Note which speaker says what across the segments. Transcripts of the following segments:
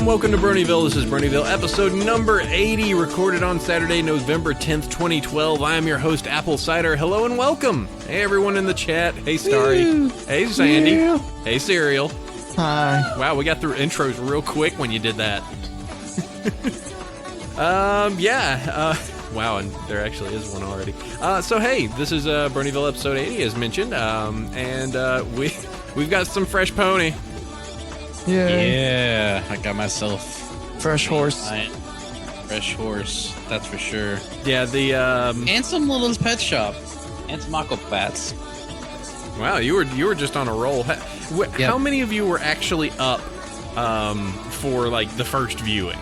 Speaker 1: Welcome to Bronyville. This is Bronyville, episode number 80, recorded on Saturday, November 10th, 2012. I am your host, Apple Cider. Hello and welcome. Hey, everyone in the chat. Hey, Starry.
Speaker 2: Woo.
Speaker 1: Hey, Sandy.
Speaker 2: Yeah.
Speaker 1: Hey, Cyril.
Speaker 2: Hi.
Speaker 1: Wow, we got through intros real quick when you did that. Wow, and there actually is one already. So hey, this is Bronyville episode 80, as mentioned, we've got some fresh pony.
Speaker 2: Yeah.
Speaker 3: I got myself
Speaker 2: Fresh horse.
Speaker 3: fresh horse, that's for sure.
Speaker 1: Yeah, the
Speaker 3: And some little pet shop. And some aquabats.
Speaker 1: wow, you were just on a roll. How many of you were actually up for like the first viewing?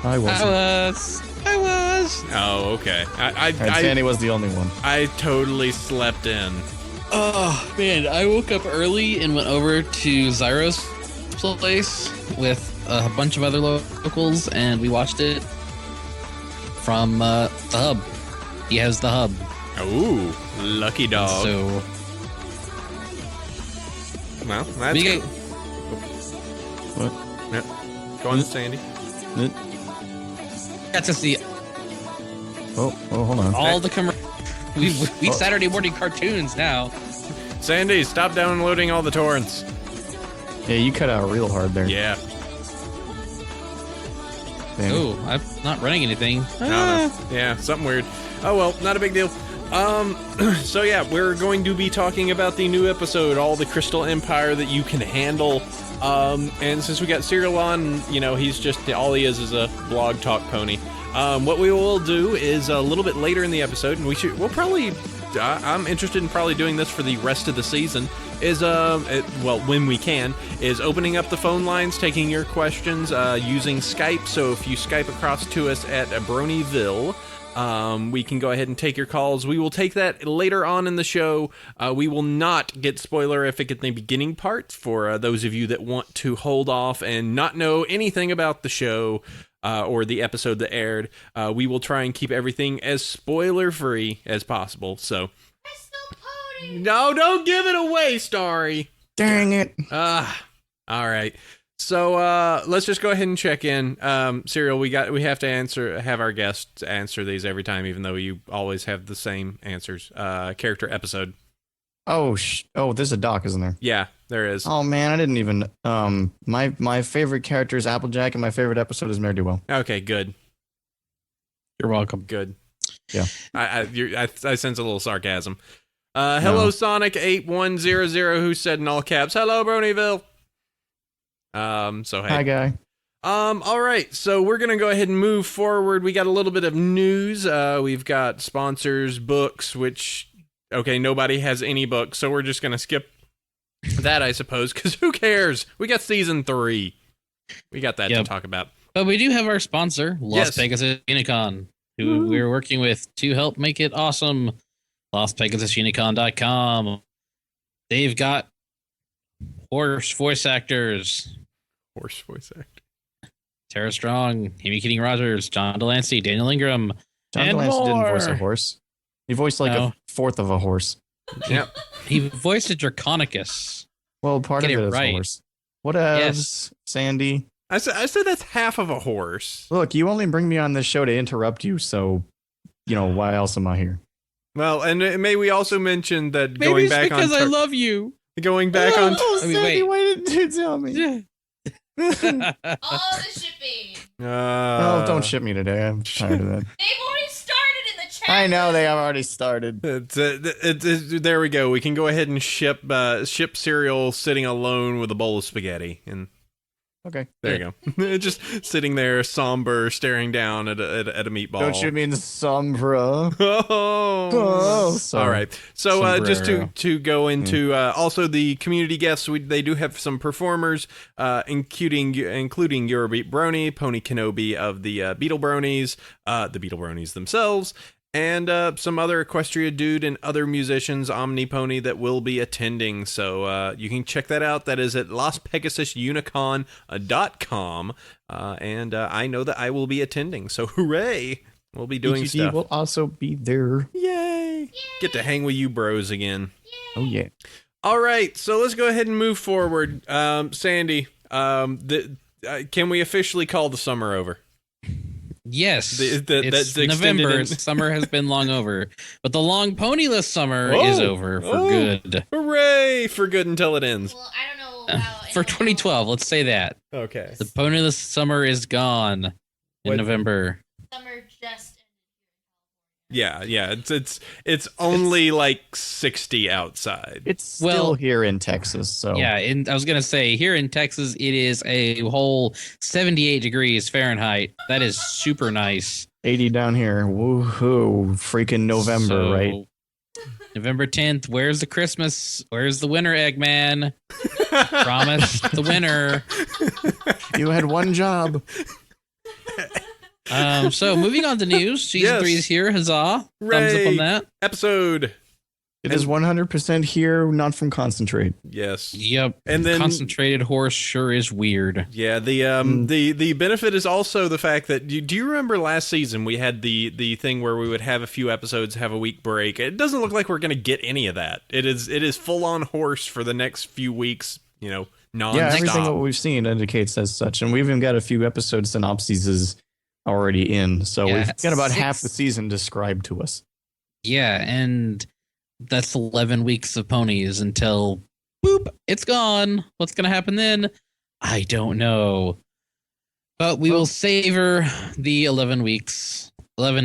Speaker 2: I wasn't.
Speaker 3: I was.
Speaker 1: Oh, okay.
Speaker 2: And Sandy was the only one.
Speaker 1: I totally slept in.
Speaker 3: Oh, man, I woke up early and went over to Zyro's place with a bunch of other locals, and we watched it from the hub. He has the hub.
Speaker 1: Ooh, lucky dog.
Speaker 3: So,
Speaker 1: Well, that's
Speaker 3: we
Speaker 1: good.
Speaker 3: get,
Speaker 2: What?
Speaker 1: Yep. Go on, Sandy.
Speaker 3: got to see
Speaker 2: Oh, hold on.
Speaker 3: all the we Saturday morning cartoons now.
Speaker 1: Sandy, stop downloading all the torrents.
Speaker 2: Yeah, you cut out real hard there.
Speaker 1: Yeah.
Speaker 2: Sandy.
Speaker 3: Oh, I'm not running anything.
Speaker 1: No. Yeah, something weird. Oh well, not a big deal. So yeah, we're going to be talking about the new episode, All the Crystal Empire That You Can Handle. And since we got Cyril on, you know, he's just, all he is a blog talk pony. What we will do is a little bit later in the episode, and we'll probably, I'm interested in probably doing this for the rest of the season, is, when we can, is opening up the phone lines, taking your questions, using Skype. So if you Skype across to us at Bronyville, we can go ahead and take your calls. We will take that later on in the show. We will not get spoilerific at the beginning part for those of you that want to hold off and not know anything about the show or the episode that aired. We will try and keep everything as spoiler-free as possible. So, no, don't give it away, Starry.
Speaker 2: Dang it.
Speaker 1: All right. So let's just go ahead and check in. Cyril, we have to have our guests answer these every time, even though you always have the same answers. Character, episode.
Speaker 2: Oh, there's a doc, isn't there?
Speaker 1: Yeah, there is.
Speaker 2: Oh man, I didn't even. My favorite character is Applejack, and my favorite episode is Ne'er Do Well.
Speaker 1: Okay, good.
Speaker 3: You're welcome.
Speaker 1: Good.
Speaker 2: Yeah.
Speaker 1: I sense a little sarcasm. Hello,
Speaker 2: No.
Speaker 1: Sonic8100, who said in all caps, "Hello, Bronyville." So hey.
Speaker 2: Hi, guy.
Speaker 1: All right, so we're gonna go ahead and move forward. We got a little bit of news. We've got sponsors, books, which, okay, nobody has any books, so we're just gonna skip that, I suppose, because who cares? We got season 3. We got that to talk about.
Speaker 3: But we do have our sponsor, Las
Speaker 1: Yes.
Speaker 3: Vegas Unicon, who we're working with to help make it awesome. LasVegasUnicon.com. They've got horse voice actors.
Speaker 1: Horse voice actor.
Speaker 3: Tara Strong, Amy Keating Rodgers, John Delancey, Daniel Ingram,
Speaker 2: John
Speaker 3: and
Speaker 2: Delancey didn't
Speaker 3: more.
Speaker 2: voice a horse. He voiced like
Speaker 3: No.
Speaker 2: a fourth of a horse.
Speaker 1: Yep.
Speaker 3: He voiced a Draconicus.
Speaker 2: Well, part
Speaker 3: Get
Speaker 2: of
Speaker 3: it
Speaker 2: it is
Speaker 3: right.
Speaker 2: horse. What else, Sandy?
Speaker 1: I said that's half of a horse.
Speaker 2: Look, you only bring me on this show to interrupt you, so, why else am I here?
Speaker 1: Well, and may we also mention that
Speaker 3: Maybe
Speaker 1: going
Speaker 3: it's
Speaker 1: back
Speaker 3: because
Speaker 1: on
Speaker 3: I love you.
Speaker 1: going back on
Speaker 2: Oh,
Speaker 3: I mean,
Speaker 2: Sandy,
Speaker 3: wait.
Speaker 2: why didn't you tell me?
Speaker 3: Yeah.
Speaker 4: All the shipping.
Speaker 2: Oh, don't ship me today. I'm tired of that.
Speaker 4: They've already started in the chat.
Speaker 2: I know they have already started.
Speaker 1: There we go. We can go ahead and ship Cyril sitting alone with a bowl of spaghetti, and
Speaker 2: Okay.
Speaker 1: there you go. Just sitting there, somber, staring down at a meatball.
Speaker 2: Don't you mean Sombra?
Speaker 1: Oh,
Speaker 2: sorry.
Speaker 1: all right. So just
Speaker 3: Sombrero.
Speaker 1: to go into also the community guests, they do have some performers, including Eurobeat Brony, Pony Kenobi of the Beetle Bronies, the Beetle Bronies themselves, and some other Equestria Dude and other musicians, Omni Pony, that will be attending. So you can check that out. That is at LasPegasusUnicon.com. And I know that I will be attending. So hooray! We'll be doing
Speaker 2: EQD
Speaker 1: stuff.
Speaker 2: will also be there.
Speaker 1: Yay! Get to hang with you bros again.
Speaker 2: Oh, yeah.
Speaker 1: All right, so let's go ahead and move forward. Sandy, can we officially call the summer over?
Speaker 3: Yes,
Speaker 1: That's
Speaker 3: it's November. Summer has been long over, but the long ponyless summer is over for good.
Speaker 1: Hooray! For good until it ends.
Speaker 4: Well, I don't know about
Speaker 3: For 2012, let's say that.
Speaker 1: Okay.
Speaker 3: The ponyless summer is gone in November.
Speaker 4: Summer just
Speaker 1: Yeah. It's only like 60 outside.
Speaker 2: It's still here in Texas, so
Speaker 3: Yeah, and I was gonna say here in Texas, it is a whole 78 degrees Fahrenheit. That is super nice.
Speaker 2: 80 down here. Woohoo! Freaking November,
Speaker 3: So,
Speaker 2: right?
Speaker 3: November 10th. Where's the Christmas? Where's the winter, Eggman? Promise the winner.
Speaker 2: You had one job.
Speaker 3: So moving on to news. Season 3 is here. Huzzah! Thumbs up on that.
Speaker 1: Episode.
Speaker 2: It is 100% here, not from concentrate.
Speaker 1: Yes.
Speaker 3: Yep.
Speaker 1: And then
Speaker 3: concentrated horse sure is weird.
Speaker 1: Yeah, the benefit is also the fact that do you remember last season we had the thing where we would have a few episodes, have a week break. It doesn't look like we're going to get any of that. It is full on horse for the next few weeks, non-stop.
Speaker 2: Yeah, everything that we've seen indicates as such, and we've even got a few episode synopses already in. So we've got about half the season described to us.
Speaker 3: Yeah, and that's 11 weeks of ponies until boop, it's gone. What's going to happen then? I don't know. But we will savor the 11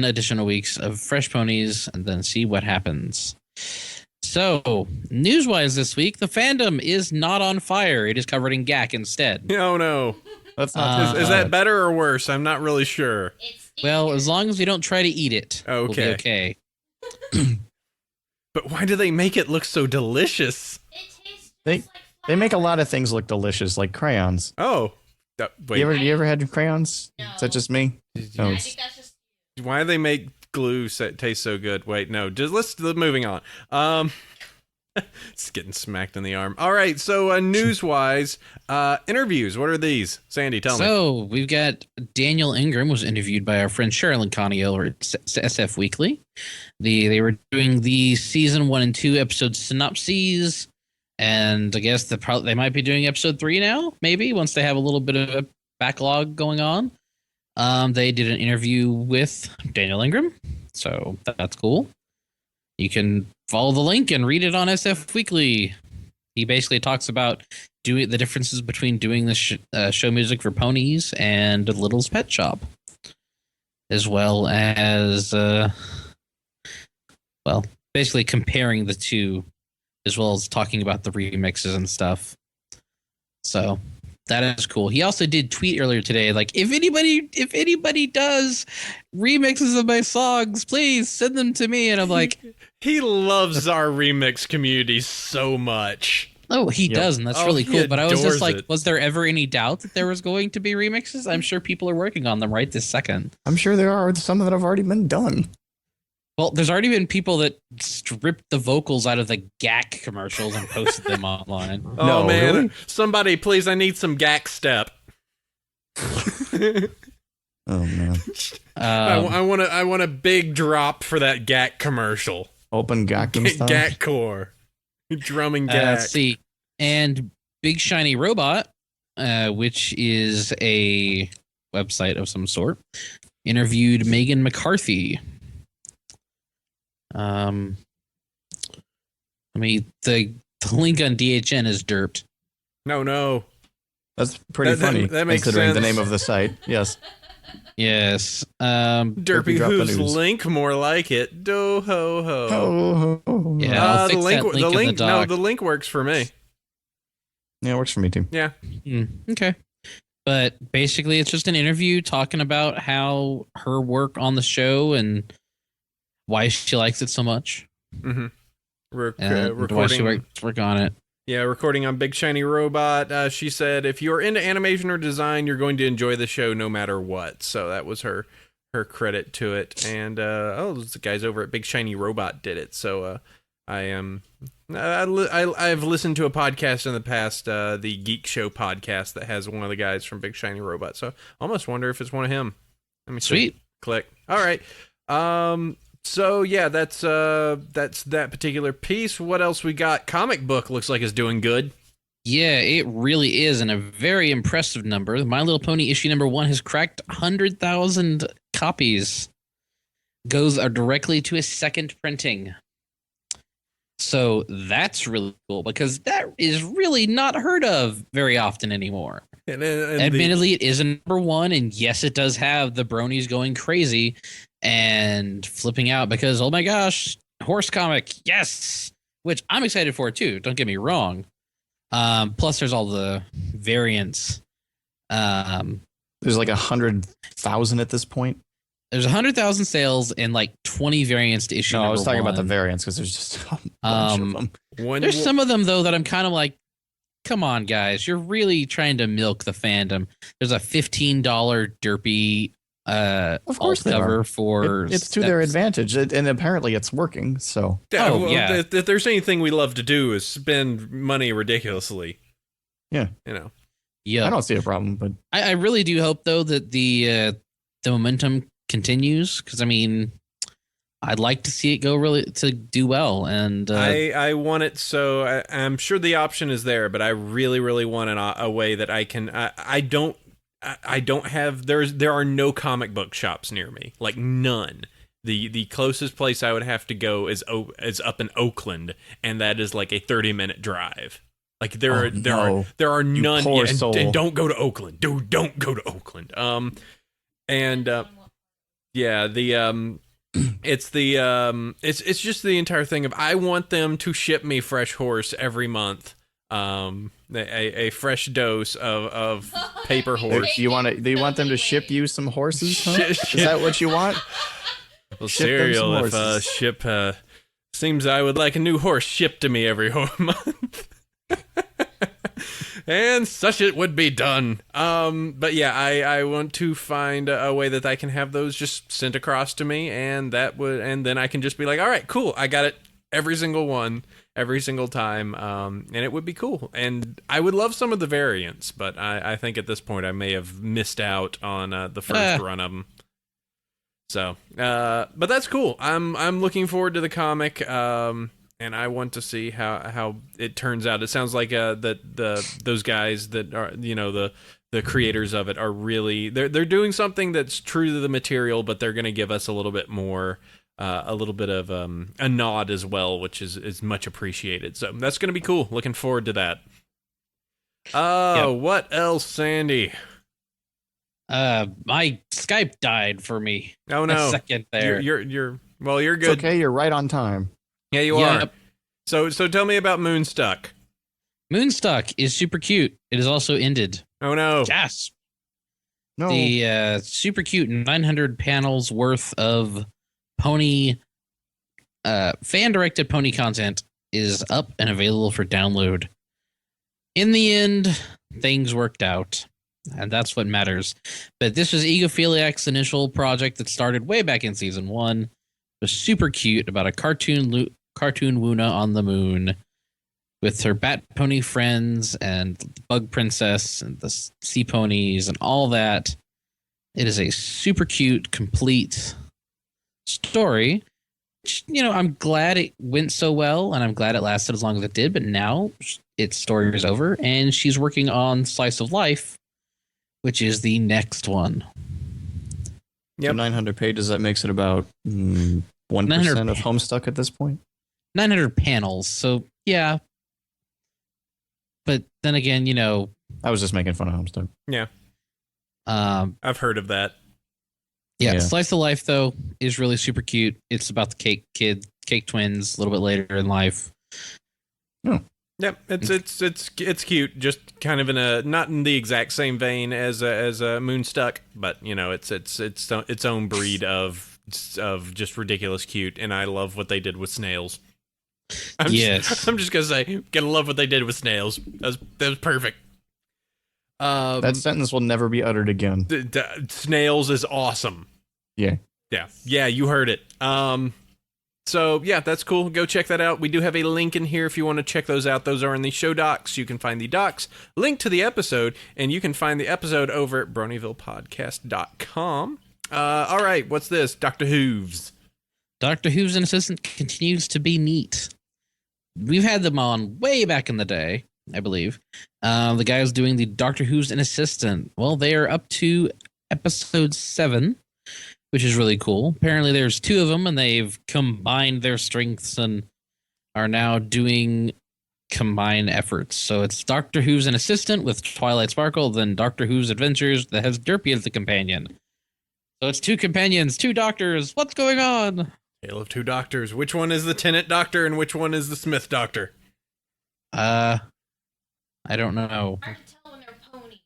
Speaker 3: additional weeks of fresh ponies and then see what happens. So, news-wise this week, the fandom is not on fire. It is covered in gack instead.
Speaker 1: Oh, no.
Speaker 2: That's not.
Speaker 1: Is that better or worse? I'm not really sure.
Speaker 3: Well, as long as we don't try to eat it, we'll be okay.
Speaker 1: But why do they make it look so delicious?
Speaker 4: it tastes
Speaker 2: They
Speaker 4: just like
Speaker 2: they make a lot of things look delicious, like crayons.
Speaker 1: Oh. Wait.
Speaker 2: You ever had crayons?
Speaker 4: No.
Speaker 2: Is that just me? No,
Speaker 4: I
Speaker 2: it's-
Speaker 4: think that's just
Speaker 1: Why do they make glue taste so good? Wait, no. Just let's moving on. It's getting smacked in the arm. All right, so news-wise, interviews. What are these? Sandy, tell me.
Speaker 3: So, we've got Daniel Ingram was interviewed by our friend Sherilyn Connie over at SF Weekly. They were doing the season 1 and 2 episode synopses, and I guess they might be doing episode 3 now, maybe, once they have a little bit of a backlog going on. They did an interview with Daniel Ingram, so that's cool. You can follow the link and read it on SF Weekly. He basically talks about the differences between doing the show music for ponies and Little's Pet Shop, as well as basically comparing the two, as well as talking about the remixes and stuff. So that is cool. He also did tweet earlier today, like, if anybody does remixes of my songs, please send them to me. And I'm like,
Speaker 1: He loves our remix community so much.
Speaker 3: oh, he does, and that's really
Speaker 1: he
Speaker 3: cool. But I was
Speaker 1: adores
Speaker 3: just like,
Speaker 1: it.
Speaker 3: was there ever any doubt that there was going to be remixes? I'm sure people are working on them right this second.
Speaker 2: I'm sure there are some that have already been done.
Speaker 3: Well, there's already been people that stripped the vocals out of the GAC commercials and posted them online.
Speaker 1: Oh
Speaker 2: No,
Speaker 1: man,
Speaker 2: really?
Speaker 1: somebody please, I need some gack step.
Speaker 2: Oh man,
Speaker 1: I want a big drop for that gack commercial.
Speaker 2: open Gakkum style.
Speaker 1: Gack core, drumming gack.
Speaker 3: Let's see. And Big Shiny Robot, which is a website of some sort, interviewed Megan McCarthy. The link on DHN is derped.
Speaker 1: No.
Speaker 2: That's pretty
Speaker 1: That
Speaker 2: funny,
Speaker 1: makes
Speaker 2: considering the
Speaker 1: sense.
Speaker 2: name of the site. Yes.
Speaker 3: Yes.
Speaker 1: Derpy
Speaker 2: drop the
Speaker 1: Hooves
Speaker 2: news.
Speaker 1: link, more like it. Do ho ho.
Speaker 2: Oh,
Speaker 3: Yeah, I'll
Speaker 1: the
Speaker 3: fix
Speaker 1: link,
Speaker 3: that link in the
Speaker 1: no,
Speaker 3: doc.
Speaker 1: the link works for me.
Speaker 2: yeah, it works for me too.
Speaker 1: Yeah.
Speaker 3: Okay. But basically, it's just an interview talking about how her work on the show and why she likes it so much.
Speaker 1: Mm-hmm.
Speaker 3: And why she work on it.
Speaker 1: Yeah, recording on Big Shiny Robot. She said, if you're into animation or design, you're going to enjoy the show no matter what. So that was her credit to it. And, the guys over at Big Shiny Robot did it. So I've listened to a podcast in the past, the Geek Show podcast, that has one of the guys from Big Shiny Robot. So I almost wonder if it's one of him. Let me see.
Speaker 3: Sweet.
Speaker 1: Click. All right. So yeah, that's that particular piece. What else we got? Comic book looks like it's doing good.
Speaker 3: Yeah, it really is, and a very impressive number. My Little Pony issue number 1 has cracked 100,000 copies. Goes directly to a second printing. So that's really cool because that is really not heard of very often anymore.
Speaker 1: And
Speaker 3: Admittedly, it is a number 1, and yes, it does have the bronies going crazy and flipping out because, oh my gosh, horse comic, yes! Which I'm excited for too, don't get me wrong. Plus, there's all the variants.
Speaker 2: There's like 100,000 at this point.
Speaker 3: There's 100,000 sales and like 20 variants to issue.
Speaker 2: No, I was talking about the
Speaker 3: one.
Speaker 2: variants because there's just a bunch of them.
Speaker 3: There's some of them though that I'm kind of like, come on, guys, you're really trying to milk the fandom. There's a $15 derpy
Speaker 2: of course
Speaker 3: cover for
Speaker 2: it's to their advantage, and apparently it's working. So
Speaker 1: yeah. If there's anything we love to do is spend money ridiculously.
Speaker 2: Yeah,
Speaker 3: Yeah,
Speaker 2: I don't see a problem, but
Speaker 3: I really do hope though that the momentum continues because I mean, I'd like to see it to do well, and
Speaker 1: I want it so I'm sure the option is there, but I really, really want a way that I can. I don't have. There are no comic book shops near me, like none. The closest place I would have to go is up in Oakland, and that is like a 30-minute drive. Like there are none.
Speaker 2: Poor
Speaker 1: And
Speaker 2: soul.
Speaker 1: don't go to Oakland. Dude, don't go to Oakland. It's just the entire thing of I want them to ship me fresh horse every month. A fresh dose of paper horse.
Speaker 2: do you want them to ship you some horses? Huh? Is that what you want?
Speaker 1: Well,
Speaker 2: Ship them
Speaker 1: Cyril,
Speaker 2: some
Speaker 1: if seems I would like a new horse shipped to me every month. And such it would be done. But yeah, I want to find a way that I can have those just sent across to me, and then I can just be like, all right, cool, I got it, every single one, every single time, and it would be cool. And I would love some of the variants, but I think at this point I may have missed out on the first run of them. So, but that's cool. I'm looking forward to the comic. And I want to see how it turns out. It sounds like those guys that are, the creators of it are really they're doing something that's true to the material, but they're going to give us a little bit more, a little bit of a nod as well, which is much appreciated. So that's going to be cool. Looking forward to that. What else, Sandy?
Speaker 3: My Skype died for me.
Speaker 1: Oh no!
Speaker 3: A second there.
Speaker 1: You're good.
Speaker 2: It's okay, you're right on time.
Speaker 1: Yeah, you are. So tell me about Moonstuck.
Speaker 3: Moonstuck is super cute. It is also ended.
Speaker 1: Oh no!
Speaker 3: Yes.
Speaker 2: No.
Speaker 3: The super cute 900 panels worth of pony, fan-directed pony content is up and available for download. In the end, things worked out, and that's what matters. But this was Egophiliac's initial project that started way back in season 1. It was super cute about a cartoon Wuna on the moon with her bat pony friends and the bug princess and the sea ponies and all that. It is a super cute, complete story. I'm glad it went so well, and I'm glad it lasted as long as it did. But now its story is over, and she's working on Slice of Life, which is the next one.
Speaker 2: Yep. So 900 pages, that makes it about 1% of Homestuck at this point. 900
Speaker 3: panels, so yeah. But then again,
Speaker 2: I was just making fun of Homestuck.
Speaker 1: Yeah. I've heard of that.
Speaker 3: Yeah, Slice of Life though is really super cute. It's about the Cake twins a little bit later in life.
Speaker 1: Oh. Yep, it's cute, just kind of in not in the exact same vein as Moonstuck, but it's its own breed of just ridiculous cute, and I love what they did with snails. I'm just gonna say, gotta love what they did with snails. That was perfect.
Speaker 2: That sentence will never be uttered again.
Speaker 1: Snails is awesome.
Speaker 2: Yeah,
Speaker 1: you heard it. So yeah, that's cool. Go check that out. We do have a link in here if you want to check those out. Those are in the show docs. You can find the docs, link to the episode, and you can find the episode over at BronyvillePodcast.com. All right, what's this? Dr. Hooves.
Speaker 3: Dr. Hooves and Assistant continues to be neat. We've had them on way back in the day. I believe. The guy who's doing the Doctor Who's an assistant. Well, they are up to episode 7, which is really cool. Apparently, there's 2 of them, and they've combined their strengths and are now doing combined efforts. So it's Doctor Who's an assistant with Twilight Sparkle, then Doctor Who's Adventures that has Derpy as the companion. So it's 2 companions, 2 doctors. What's going on?
Speaker 1: Tale of 2 doctors. Which one is the Tennant Doctor and which one is the Smith Doctor?
Speaker 3: I don't know.
Speaker 4: Hard to tell when they're ponies.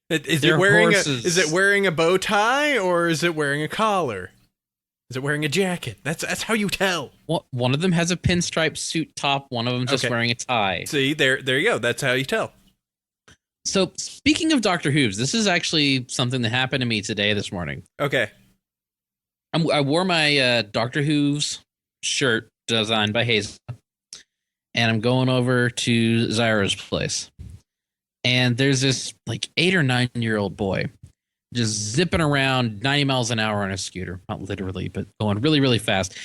Speaker 1: Is it wearing a bow tie or is it wearing a collar? Is it wearing a jacket? That's how you tell.
Speaker 3: Well, one of them has a pinstripe suit top. One of them just wearing a tie.
Speaker 1: See, there you go. That's how you tell.
Speaker 3: So speaking of Doctor Who's, this is actually something that happened to me this morning.
Speaker 1: Okay.
Speaker 3: I wore my Doctor Who's shirt designed by Hazel, and I'm going over to Zyra's place. And there's this like 8 or 9-year-old boy just zipping around 90 miles an hour on a scooter. Not literally, but going really, really fast.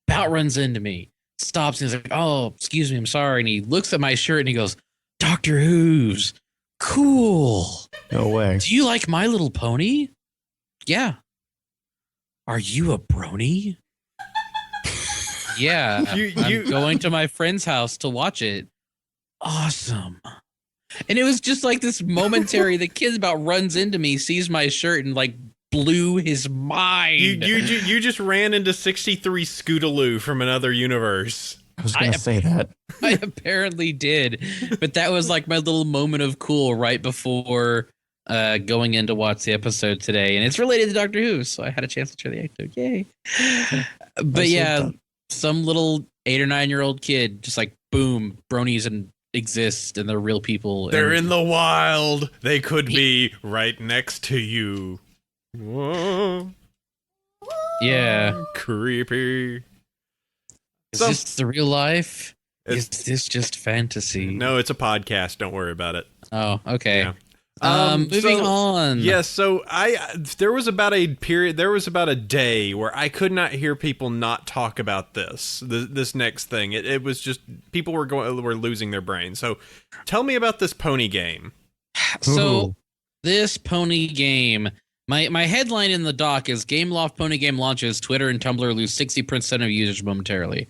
Speaker 3: About runs into me, stops, and he's like, "Oh, excuse me, I'm sorry." And he looks at my shirt and he goes, "Doctor Who's. Cool.
Speaker 2: No way.
Speaker 3: Do you like My Little Pony?" "Yeah." "Are you a brony?" "Yeah, I'm going to my friend's house to watch it." "Awesome." And it was just like this momentary, the kid about runs into me, sees my shirt, and like blew his mind.
Speaker 1: You just ran into 63 Scootaloo from another universe.
Speaker 2: I was going to say that.
Speaker 3: I apparently did. But that was like my little moment of cool right before going in to watch the episode today. And it's related to Doctor Who, so I had a chance to try the anecdote. Yay. But yeah, some little 8 or 9-year-old kid just like, boom, bronies and exist and they're real people.
Speaker 1: They're in the wild. They could be right next to you. Whoa.
Speaker 3: Yeah.
Speaker 1: Creepy.
Speaker 3: Is this the real life? Is this just fantasy?
Speaker 1: No, it's a podcast. Don't worry about it.
Speaker 3: Oh, okay.
Speaker 1: Yeah.
Speaker 3: Moving on.
Speaker 1: Yes, so there was about a day where I could not hear people not talk about this next thing. It was just people were losing their brains. So tell me about this pony game.
Speaker 3: So this pony game, my headline in the doc is Gameloft Pony Game launches, Twitter and Tumblr lose 60% of users momentarily.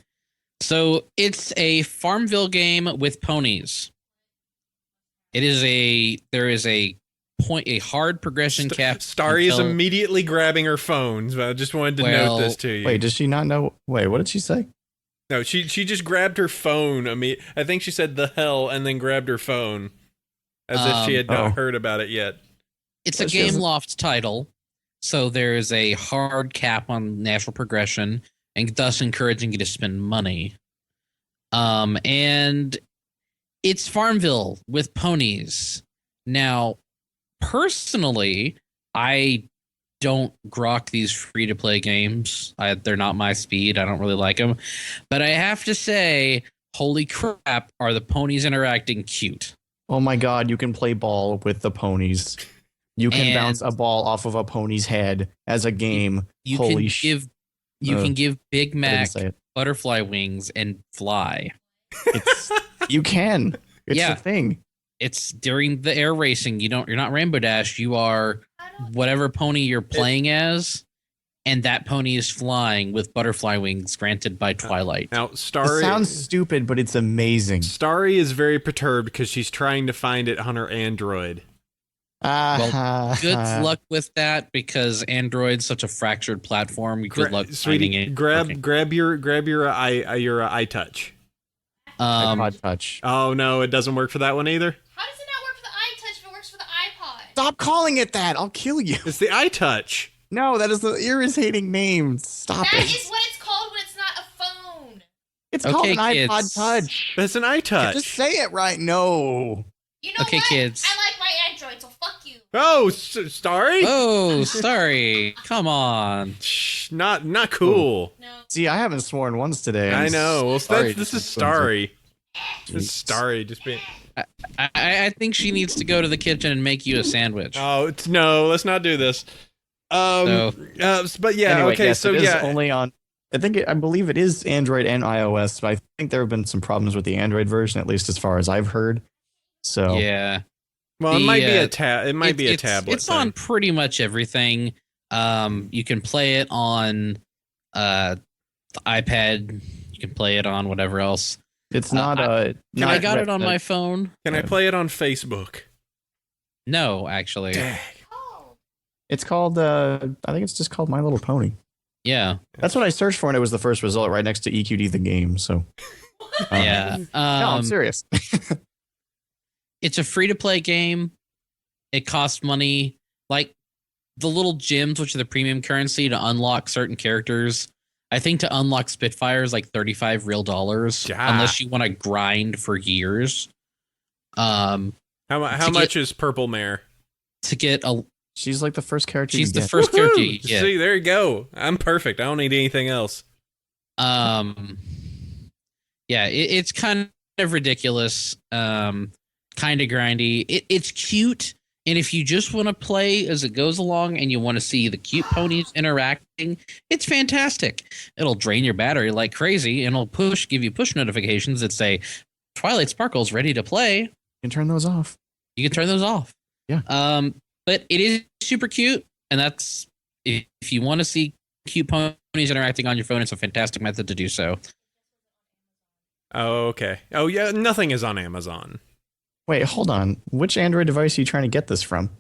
Speaker 3: So it's a Farmville game with ponies. There is a hard progression cap.
Speaker 1: Starry is immediately grabbing her phone. So I just wanted to note this to you.
Speaker 2: Wait, does she not know? Wait, what did she say?
Speaker 1: No, she just grabbed her phone. I think she said the hell and then grabbed her phone as if she had not heard about it yet.
Speaker 3: It's a Gameloft title, so there is a hard cap on natural progression and thus encouraging you to spend money. And it's Farmville with ponies. Now, personally, I don't grok these free-to-play games. They're not my speed. I don't really like them. But I have to say, holy crap, are the ponies interacting cute.
Speaker 2: Oh my god, you can play ball with the ponies. You can bounce a ball off of a pony's head as a game.
Speaker 3: You can give Big Mac butterfly wings and fly.
Speaker 2: You can. It's a thing.
Speaker 3: It's during the air racing. You're not Rainbow Dash. You are whatever pony you're playing as, and that pony is flying with butterfly wings granted by Twilight.
Speaker 1: Now, Starry...
Speaker 2: It sounds stupid, but it's amazing.
Speaker 1: Starry is very perturbed because she's trying to find it on her Android.
Speaker 3: Well, good luck with that because Android's such a fractured platform. Good luck finding it.
Speaker 1: Grab your iTouch.
Speaker 2: iPod Touch.
Speaker 1: Oh no, it doesn't work for that one either.
Speaker 4: How does it not work for the iTouch if it works for the iPod?
Speaker 2: Stop calling it that! I'll kill you.
Speaker 1: It's the iTouch.
Speaker 2: No, that is the irritating name. Stop it.
Speaker 4: That is what it's called when it's not a phone.
Speaker 2: It's called an iPod Touch.
Speaker 1: That's an iTouch.
Speaker 2: Just say it right. No.
Speaker 4: You know what?
Speaker 3: Kids.
Speaker 4: I like my Android, so fuck you.
Speaker 1: Oh, Starry?
Speaker 3: Oh, Starry. Come on.
Speaker 1: Shh, not cool.
Speaker 4: No.
Speaker 2: See, I haven't sworn once today.
Speaker 1: I know. Well, this is Starry.
Speaker 2: Jeez.
Speaker 1: This is Starry just being...
Speaker 3: I think she needs to go to the kitchen and make you a sandwich.
Speaker 1: Oh, no, let's not do this. But yeah,
Speaker 2: anyway,
Speaker 1: okay,
Speaker 2: yes,
Speaker 1: so
Speaker 2: it is
Speaker 1: yeah.
Speaker 2: only on I believe it is Android and iOS, but I think there have been some problems with the Android version, at least as far as I've heard. So
Speaker 3: yeah.
Speaker 1: Well, it might be a tablet.
Speaker 3: It's on pretty much everything. You can play it on the iPad. You can play it on whatever else.
Speaker 2: It's not
Speaker 3: I got it on my phone.
Speaker 1: Can I play it on Facebook?
Speaker 3: No, actually.
Speaker 4: Oh.
Speaker 2: It's called. I think it's just called My Little Pony.
Speaker 3: Yeah.
Speaker 2: That's what I searched for, and it was the first result, right next to EQD the game. So.
Speaker 3: Yeah.
Speaker 2: No, I'm serious.
Speaker 3: It's a free-to-play game. It costs money. Like the little gems, which are the premium currency to unlock certain characters. I think to unlock Spitfire is like $35 real, unless you want to grind for years.
Speaker 1: How much is Purple Mare?
Speaker 3: To get a,
Speaker 2: she's like the first character.
Speaker 3: She's the first character. Yeah.
Speaker 1: See, there you go. I'm perfect. I don't need anything else.
Speaker 3: Yeah, it's kind of ridiculous. Kind of grindy. It's cute. And if you just want to play as it goes along and you want to see the cute ponies interacting, it's fantastic. It'll drain your battery like crazy and it'll give you push notifications that say Twilight Sparkle's ready to play.
Speaker 2: You can turn those off.
Speaker 3: You can turn those off.
Speaker 2: Yeah.
Speaker 3: But it is super cute. And that's, if you want to see cute ponies interacting on your phone, it's a fantastic method to do so.
Speaker 1: Oh, okay. Oh, yeah. Nothing is on Amazon.
Speaker 2: Wait, hold on. Which Android device are you trying to get this from?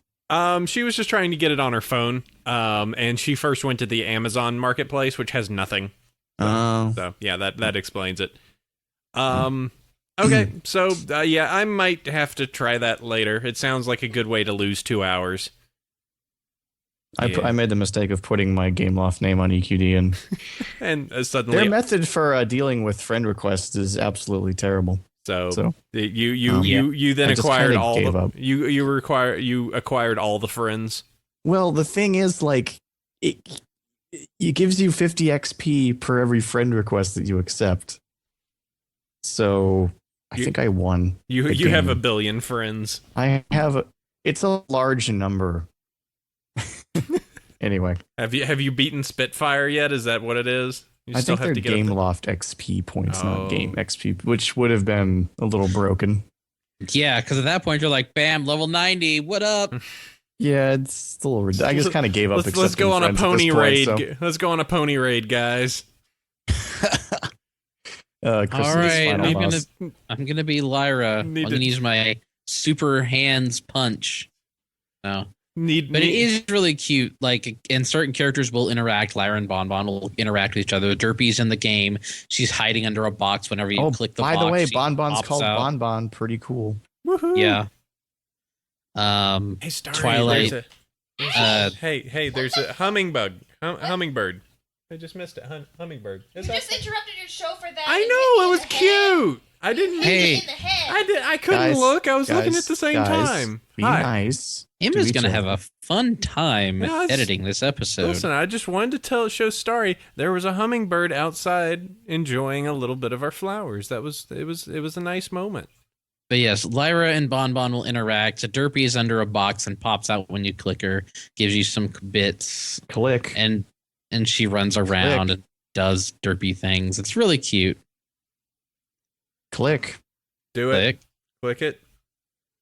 Speaker 1: She was just trying to get it on her phone. And she first went to the Amazon marketplace, which has nothing. So yeah, that explains it. Okay, so yeah, I might have to try that later. It sounds like a good way to lose 2 hours.
Speaker 2: I made the mistake of putting my Gameloft name on EQD,
Speaker 1: and suddenly
Speaker 2: their method for dealing with friend requests is absolutely terrible.
Speaker 1: So you then acquired all you acquired all the friends.
Speaker 2: Well, the thing is, like, it gives you 50 XP per every friend request that you accept. So I think I won.
Speaker 1: You have 1 billion friends.
Speaker 2: I have it's a large number. Anyway,
Speaker 1: have you beaten Spitfire yet? Is that what it is?
Speaker 2: I think they're Gameloft XP points, not Game XP, which would have been a little broken.
Speaker 3: Yeah, because at that point you're like, bam, level 90. What up?
Speaker 2: Yeah, it's a little ridiculous. I just kind of gave up.
Speaker 1: Let's go on a pony raid. Let's go on a pony raid, guys.
Speaker 3: All right, I'm gonna be Lyra. I'm gonna use my super hands punch. No. But it is really cute. Like, and certain characters will interact. Lyra and Bonbon will interact with each other. Derpy's in the game. She's hiding under a box whenever you click the box.
Speaker 2: By the way, Bonbon's called Bonbon. Pretty cool.
Speaker 1: Woohoo.
Speaker 3: Yeah.
Speaker 1: Hey, Starry,
Speaker 3: Twilight.
Speaker 1: Hey, there's a hummingbird. Hummingbird. I just missed it. Hummingbird.
Speaker 4: You just interrupted your show for that.
Speaker 1: I know, it was cute. I didn't.
Speaker 3: Hey.
Speaker 1: I couldn't look. I was looking at the same time.
Speaker 2: Be nice.
Speaker 3: Emma's gonna have a fun time editing this episode.
Speaker 1: Listen, I just wanted to show Starry there was a hummingbird outside enjoying a little bit of our flowers. It was a nice moment.
Speaker 3: But yes, Lyra and Bonbon will interact. A Derpy is under a box and pops out when you click her, gives you some bits.
Speaker 2: Click.
Speaker 3: And she runs around and does derpy things. It's really cute.
Speaker 2: Click.
Speaker 1: Do it. Click it.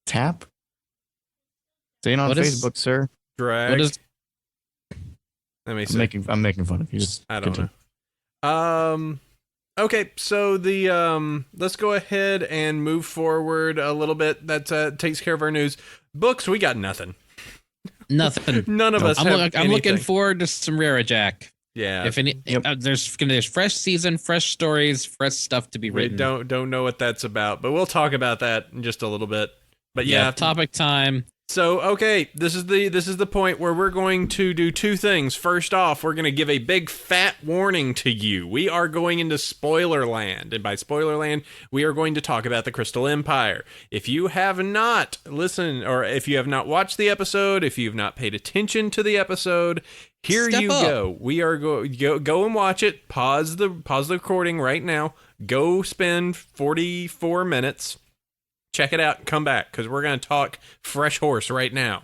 Speaker 2: Tap. Staying on Facebook, sir.
Speaker 1: Drag. Let me see.
Speaker 2: I'm making fun of you.
Speaker 1: I don't know. Okay, so let's go ahead and move forward a little bit. That takes care of our news. Books, we got nothing.
Speaker 3: Nothing.
Speaker 1: None of us.
Speaker 3: I'm looking forward to some Rara Jack.
Speaker 1: Yeah.
Speaker 3: If any, there's fresh season, fresh stories, fresh stuff to be written.
Speaker 1: We don't know what that's about, but we'll talk about that in just a little bit. But yeah,
Speaker 3: topic time.
Speaker 1: So, okay, this is the point where we're going to do two things. First off, we're going to give a big fat warning to you. We are going into spoiler land, and by spoiler land, we are going to talk about the Crystal Empire. If you have not listened, or if you have not watched the episode, if you have not paid attention to the episode, here you go. We are go and watch it. Pause the recording right now. Go spend 44 minutes. Check it out and come back, because we're going to talk Fresh Horse right now.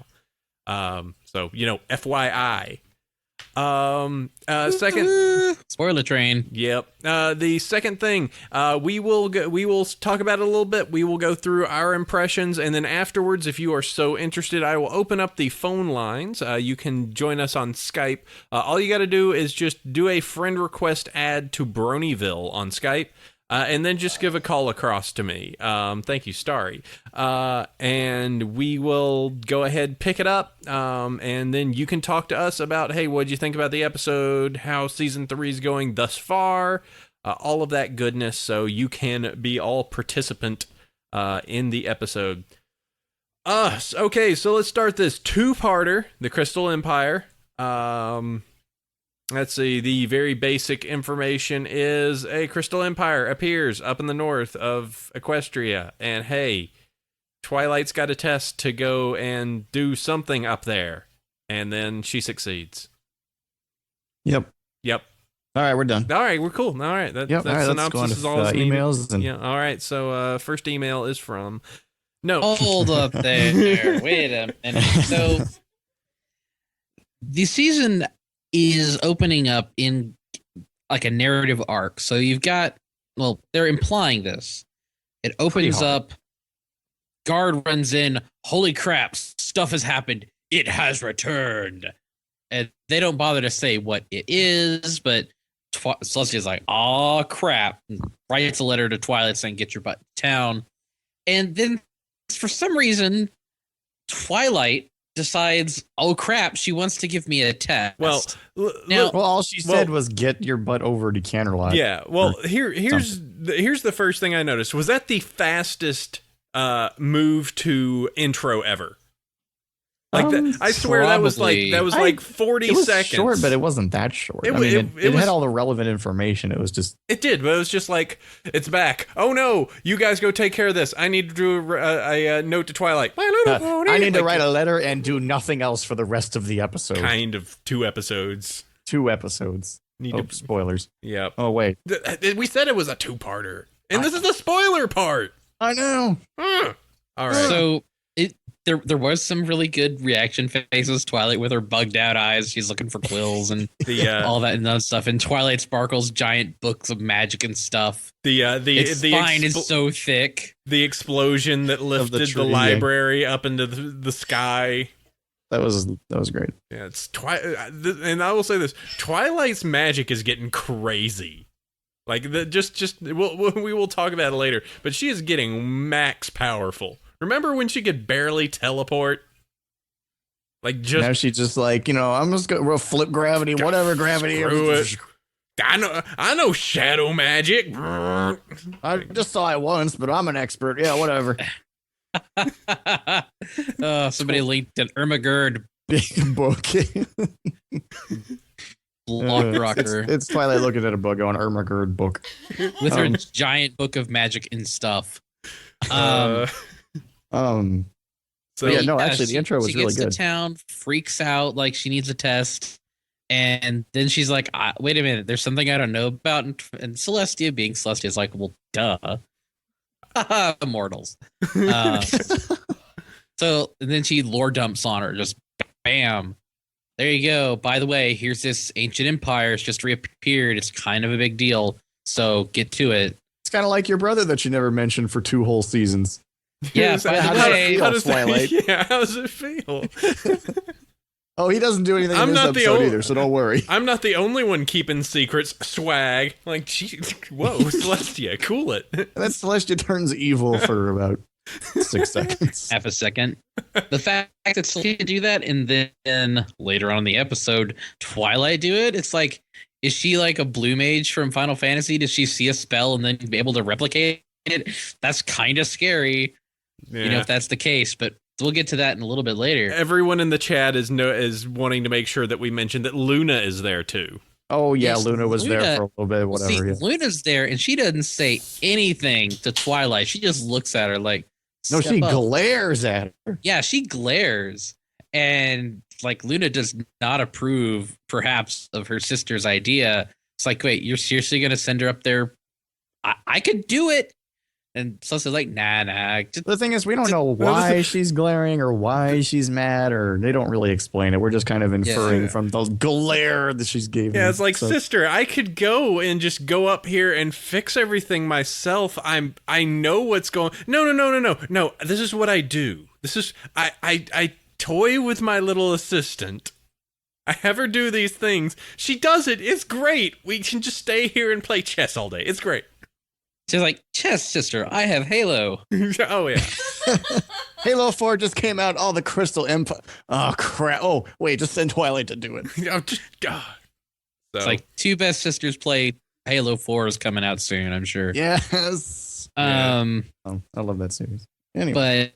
Speaker 1: So, FYI. Second,
Speaker 3: spoiler train.
Speaker 1: Yep. The second thing, we will talk about it a little bit. We will go through our impressions, and then afterwards, if you are so interested, I will open up the phone lines. You can join us on Skype. All you got to do is just do a friend request add to Bronyville on Skype. And then just give a call across to me. Thank you, Starry. And we will go ahead, pick it up, and then you can talk to us about, hey, what'd you think about the episode, how season 3 is going thus far, all of that goodness, so you can be all participant in the episode. Okay, so let's start this two-parter, The Crystal Empire. Let's see, the very basic information is a Crystal Empire appears up in the north of Equestria, and hey, Twilight's got a test to go and do something up there, and then she succeeds.
Speaker 2: Yep.
Speaker 1: All
Speaker 2: right, we're done.
Speaker 1: All right, we're cool. All right, that synopsis is all
Speaker 2: emails. And...
Speaker 1: Yeah. All right, so first email is from... No.
Speaker 3: Hold up there. Wait a minute. So, the season is opening up in like a narrative arc. So you've got, well, they're implying this. It opens up, guard runs in, holy crap, stuff has happened. It has returned. And they don't bother to say what it is, but Celestia's like, oh crap. And writes a letter to Twilight saying, get your butt to town. And then for some reason, Twilight decides, oh crap, she wants to give me a test.
Speaker 1: Well,
Speaker 2: all she said was get your butt over to Canterlot.
Speaker 1: Yeah. Well, here's the first thing I noticed. Was that the fastest move to intro ever? Like I swear
Speaker 3: probably.
Speaker 1: that was like 40 seconds.
Speaker 2: It was short, but it wasn't that short. It had all the relevant information. It was just...
Speaker 1: It did, but it was just like, it's back. Oh no, you guys go take care of this. I need to do a note to Twilight. My little pony.
Speaker 2: I need to write a letter and do nothing else for the rest of the episode.
Speaker 1: Kind of 2 episodes.
Speaker 2: 2 episodes. Spoilers.
Speaker 1: Yep.
Speaker 2: Oh, wait.
Speaker 1: We said it was a 2-parter. And this is the spoiler part.
Speaker 2: I know.
Speaker 1: All right.
Speaker 3: So... There was some really good reaction faces. Twilight with her bugged out eyes. She's looking for quills and all that and other stuff. And Twilight Sparkle's giant books of magic and stuff. Its spine is so thick.
Speaker 1: The explosion that lifted the library up into the sky.
Speaker 2: That was great.
Speaker 1: Yeah, it's and I will say this: Twilight's magic is getting crazy. Like we will talk about it later, but she is getting max powerful. Remember when she could barely teleport? Like just
Speaker 2: now she's just like, I'm just gonna flip gravity, whatever gravity.
Speaker 1: Screw it. I know shadow magic.
Speaker 2: I just saw it once, but I'm an expert. Yeah, whatever.
Speaker 3: Somebody linked an Ermagerd
Speaker 2: book.
Speaker 3: Block rocker.
Speaker 2: It's Twilight looking at a book on Ermagerd book
Speaker 3: with her giant book of magic and stuff.
Speaker 2: Actually, the intro was really good.
Speaker 3: She gets to town, freaks out like she needs a test, and then she's like, "Wait a minute, there's something I don't know about." And Celestia, being Celestia, is like, "Well, duh, immortals." So and then she lore dumps on her, just bam. There you go. By the way, here's this ancient empire. It's just reappeared. It's kind of a big deal. So get to it.
Speaker 2: It's kind of like your brother that you never mentioned for 2 whole seasons.
Speaker 3: Yeah,
Speaker 2: how does
Speaker 1: it feel?
Speaker 2: Oh, he doesn't do anything in this episode either, so don't worry.
Speaker 1: I'm not the only one keeping secrets. Swag. Like, whoa, Celestia, cool it.
Speaker 2: And then Celestia turns evil for about 6 seconds.
Speaker 3: Half a second. The fact that Celestia do that, and then later on in the episode, Twilight do it, it's like, is she like a blue mage from Final Fantasy? Does she see a spell and then be able to replicate it? That's kind of scary.
Speaker 1: Yeah.
Speaker 3: If that's the case, but we'll get to that in a little bit later.
Speaker 1: Everyone in the chat is wanting to make sure that we mention that Luna is there too.
Speaker 2: Oh yeah, yes, Luna was there for a little bit, whatever.
Speaker 3: See, Luna's there, and she doesn't say anything to Twilight. She just looks at her like,
Speaker 2: no, she glares at her.
Speaker 3: Yeah, she glares, and like Luna does not approve, perhaps, of her sister's idea. It's like, wait, you're seriously gonna send her up there? I could do it. And Celestia's like, nah.
Speaker 2: The thing is, we don't know why she's glaring or why she's mad, or they don't really explain it. We're just kind of inferring from the glare that she's giving.
Speaker 1: Yeah, it's like, sister, I could go and just go up here and fix everything myself. I know what's going. No. This is what I do. This is I toy with my little assistant. I have her do these things. She does it. It's great. We can just stay here and play chess all day. It's great.
Speaker 3: She's like, chess, sister, I have Halo.
Speaker 1: Oh, yeah.
Speaker 2: Halo 4 just came out. All the Crystal Empire. Oh, crap. Oh, wait, just send Twilight to do it.
Speaker 1: So,
Speaker 3: It's like two best sisters play. Halo 4 is coming out soon, I'm sure.
Speaker 2: Yes.
Speaker 3: Oh,
Speaker 2: I love that series. Anyway.
Speaker 3: But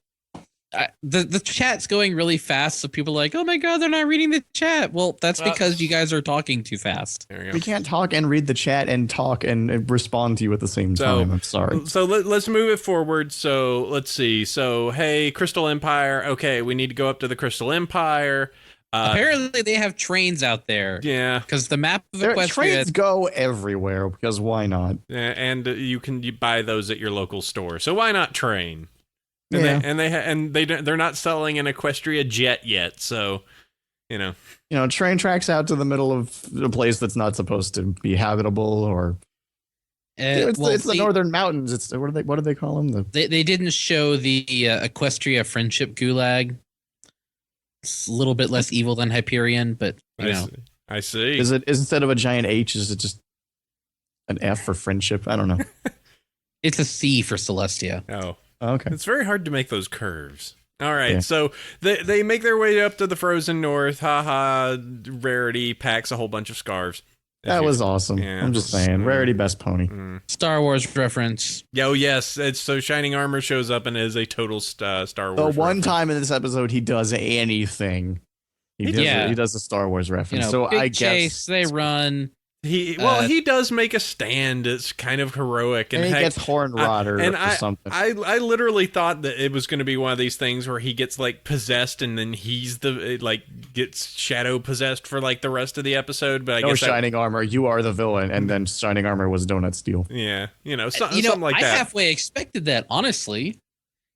Speaker 3: the chat's going really fast, so people are like, oh my god, they're not reading the chat. Well, that's because you guys are talking too fast.
Speaker 1: There we go.
Speaker 2: We can't talk and read the chat and talk and respond to you at the same time. I'm sorry.
Speaker 1: So let's move it forward. So let's see. So, hey, Crystal Empire. Okay, we need to go up to the Crystal Empire.
Speaker 3: Apparently, they have trains out there.
Speaker 1: Yeah.
Speaker 3: Because the map of
Speaker 2: Equestria...
Speaker 3: Equestria...
Speaker 2: Trains go everywhere, because why not?
Speaker 1: And you can buy those at your local store. So why not train?
Speaker 2: And
Speaker 1: they're not selling an Equestria jet yet, so
Speaker 2: train tracks out to the middle of a place that's not supposed to be habitable, or it's the northern mountains. It's what do they call them?
Speaker 3: They didn't show the Equestria friendship gulag. It's a little bit less evil than Hyperion, but
Speaker 1: I see.
Speaker 2: Is it instead of a giant H? Is it just an F for friendship? I don't know.
Speaker 3: It's a C for Celestia.
Speaker 1: Oh.
Speaker 2: Okay.
Speaker 1: It's very hard to make those curves. All right, so they make their way up to the frozen north. Haha, Rarity packs a whole bunch of scarves.
Speaker 2: That was awesome. Yeah. I'm just saying, Rarity best pony.
Speaker 3: Star Wars reference.
Speaker 1: Oh yes, so Shining Armor shows up and is a total Star Wars.
Speaker 2: One time in this episode he does anything. He does a Star Wars reference. So
Speaker 3: big
Speaker 2: I guess
Speaker 3: chase, they run.
Speaker 1: He does make a stand. It's kind of heroic, and
Speaker 2: he gets horn rodder or something.
Speaker 1: I literally thought that it was going to be one of these things where he gets like possessed, and then he's gets shadow possessed for like the rest of the episode. But I guess
Speaker 2: Shining Armor, you are the villain, and then Shining Armor was Donut Steel.
Speaker 1: Yeah, something like that.
Speaker 3: I halfway expected that. Honestly,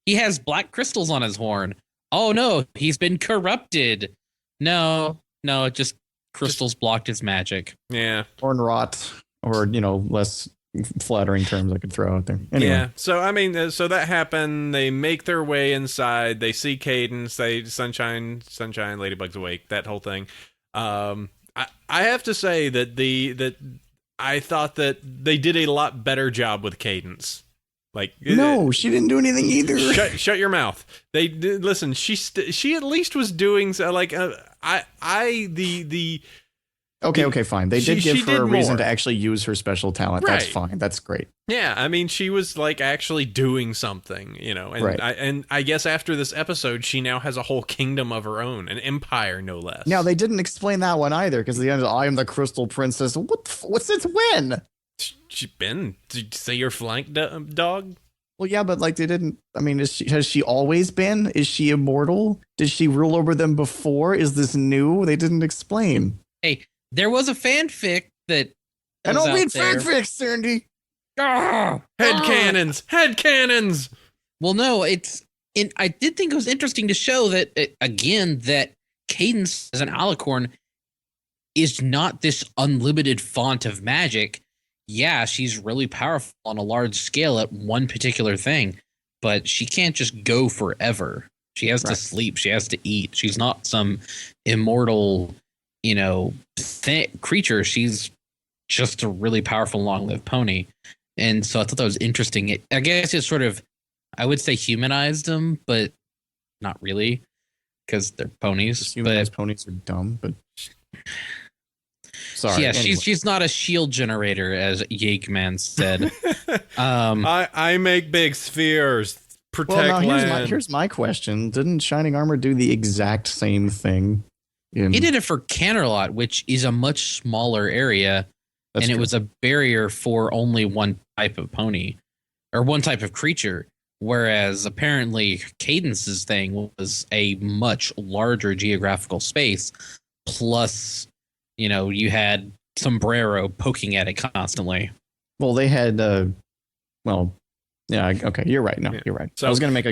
Speaker 3: he has black crystals on his horn. Oh no, he's been corrupted. No, just. Crystals blocked his magic.
Speaker 1: Yeah.
Speaker 2: Horn rot, or less flattering terms I could throw out there. Anyway.
Speaker 1: Yeah. So so that happened. They make their way inside. They see Cadence. They sunshine, Ladybug's awake. That whole thing. I have to say that I thought that they did a lot better job with Cadence.
Speaker 2: No, she didn't do anything either.
Speaker 1: Shut your mouth. They did, listen. She at least was doing
Speaker 2: Okay, fine. They did give her a reason to actually use her special talent.
Speaker 1: Right.
Speaker 2: That's fine. That's great.
Speaker 1: Yeah, I mean, she was actually doing something, and
Speaker 2: right.
Speaker 1: I guess after this episode, she now has a whole kingdom of her own, an empire, no less.
Speaker 2: Now they didn't explain that one either, because the end, I am the Crystal Princess. What since when?
Speaker 1: She been? Did you say your flank dog?
Speaker 2: Well, yeah, but they didn't. I mean, has she always been? Is she immortal? Did she rule over them before? Is this new? They didn't explain.
Speaker 3: Hey, there was a fanfic that.
Speaker 2: I don't read fanfics, Sandy.
Speaker 1: Head cannons.
Speaker 3: Well, no, I did think it was interesting to show that that Cadence as an alicorn is not this unlimited font of magic. Yeah, she's really powerful on a large scale at one particular thing, but she can't just go forever. She has to sleep. She has to eat. She's not some immortal, creature. She's just a really powerful, long-lived pony. And so I thought that was interesting. I guess it sort of, I would say humanized them, but not really, because they're ponies.
Speaker 2: Humanized ponies are dumb, but... Sorry.
Speaker 3: Yeah,
Speaker 2: anyway.
Speaker 3: she's not a shield generator, as Yeagman said.
Speaker 1: I make big spheres. Protect land.
Speaker 2: Here's my question. Didn't Shining Armor do the exact same thing?
Speaker 3: He did it for Canterlot, which is a much smaller area, and it was a barrier for only one type of pony, or one type of creature, whereas apparently Cadence's thing was a much larger geographical space, plus... you had Sombrero poking at it constantly.
Speaker 2: Well, they had, Yeah. Okay. You're right. No,
Speaker 1: Yeah.
Speaker 2: you're right.
Speaker 1: So-
Speaker 2: I was gonna make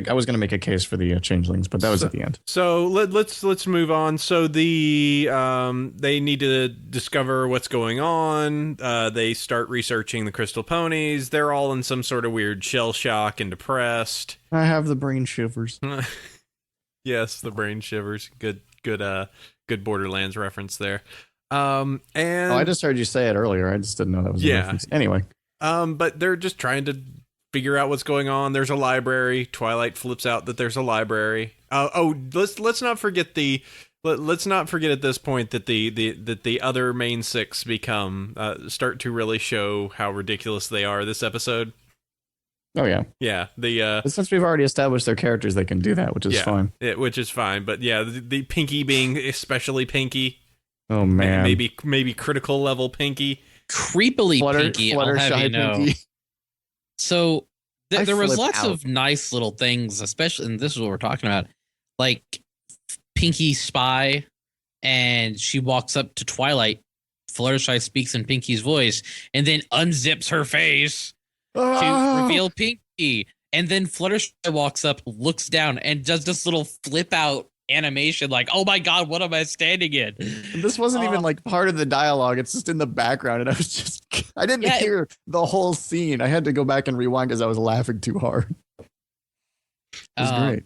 Speaker 2: a case for the changelings, but that was at the end.
Speaker 1: So let's move on. So they need to discover what's going on. They start researching the crystal ponies. They're all in some sort of weird shell shock and depressed.
Speaker 2: I have the brain shivers.
Speaker 1: Yes, the brain shivers. Good Borderlands reference there. And
Speaker 2: I just heard you say it earlier. I just didn't know that was a reference. Anyway.
Speaker 1: But they're just trying to figure out what's going on. There's a library. Twilight flips out that there's a library. Let's not forget let's not forget at this point that the other main six become start to really show how ridiculous they are this episode.
Speaker 2: Oh yeah.
Speaker 1: Yeah.
Speaker 2: But since we've already established their characters, they can do that, which is fine.
Speaker 1: Which is fine. But yeah, the Pinky being especially Pinky.
Speaker 2: Oh man.
Speaker 1: Maybe critical level Pinky.
Speaker 3: Creepily Pinky, I'll have you know.
Speaker 2: Pinky.
Speaker 3: So there was
Speaker 2: flip
Speaker 3: lots
Speaker 2: out.
Speaker 3: of nice little things, especially, and this is what we're talking about, like Pinky spy, and she walks up to Twilight. Fluttershy speaks in Pinky's voice, and then unzips her face to reveal Pinky. And then Fluttershy walks up, looks down, and does this little flip out animation, like, "Oh my god, what am I standing in?"
Speaker 2: This wasn't even like part of the dialogue. It's just in the background, and I didn't hear the whole scene. I had to go back and rewind because I was laughing too hard. It was great.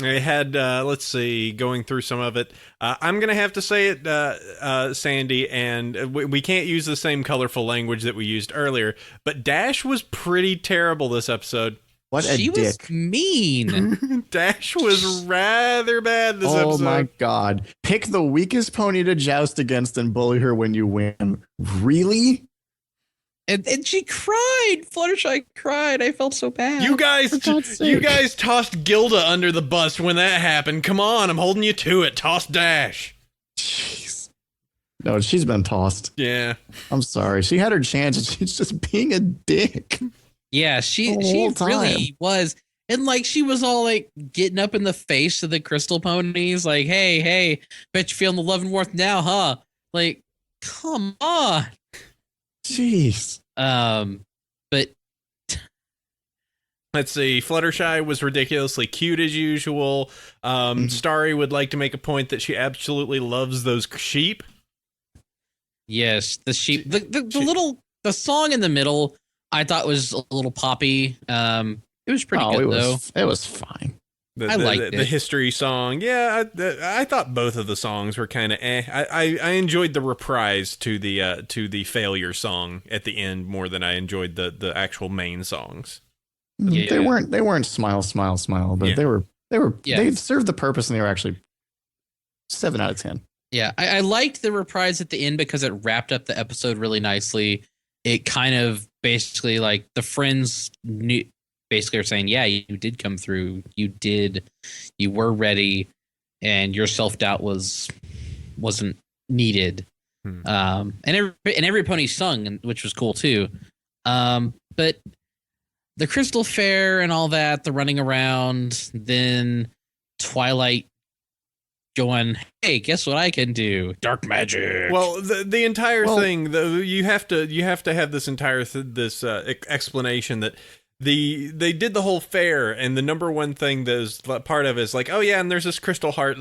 Speaker 1: I had, let's see, going through some of it. I'm going to have to say it, Sandy, and we can't use the same colorful language that we used earlier, but Dash was pretty terrible this episode.
Speaker 2: What a
Speaker 3: She was
Speaker 2: dick.
Speaker 3: mean.
Speaker 1: Dash was rather bad this episode.
Speaker 2: Oh my god. Pick the weakest pony to joust against and bully her when you win. Really?
Speaker 3: And she cried. Fluttershy cried. I felt so bad.
Speaker 1: You guys
Speaker 2: God's sake.
Speaker 1: tossed Gilda under the bus when that happened. Come on, I'm holding you to it. Toss Dash.
Speaker 2: Jeez. No, she's been tossed.
Speaker 1: Yeah.
Speaker 2: I'm sorry. She had her chance and she's just being a dick.
Speaker 3: Yeah, she
Speaker 2: The whole time.
Speaker 3: really was. And like she was all like getting up in the face of the crystal ponies, like, hey, bet you're feeling the love and warmth now, huh? Like, come on.
Speaker 2: Jeez.
Speaker 3: But
Speaker 1: Let's see. Fluttershy was ridiculously cute as usual. Starry would like to make a point that she absolutely loves those sheep.
Speaker 3: yes, the sheep, the song in the middle, I thought was a little poppy. It was pretty good though.
Speaker 2: It was fine.
Speaker 1: The,
Speaker 3: I liked
Speaker 1: the
Speaker 3: it.
Speaker 1: history song. Yeah, I thought both of the songs were kind of eh. I enjoyed the reprise to the failure song at the end more than I enjoyed the actual main songs.
Speaker 3: Yeah.
Speaker 2: They weren't smile, but
Speaker 1: Yeah.
Speaker 2: they served the purpose and they were actually 7 out of 10.
Speaker 3: Yeah, I liked the reprise at the end because it wrapped up the episode really nicely. It kind of basically like the friends basically are saying, yeah, you did come through. You were ready, and your self-doubt wasn't needed. And every pony sung, which was cool too. But the Crystal Fair and all that, the running around, then Twilight going, hey, guess what I can do? Dark magic.
Speaker 1: Well, the entire thing, though, you have to have this entire explanation that they did the whole fair, and the number one thing that's part of it is like, oh yeah, and there's this crystal heart.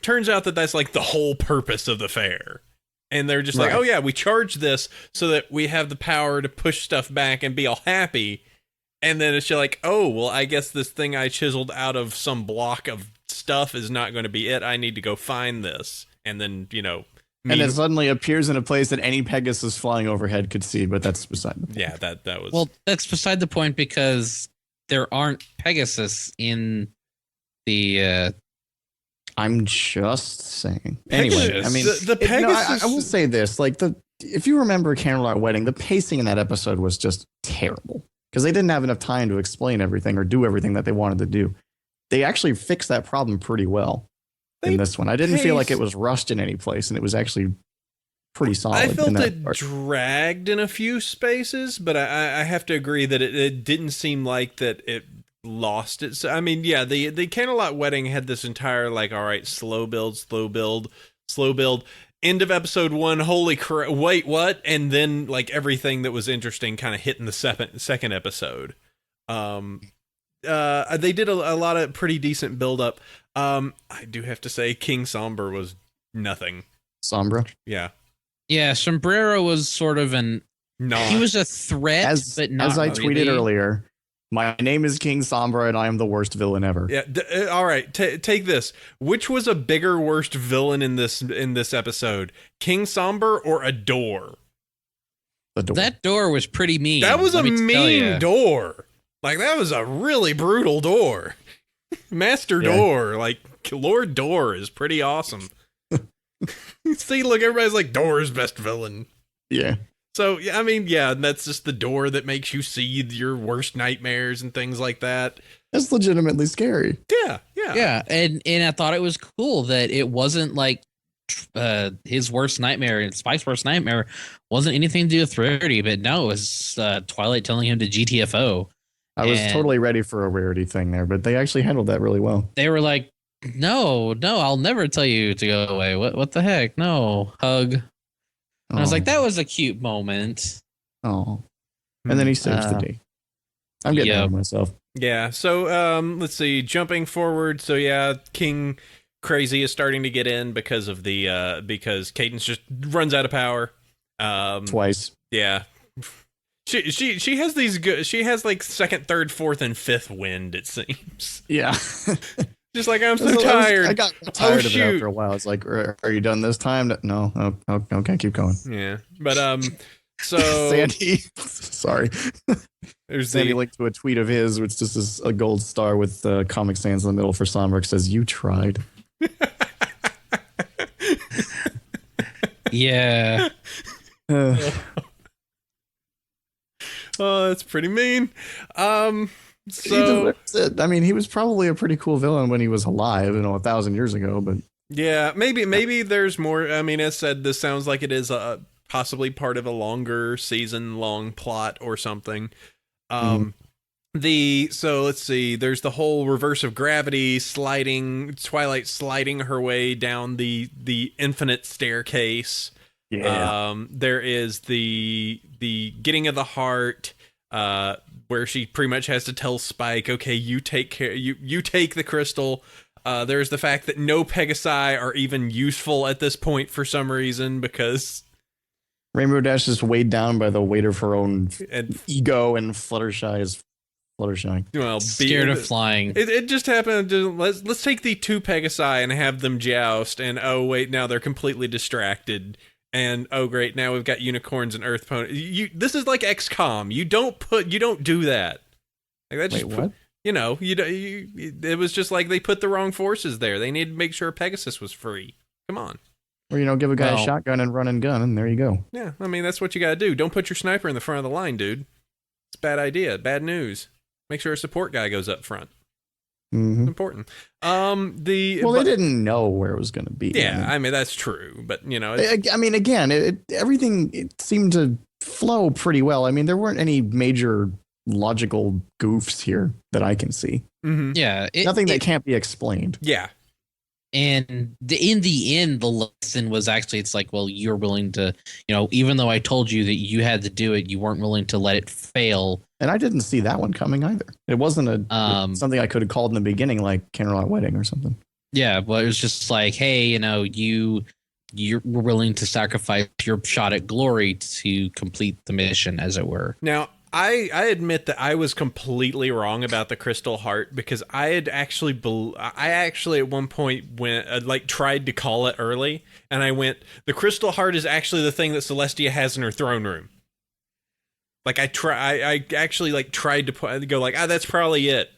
Speaker 1: Turns out that's like the whole purpose of the fair, and they're just like, oh yeah, we charge this so that we have the power to push stuff back and be all happy. And then it's just like, oh, well, I guess this thing I chiseled out of some block of stuff is not going to be it. I need to go find this. And then,
Speaker 2: And it suddenly appears in a place that any Pegasus flying overhead could see, but that's beside the point.
Speaker 1: Yeah, that was...
Speaker 3: Well, that's beside the point because there aren't Pegasus in the...
Speaker 2: I'm just saying. Anyway, I mean,
Speaker 1: the Pegasus...
Speaker 2: I will say this, like if you remember Candlelight Wedding, the pacing in that episode was just terrible because they didn't have enough time to explain everything or do everything that they wanted to do. They actually fixed that problem pretty well in this one. I didn't feel like it was rushed in any place, and it was actually pretty solid.
Speaker 1: I felt it dragged in a few spaces, but I have to agree that it didn't seem like that it lost it. So, I mean, yeah, the Candlelight Wedding had this entire like, all right, slow build. End of episode 1, holy crap, wait, what? And then like everything that was interesting kind of hit in the second episode. They did a lot of pretty decent build up. I do have to say King Somber was nothing.
Speaker 2: Sombra.
Speaker 1: Yeah.
Speaker 3: Yeah, Sombrero was sort of he was a threat, but not
Speaker 2: as I
Speaker 3: really.
Speaker 2: tweeted earlier. My name is King Sombra, and I am the worst villain ever.
Speaker 1: Yeah. All right. Take this. Which was a bigger, worst villain in this episode? King Somber or a door?
Speaker 2: The door.
Speaker 3: That door was pretty mean.
Speaker 1: That was
Speaker 3: let
Speaker 1: a
Speaker 3: me tell
Speaker 1: mean
Speaker 3: ya.
Speaker 1: door. Like, that was a really brutal door. Master Door. Like, Lord Door is pretty awesome. See, look, everybody's like, Door's best villain.
Speaker 2: Yeah.
Speaker 1: So, yeah, I mean, yeah, that's just the door that makes you see your worst nightmares and things like that.
Speaker 2: That's legitimately scary.
Speaker 1: Yeah.
Speaker 3: Yeah, and I thought it was cool that it wasn't like his worst nightmare and Spike's worst nightmare wasn't anything to do with Rarity, but no, it was Twilight telling him to GTFO.
Speaker 2: I was totally ready for a Rarity thing there, but they actually handled that really well.
Speaker 3: They were like, no, I'll never tell you to go away. What the heck? No, hug. And I was like, that was a cute moment.
Speaker 2: Oh. And then he saves the day. I'm getting ahead of myself.
Speaker 1: Yeah. So, let's see. Jumping forward. So, yeah, King Crazy is starting to get in because of because Cadence just runs out of power.
Speaker 2: Twice.
Speaker 1: Yeah. She has these good. She has like second, third, fourth, and fifth wind. It seems.
Speaker 2: Yeah.
Speaker 1: Just like, I'm so tired.
Speaker 2: I got tired of it after a while. It's like, are you done this time? No. Oh, okay, keep going.
Speaker 1: Yeah, but so
Speaker 2: Sandy, sorry.
Speaker 1: There's
Speaker 2: Sandy linked to a tweet of his, which just is a gold star with Comic Sans in the middle for Somber. Says, "You tried."
Speaker 3: Yeah.
Speaker 1: Oh, that's pretty mean.
Speaker 2: So I mean, he was probably a pretty cool villain when he was alive, 1,000 years ago. But
Speaker 1: yeah, maybe there's more. I mean, as said, this sounds like it is possibly part of a longer season-long plot or something. So let's see. There's the whole reverse of gravity Twilight sliding her way down the infinite staircase.
Speaker 2: Yeah.
Speaker 1: There is the getting of the heart. Where she pretty much has to tell Spike, okay, you take the crystal. There's the fact that no Pegasi are even useful at this point for some reason, because
Speaker 2: Rainbow Dash is weighed down by the weight of her own ego, and Fluttershy is Fluttershy.
Speaker 1: Well,
Speaker 3: scared of flying.
Speaker 1: It just happened. Let's take the two Pegasi and have them joust, and oh wait, now they're completely distracted. And oh great, now we've got unicorns and earth ponies. This is like XCOM. You don't do that. Like that.
Speaker 2: Wait, what?
Speaker 1: It was just like they put the wrong forces there. They needed to make sure Pegasus was free. Come on.
Speaker 2: Or give a guy a shotgun and run and gun, and there you go.
Speaker 1: Yeah, I mean that's what you gotta do. Don't put your sniper in the front of the line, dude. It's a bad idea. Bad news. Make sure a support guy goes up front.
Speaker 2: Mm-hmm.
Speaker 1: It's important.
Speaker 2: They didn't know where it was going to be.
Speaker 1: Yeah, I mean that's true, but
Speaker 2: I mean, again, everything seemed to flow pretty well. I mean, there weren't any major logical goofs here that I can see.
Speaker 1: Mm-hmm.
Speaker 3: Yeah,
Speaker 2: nothing that can't be explained.
Speaker 1: Yeah,
Speaker 3: and in the end, the lesson was actually it's like, well, you're willing to, even though I told you that you had to do it, you weren't willing to let it fail.
Speaker 2: And I didn't see that one coming either. It wasn't something I could have called in the beginning, like Candlelight Wedding or something.
Speaker 3: Yeah, well, it was just like, hey, you're willing to sacrifice your shot at glory to complete the mission, as it were.
Speaker 1: Now, I admit that I was completely wrong about the Crystal Heart, because I had actually at one point went tried to call it early, and I went, the Crystal Heart is actually the thing that Celestia has in her throne room. Like I actually tried to go like, that's probably it.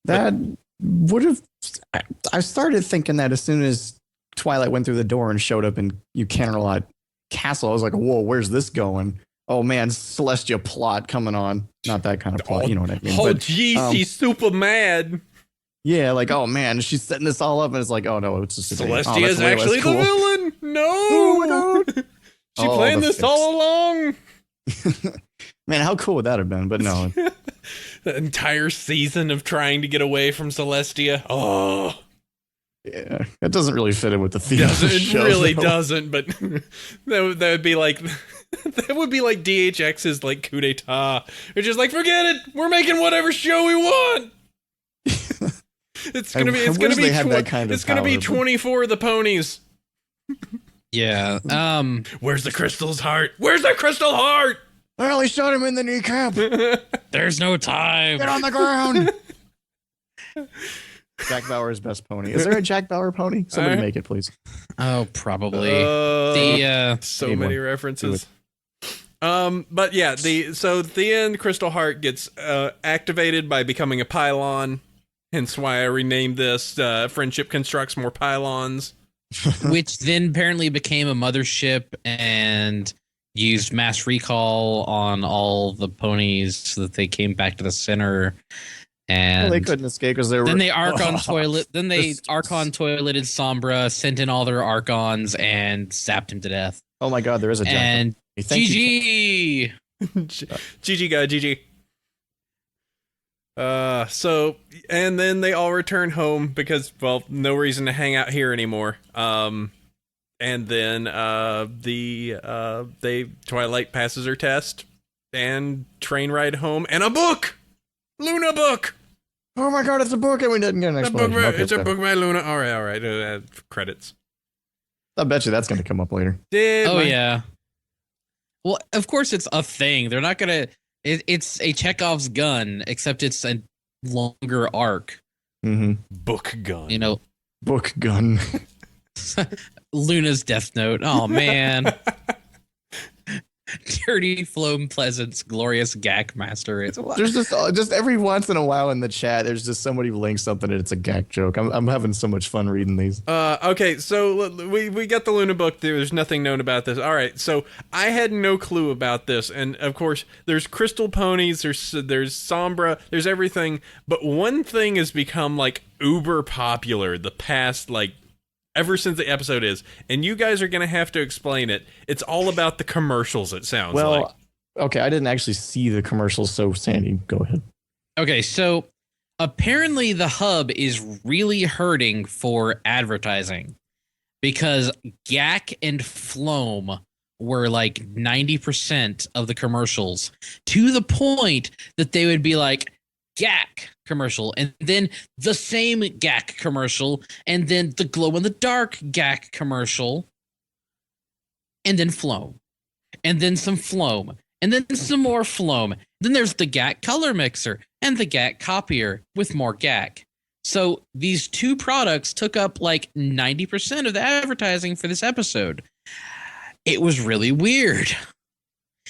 Speaker 2: That would have. I started thinking that as soon as Twilight went through the door and showed up in Canterlot Castle. I was like, whoa, where's this going? Oh man, Celestia plot coming on. Not that kind of plot, you know what I mean?
Speaker 1: Oh geez, she's super mad.
Speaker 2: Yeah, like, oh man, she's setting this all up, and it's like, oh no, it's just
Speaker 1: Celestia is actually the villain. No, oh, she planned this all along.
Speaker 2: Man, how cool would that have been? But no.
Speaker 1: The entire season of trying to get away from Celestia. Oh.
Speaker 2: Yeah, it doesn't really fit in with the theme of the show.
Speaker 1: It really doesn't, but that would be like That would be like DHX's like coup d'etat. They're just like, forget it. We're making whatever show we want. It's gonna be. It's gonna be. It's gonna be 24 of the ponies.
Speaker 3: Yeah.
Speaker 1: Where's the crystal's heart? Where's the crystal heart?
Speaker 2: I only shot him in the kneecap.
Speaker 3: There's no time.
Speaker 2: Get on the ground. Jack Bauer's best pony. Is there a Jack Bauer pony? Somebody make it, please.
Speaker 3: Oh, probably.
Speaker 1: So many references. But yeah, at the end, Crystal Heart gets activated by becoming a pylon. Hence why I renamed this. Friendship constructs more pylons.
Speaker 3: Which then apparently became a mothership and used mass recall on all the ponies so that they came back to the center. And
Speaker 2: they couldn't escape because they were.
Speaker 3: Then they Archon toilet. Then they Archon toileted Sombra, sent in all their Archons, and zapped him to death.
Speaker 2: Oh my God, there is a Jack.
Speaker 3: And GG.
Speaker 1: GG guy, GG. So, and then they all return home because, well, no reason to hang out here anymore. And then, Twilight passes her test and train ride home and a book! Luna book!
Speaker 2: Oh my God, it's a book and we didn't get an explanation.
Speaker 1: It's a book by Luna. All right. Credits.
Speaker 2: I bet you that's going to come up later.
Speaker 3: Yeah. Well, of course it's a thing. They're not going to... It's a Chekhov's gun, except it's a longer arc.
Speaker 2: Mm-hmm.
Speaker 1: Book gun.
Speaker 3: You know,
Speaker 2: book gun.
Speaker 3: Luna's Death Note. Oh man. Dirty Floam Pleasant's glorious Gak master.
Speaker 2: There's just every once in a while in the chat, there's just somebody links something and it's a Gak joke. I'm having so much fun reading these.
Speaker 1: Okay, so we got the Luna book. There's nothing known about this. All right, so I had no clue about this, and of course, there's crystal ponies. There's Sombra. There's everything, but one thing has become like uber popular the past ever since the episode is, and you guys are going to have to explain it. It's all about the commercials, it sounds like.
Speaker 2: Okay, I didn't actually see the commercials, so Sandy, go ahead.
Speaker 3: Okay, so apparently the hub is really hurting for advertising because Gak and Floam were like 90% of the commercials, to the point that they would be like, Gak commercial, and then the same Gak commercial, and then the glow in the dark Gak commercial, and then Floam, and then some Floam, and then some more Floam. Then there's the Gak color mixer and the Gak copier with more Gak. So these two products took up like 90% of the advertising for this episode. It was really weird.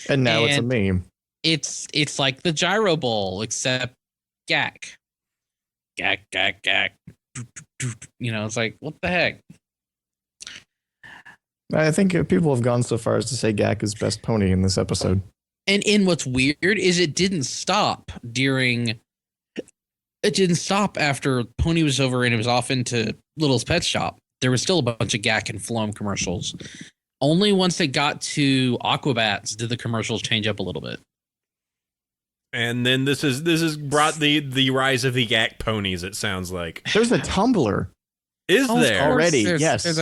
Speaker 2: And now it's a meme.
Speaker 3: It's like the Gyro Bowl, except Gak. Gak. You know, it's like, what the heck?
Speaker 2: I think people have gone so far as to say Gak is best pony in this episode.
Speaker 3: And what's weird is it didn't stop after Pony was over and it was off into Little's Pet Shop. There was still a bunch of Gak and Floam commercials. Only once they got to Aquabats did the commercials change up a little bit.
Speaker 1: And then this is brought the rise of the Gak ponies, it sounds like.
Speaker 2: There's a Tumblr.
Speaker 1: Is there?
Speaker 2: Already, yes.
Speaker 3: There's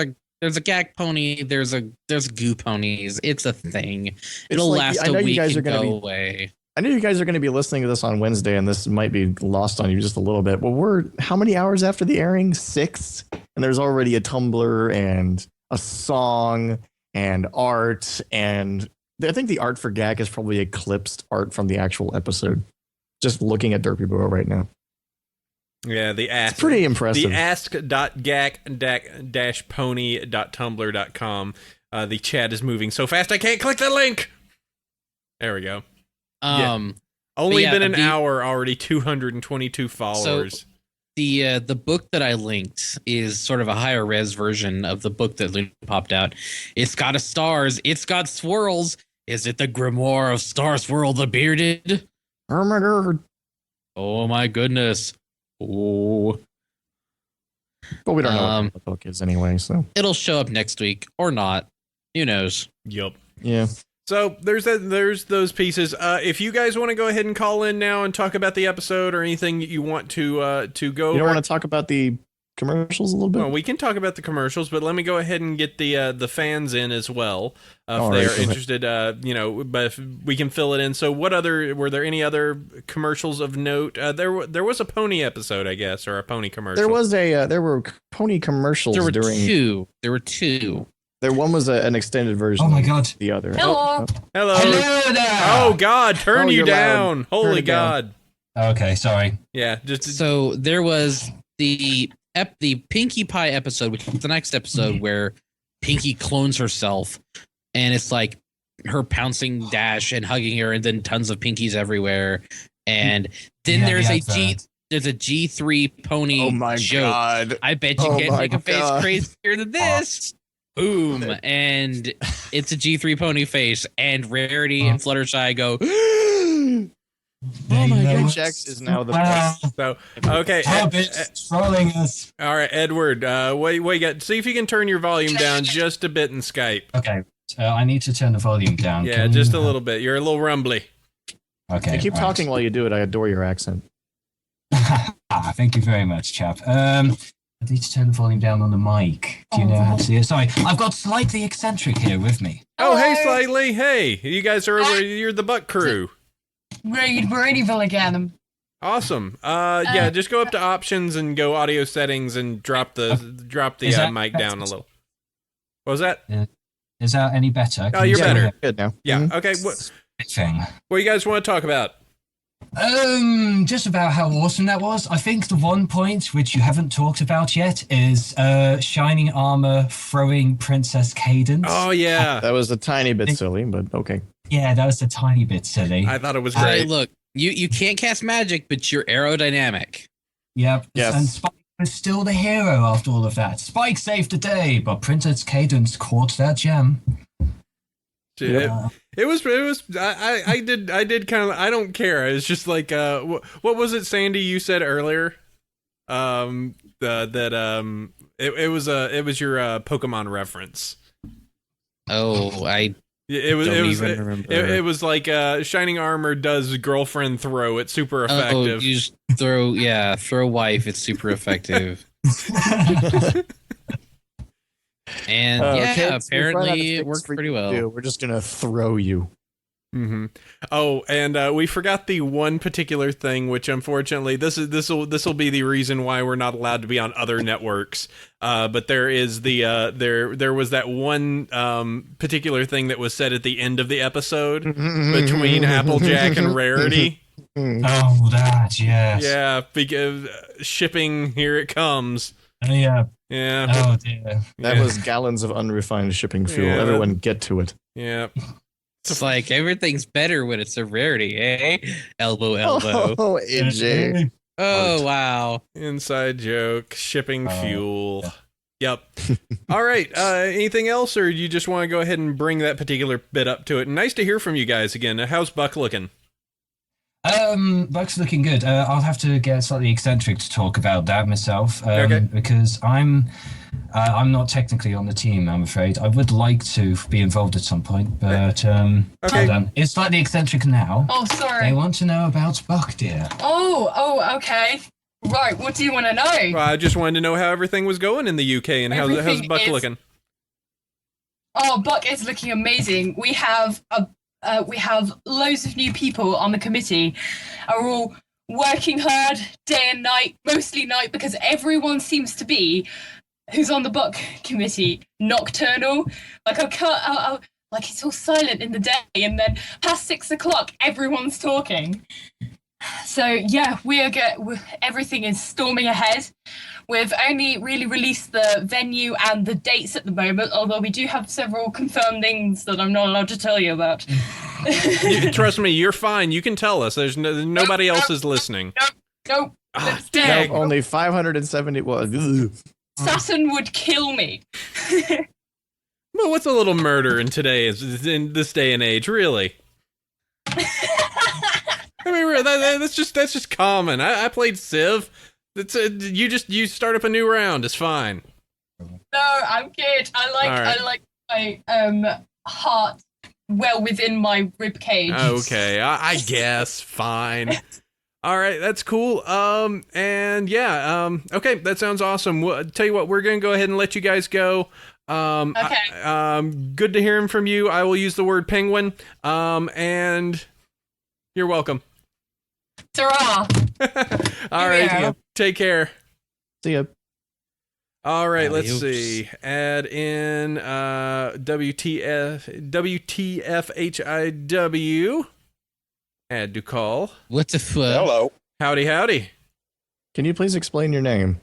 Speaker 3: a Gak pony, there's goo ponies. It's a thing. It'll last a week and go away.
Speaker 2: I know you guys are going to be listening to this on Wednesday, and this might be lost on you just a little bit. But we're how many hours after the airing? 6? And there's already a Tumblr and a song and art, and I think the art for Gak is probably eclipsed art from the actual episode. Just looking at Derpy Bro right now.
Speaker 1: Yeah,
Speaker 2: it's pretty impressive.
Speaker 1: The ask.gak-pony.tumblr.com. The chat is moving so fast I can't click the link. There we go. Only been an hour, already 222 followers.
Speaker 3: So the book that I linked is sort of a higher res version of the book that Luna popped out. It's got a stars. It's got swirls. Is it the Grimoire of Star Swirl the Bearded?
Speaker 2: Oh my god.
Speaker 3: Oh my goodness. Oh.
Speaker 2: But we don't know what the book is anyway, so.
Speaker 3: It'll show up next week or not. Who knows?
Speaker 1: Yup.
Speaker 2: Yeah.
Speaker 1: So there's those pieces. If you guys want to go ahead and call in now and talk about the episode or anything you want to go,
Speaker 2: you don't want to talk about the commercials a little bit?
Speaker 1: Well, we can talk about the commercials, but let me go ahead and get the fans in as well if they are interested. But if we can fill it in. So, were there any other commercials of note? There was a pony episode, I guess, or a pony commercial.
Speaker 2: There were pony commercials. There
Speaker 3: were two.
Speaker 2: One was an extended version.
Speaker 5: Oh my god!
Speaker 2: The other.
Speaker 4: Hello.
Speaker 1: Hello.
Speaker 5: Hello there.
Speaker 1: Oh God! Turn you down!
Speaker 2: Loud.
Speaker 1: Holy God!
Speaker 5: Okay, sorry.
Speaker 1: Yeah.
Speaker 3: So there was the Pinkie Pie episode, which is the next episode where Pinkie clones herself, and it's like her pouncing Dash and hugging her, and then tons of Pinkies everywhere, and then there's a G3 pony.
Speaker 2: Oh my
Speaker 3: joke.
Speaker 2: God!
Speaker 3: I bet you can't make a face crazier than this. Boom, and it's a G3 pony face, and Rarity and Fluttershy go.
Speaker 5: Oh my
Speaker 2: god! Checks is now the best.
Speaker 1: So okay,
Speaker 5: trolling us.
Speaker 1: All right, Edward. What you got? See if you can turn your volume down just a bit in Skype.
Speaker 5: Okay, I need to turn the volume down.
Speaker 1: Yeah, just a little bit. You're a little rumbly.
Speaker 5: Okay.
Speaker 2: Keep talking while you do it. I adore your accent.
Speaker 5: Thank you very much, chap. I need to turn the volume down on the mic. Do you know how to do it? Sorry, I've got Slightly Eccentric here with me.
Speaker 1: Oh, hey, Slightly. Hey, you guys are over. You're the Buck crew.
Speaker 4: Bronyville again.
Speaker 1: Awesome. Yeah, just go up to options and go audio settings and drop the mic down a little. What was that?
Speaker 5: Is that any better?
Speaker 1: Oh, you're better.
Speaker 2: Good now.
Speaker 1: Yeah.
Speaker 2: Mm-hmm.
Speaker 1: Okay. What you guys want to talk about?
Speaker 5: Just about how awesome that was. I think the one point which you haven't talked about yet is Shining Armor throwing Princess Cadence.
Speaker 1: Oh yeah,
Speaker 2: that was a tiny bit silly, but okay.
Speaker 5: Yeah, that was a tiny bit silly.
Speaker 1: I thought it was great.
Speaker 3: Look, you can't cast magic, but you're aerodynamic.
Speaker 5: Yep.
Speaker 2: Yes.
Speaker 5: And Spike was still the hero after all of that. Spike saved the day, but Princess Cadence caught that gem.
Speaker 1: It was. I did kind of. I don't care. It's just like. What was it, Sandy? You said earlier. It was your Pokemon reference.
Speaker 3: Oh,
Speaker 1: It was like Shining Armor does girlfriend throw. It's super effective.
Speaker 3: You just throw wife. It's super effective. And
Speaker 2: kids,
Speaker 3: apparently it worked pretty well.
Speaker 2: We're just gonna throw you.
Speaker 1: Mm-hmm. Oh, and we forgot the one particular thing, which unfortunately this will be the reason why we're not allowed to be on other networks. But there is there was that one particular thing that was said at the end of the episode between Applejack and Rarity.
Speaker 5: Oh, that yes.
Speaker 1: Yeah, because shipping, here it comes.
Speaker 5: Yeah.
Speaker 1: Yeah.
Speaker 5: Oh dear.
Speaker 2: That was gallons of unrefined shipping fuel.
Speaker 1: Yeah.
Speaker 2: Everyone get to it.
Speaker 1: Yeah.
Speaker 3: It's like everything's better when it's a Rarity, eh? Elbow.
Speaker 2: Oh, AJ.
Speaker 3: Oh, wow.
Speaker 1: Inside joke. Shipping fuel. Yep. All right. Anything else, or you just want to go ahead and bring that particular bit up to it? Nice to hear from you guys again. How's Buck looking?
Speaker 5: Buck's looking good. I'll have to get Slightly Eccentric to talk about that myself,
Speaker 1: Okay.
Speaker 5: because I'm not technically on the team, I'm afraid. I would like to be involved at some point, but
Speaker 1: Okay.
Speaker 5: hold on. It's Slightly Eccentric now.
Speaker 4: Oh, sorry.
Speaker 5: They want to know about Buck, dear.
Speaker 4: Oh, okay. Right, what do you want to know?
Speaker 1: Well, I just wanted to know how everything was going in the UK and how's Buck looking.
Speaker 4: Oh, Buck is looking amazing. We have loads of new people on the committee, are all working hard day and night, mostly night, because everyone seems to be, who's on the Buck committee, nocturnal. Like I'll like it's all silent in the day, and then past 6 o'clock, everyone's talking. So yeah, everything is storming ahead. We've only really released the venue and the dates at the moment, although we do have several confirmed things that I'm not allowed to tell you about.
Speaker 1: Trust me, you're fine. You can tell us. There's nobody else is listening.
Speaker 4: Nope.
Speaker 1: Ah, dang.
Speaker 2: Only 570. Well,
Speaker 4: Saturn would kill me.
Speaker 1: Well, what's a little murder in this day and age, really? I mean, that's just common. I played Civ. You start up a new round. It's fine.
Speaker 4: No, I'm good. I like my heart well within my rib cage.
Speaker 1: Okay, I guess fine. All right, that's cool. And yeah, okay, that sounds awesome. Tell you what, we're gonna go ahead and let you guys go.
Speaker 4: Okay.
Speaker 1: Good to hearing from you. I will use the word penguin. And you're welcome.
Speaker 4: Ta-ra!
Speaker 1: All right,
Speaker 4: Yeah.
Speaker 1: take care.
Speaker 2: See ya.
Speaker 1: All right, let's
Speaker 3: Adios.
Speaker 1: see. Add in WTFHIW. Add to call.
Speaker 3: What the fuck?
Speaker 6: Hello.
Speaker 1: Howdy.
Speaker 2: Can you please explain your name?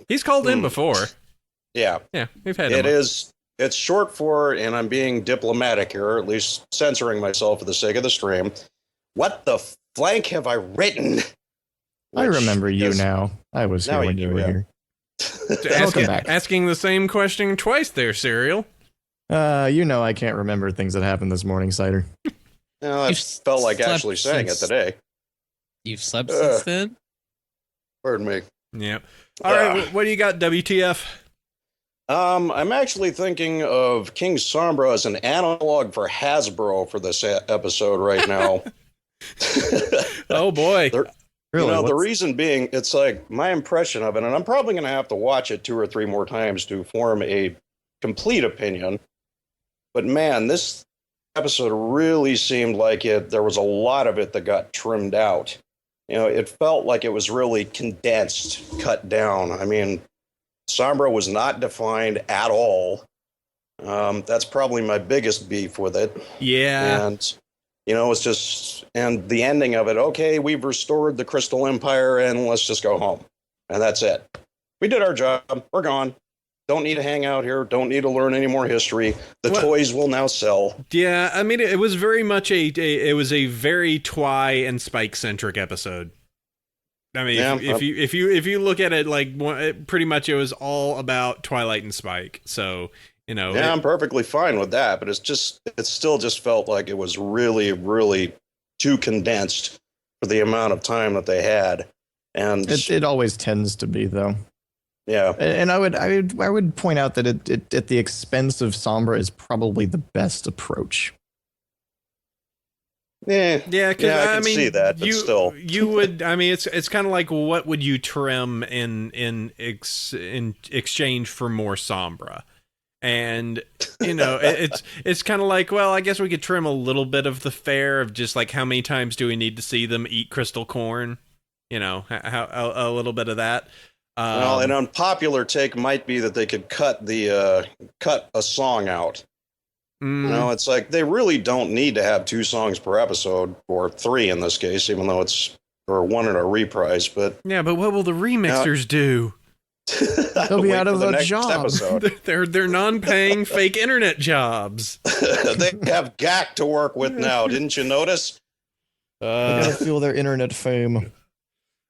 Speaker 1: He's called in before.
Speaker 6: Yeah,
Speaker 1: Yeah, we've had him.
Speaker 6: it is. It's short for, and I'm being diplomatic here, or at least censoring myself for the sake of the stream. What the flank have I written?
Speaker 2: I
Speaker 6: Which
Speaker 2: remember you
Speaker 6: is-
Speaker 2: now. I was
Speaker 6: Now
Speaker 2: here
Speaker 6: you
Speaker 2: when
Speaker 6: do,
Speaker 2: you were
Speaker 6: yeah.
Speaker 2: here.
Speaker 1: Asking,
Speaker 2: back.
Speaker 1: asking the same question twice there, Cyril.
Speaker 2: You know I can't remember things that happened this morning, Cider.
Speaker 6: No, I
Speaker 3: You've
Speaker 6: felt like
Speaker 3: slept
Speaker 6: actually saying it
Speaker 3: since-
Speaker 6: today.
Speaker 3: You've slept
Speaker 6: Ugh.
Speaker 3: since then?
Speaker 6: Pardon me.
Speaker 1: Yep. All right, what do you got, WTF?
Speaker 6: I'm actually thinking of King Sombra as an analog for Hasbro for this episode right now.
Speaker 1: Oh boy.
Speaker 6: There-
Speaker 2: Really?
Speaker 6: You know, the
Speaker 2: What's-
Speaker 6: reason being, it's like my impression of it, and I'm probably going to have to watch it 2 or 3 more times to form a complete opinion. But man, this episode really seemed like there was a lot of it that got trimmed out. You know, it felt like it was really condensed, cut down. I mean, Sombra was not defined at all. That's probably my biggest beef with it.
Speaker 1: Yeah.
Speaker 6: And, you know, it's just, and the ending of it, okay, we've restored the Crystal Empire and let's just go home. And that's it. We did our job. We're gone. Don't need to hang out here. Don't need to learn any more history. The
Speaker 1: Well-
Speaker 6: toys will now sell.
Speaker 1: Yeah, I mean, it was very much it was a very Twi and Spike centric episode. I mean,
Speaker 6: Yeah,
Speaker 1: if you look at it like pretty much it was all about Twilight and Spike. So, you know,
Speaker 6: Yeah, I'm perfectly fine with that. But it still just felt like it was really, really too condensed for the amount of time that they had. And
Speaker 2: It always tends to be, though.
Speaker 6: yeah,
Speaker 2: And I would point out that it at the expense of Sombra is probably the best approach.
Speaker 6: yeah,
Speaker 1: yeah, because
Speaker 6: yeah, I
Speaker 1: I
Speaker 6: can
Speaker 1: mean,
Speaker 6: see that, but still.
Speaker 1: you would. I mean, it's kind of like what would you trim in exchange for more Sombra? And you know, it's kind of like, well, I guess we could trim a little bit of the fare of just like how many times do we need to see them eat crystal corn? You know, how a little bit of that.
Speaker 6: Well, an unpopular take might be that they could cut a song out. You know, it's like they really don't need to have 2 songs per episode, or 3 in this case, even though it's or 1 in a reprise. But
Speaker 1: yeah, but what will the remixers do?
Speaker 2: They'll be
Speaker 6: wait
Speaker 2: out of
Speaker 6: for the
Speaker 2: a
Speaker 6: next
Speaker 2: job.
Speaker 6: episode.
Speaker 1: They're non-paying fake internet jobs.
Speaker 6: They have GAC to work with now. Didn't you notice?
Speaker 2: They gotta feel their internet fame.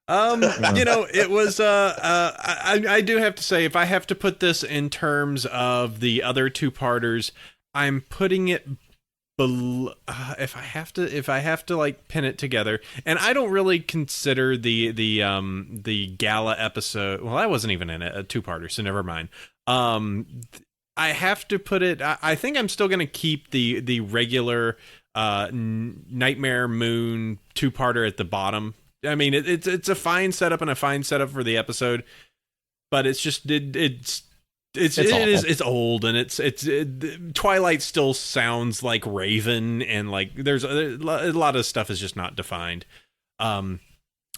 Speaker 1: You know, it was I do have to say, if I have to put this in terms of the other 2-parters, I'm putting it below, if I have to like pin it together. And I don't really consider the gala episode, well, that wasn't even in a 2-parter, so never mind. I have to put it, I think I'm still going to keep the regular Nightmare Moon 2-parter at the bottom. I mean, it's a fine setup and a fine setup for the episode, but it's just it's old, and Twilight still sounds like Raven, and like there's a lot of stuff is just not defined. And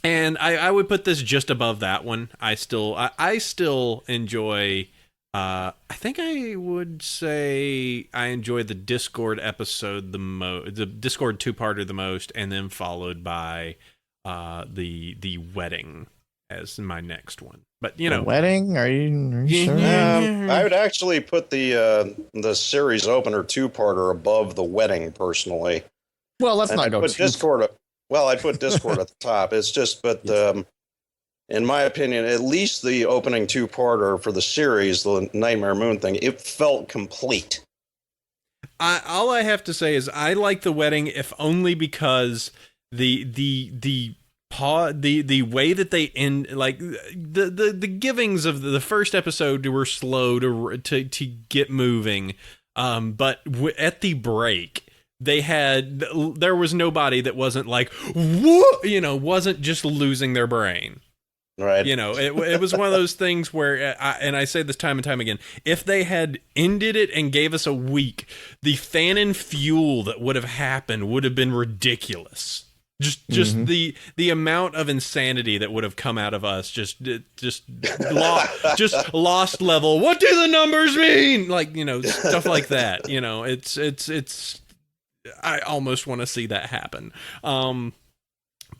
Speaker 1: I would put this just above that one. I still enjoy. I think I would say I enjoy the Discord episode the Discord 2-parter the most, and then followed by the wedding as my next one. But you know,
Speaker 2: The wedding? Are you sure?
Speaker 6: I would actually put the series opener 2-parter above the wedding personally.
Speaker 2: Well, let's
Speaker 6: And
Speaker 2: not
Speaker 6: I'd
Speaker 2: go
Speaker 6: put
Speaker 2: too
Speaker 6: Discord. Well, I'd put Discord at the top. It's just, but in my opinion, at least the opening 2-parter for the series, the Nightmare Moon thing, it felt complete.
Speaker 1: all I have to say is I like the wedding, if only because the way that they end, like the givings of the first episode were slow to get moving, but at the break, there was nobody that wasn't like, whoa, wasn't just losing their brain.
Speaker 6: Right.
Speaker 1: It was one of those things where, and I say this time and time again, if they had ended it and gave us a week, the fan and fuel that would have happened would have been ridiculous. Just the amount of insanity that would have come out of us, just lost level. What do the numbers mean? Like, stuff like that. It's. I almost want to see that happen.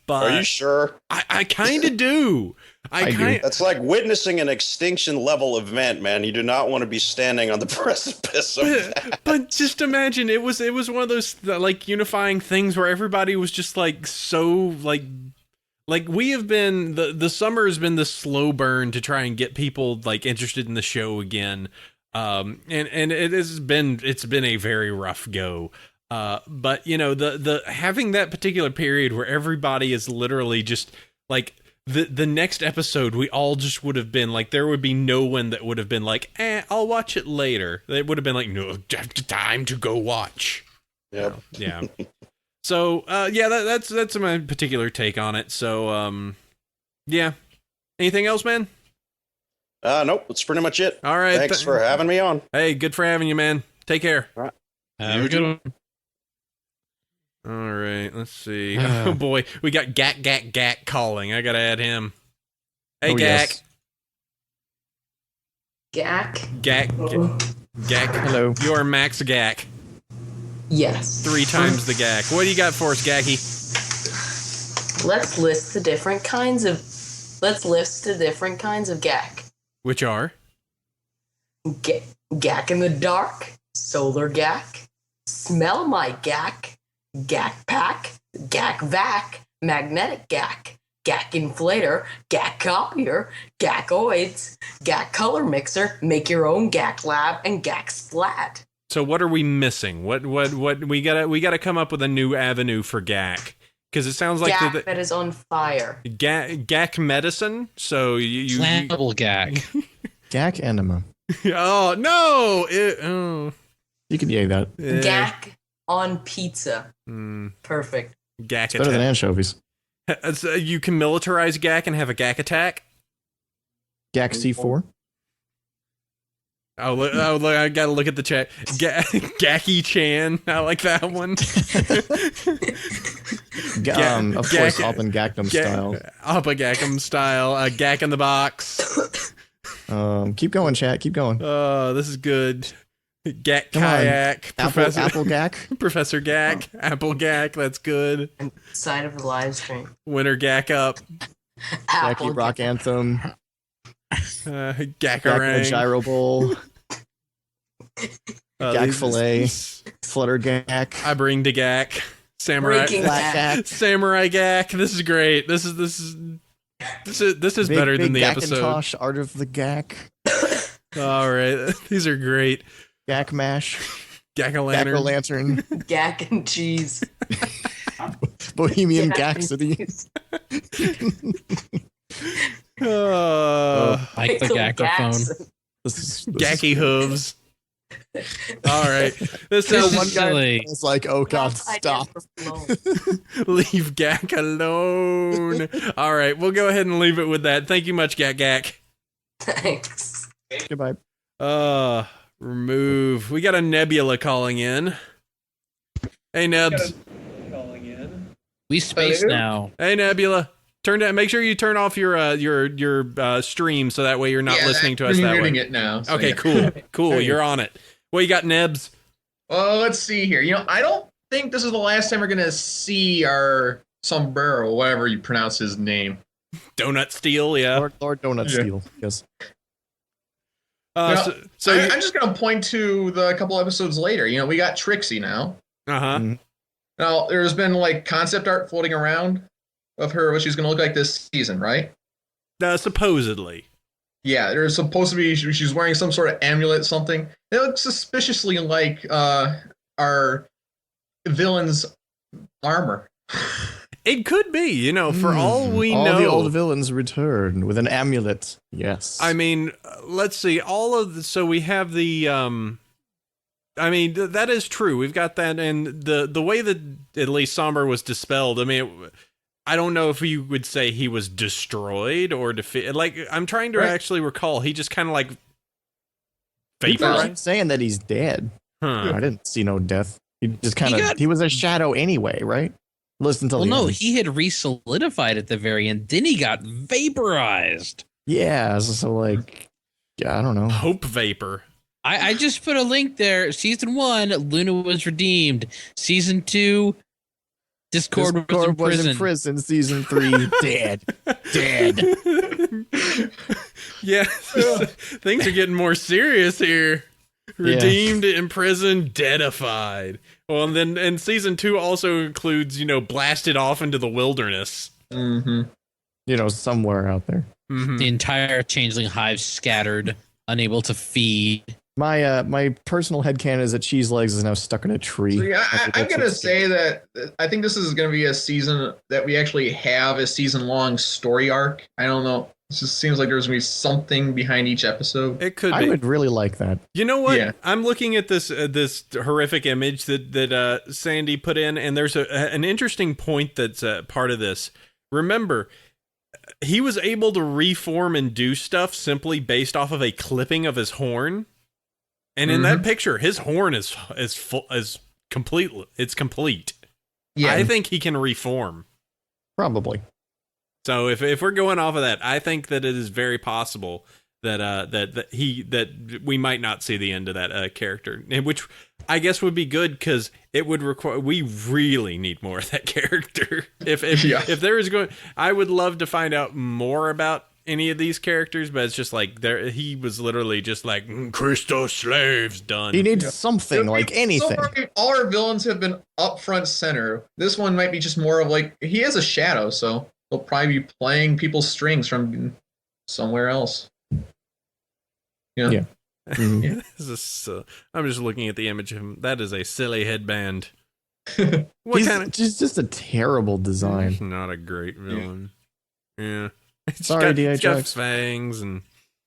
Speaker 1: But
Speaker 6: are you sure?
Speaker 1: I kind of do. I do.
Speaker 6: That's like witnessing an extinction level event, man. You do not want to be standing on the precipice of that.
Speaker 1: But just imagine, it was one of those like unifying things where everybody was just like so like we have been the summer has been the slow burn to try and get people like interested in the show again. And it's been a very rough go. But the having that particular period where everybody is literally just like the next episode, we all just would have been like, there would be no one that would have been like, I'll watch it later. They would have been like, no, time to go watch.
Speaker 6: Yep.
Speaker 1: Yeah. So, that's my particular take on it. So, yeah. Anything else, man?
Speaker 6: Nope. That's pretty much it.
Speaker 1: All right.
Speaker 6: Thanks for having me on.
Speaker 1: Hey, good for having you, man. Take care.
Speaker 6: All right.
Speaker 3: Have a good one.
Speaker 1: All right, let's see. Oh boy, we got Gak calling. I gotta add him. Hey, Gak.
Speaker 7: Gak?
Speaker 1: Gak.
Speaker 2: Hello.
Speaker 1: You're Max Gak.
Speaker 7: Yes.
Speaker 1: 3 times the Gak. What do you got for us, Gacky?
Speaker 7: Let's list the different kinds of Gak.
Speaker 1: Which are?
Speaker 7: Gak in the dark, solar Gak, smell my Gak, Gak pack, Gak vac, magnetic Gak, Gak inflator, Gak copier, Gakoids, Gak color mixer, make your own Gak lab, and Gak splat.
Speaker 1: So what are we missing? What we gotta come up with a new avenue for Gak, because it sounds like
Speaker 7: Gak that is on fire.
Speaker 1: Gak medicine. So you
Speaker 3: Flammable Gak.
Speaker 2: Gak enema.
Speaker 1: Oh no!
Speaker 2: You can yay that.
Speaker 7: Gak on pizza. Perfect.
Speaker 1: Gak
Speaker 2: It's better than anchovies.
Speaker 1: So you can militarize Gak and have a Gak attack.
Speaker 2: Gak C4.
Speaker 1: Oh, look, I gotta look at the chat. Gacky Chan. I like that one.
Speaker 2: Of course, Up and Gakdom style.
Speaker 1: Up a Gackum style. Gak in the box.
Speaker 2: Keep going, chat. Keep going.
Speaker 1: Oh, this is good. Gak
Speaker 2: Come on.
Speaker 1: Kayak. Professor
Speaker 2: Apple Gak.
Speaker 1: Professor Gak. Apple Gak. That's good.
Speaker 7: Side of the live stream.
Speaker 1: Winter Gak up.
Speaker 7: Apple
Speaker 2: Gacky Rock Anthem.
Speaker 1: Gakarang.
Speaker 2: Gyro Bowl. Gak Filet. Flutter Gak.
Speaker 1: I bring to Gak. Samurai.
Speaker 7: Breaking
Speaker 2: Black Gak.
Speaker 1: Samurai Gak. This is great. This is
Speaker 2: Big,
Speaker 1: better than the
Speaker 2: Gakintosh,
Speaker 1: episode.
Speaker 2: Art of the Gak.
Speaker 1: All right, these are great.
Speaker 2: Gak Mash.
Speaker 1: Gak-o'-lantern.
Speaker 2: Gak-o'-lantern.
Speaker 7: Gak and cheese.
Speaker 2: Bohemian
Speaker 7: Gak
Speaker 2: Gak
Speaker 7: and
Speaker 2: City.
Speaker 7: cheese.
Speaker 3: Like the Gakophone.
Speaker 2: This is
Speaker 1: Gacky hooves. All right, this
Speaker 3: This
Speaker 1: is
Speaker 3: is
Speaker 2: one guy
Speaker 3: silly.
Speaker 2: was like, "Oh God, stop!"
Speaker 1: leave Gak alone. All right, we'll go ahead and leave it with that. Thank you much, Gak.
Speaker 7: Thanks.
Speaker 2: Goodbye.
Speaker 1: Remove. We got a Nebula calling in. Hey, Nebs.
Speaker 3: We space now.
Speaker 1: Hey, Nebula. Make sure you turn off your stream so that way you're not listening to us that way.
Speaker 8: I'm muting it now. So
Speaker 1: Okay,
Speaker 8: yeah.
Speaker 1: cool. You're on it. What you got, Nebs?
Speaker 8: Well, let's see here. I don't think this is the last time we're gonna see our sombrero, whatever you pronounce his name.
Speaker 1: Donut Steel, yeah.
Speaker 2: Lord Donut Steel. Yes.
Speaker 1: So
Speaker 8: I'm just gonna point to the couple episodes later. We got Trixie now.
Speaker 1: uh-huh.
Speaker 8: Now there's been like concept art floating around of her, what she's gonna look like this season, right?
Speaker 1: Supposedly.
Speaker 8: Yeah, there's supposed to be she's wearing some sort of amulet, something. It looks suspiciously like our villain's armor.
Speaker 1: It could be, for all we know.
Speaker 2: All the old villains return with an amulet. Yes.
Speaker 1: I mean, let's see. So we have the I mean, that is true. We've got that, and the way that at least Somber was dispelled. I mean, I don't know if you would say he was destroyed or defeated. Like, I'm trying to actually recall. He just kind of like
Speaker 2: People
Speaker 1: vaporized.
Speaker 2: keep saying that he's dead.
Speaker 1: Huh.
Speaker 2: I didn't see no death. He just kind of, he was a shadow anyway, right? Listen to
Speaker 3: Well,
Speaker 2: the
Speaker 3: no,
Speaker 2: end.
Speaker 3: he had re-solidified at the very end. Then he got vaporized.
Speaker 2: Yeah, so like, yeah, I don't know.
Speaker 1: Hope vapor.
Speaker 3: I just put a link there. Season 1, Luna was redeemed. Season 2, Discord was in prison.
Speaker 2: Season 3, dead.
Speaker 1: Yeah, things are getting more serious here. Redeemed, imprisoned, deadified. Well, and season 2 also includes, blasted off into the wilderness.
Speaker 8: Mm-hmm.
Speaker 2: Somewhere out there.
Speaker 1: Mm-hmm.
Speaker 3: The entire changeling hive scattered, unable to feed.
Speaker 2: My personal headcanon is that Cheese Legs is now stuck in a tree.
Speaker 8: So yeah, I'm gonna say that I think this is gonna be a season that we actually have a season-long story arc. I don't know. It just seems like there's gonna be something behind each episode.
Speaker 1: It could be.
Speaker 2: I would really like that.
Speaker 1: You know what?
Speaker 8: Yeah.
Speaker 1: I'm looking at this horrific image that Sandy put in, and there's an interesting point that's part of this. Remember, he was able to reform and do stuff simply based off of a clipping of his horn. And in that picture, his horn is complete. It's complete.
Speaker 8: Yeah.
Speaker 1: I think he can reform.
Speaker 2: Probably.
Speaker 1: So if we're going off of that, I think that it is very possible that we might not see the end of that character, which I guess would be good because it would require. We really need more of that character. If there is going, I would love to find out more about any of these characters, but it's just like he was literally just like crystal slaves done.
Speaker 2: He needs something, like anything.
Speaker 8: So far, all our villains have been up front center. This one might be just more of like he has a shadow, so he'll probably be playing people's strings from somewhere else.
Speaker 2: Yeah. Mm-hmm.
Speaker 1: Yeah. I'm just looking at the image of him. That is a silly headband.
Speaker 2: He's just a terrible design.
Speaker 1: Not a great villain. Yeah.
Speaker 2: Sorry,
Speaker 1: It's got
Speaker 2: DHX.
Speaker 1: fangs and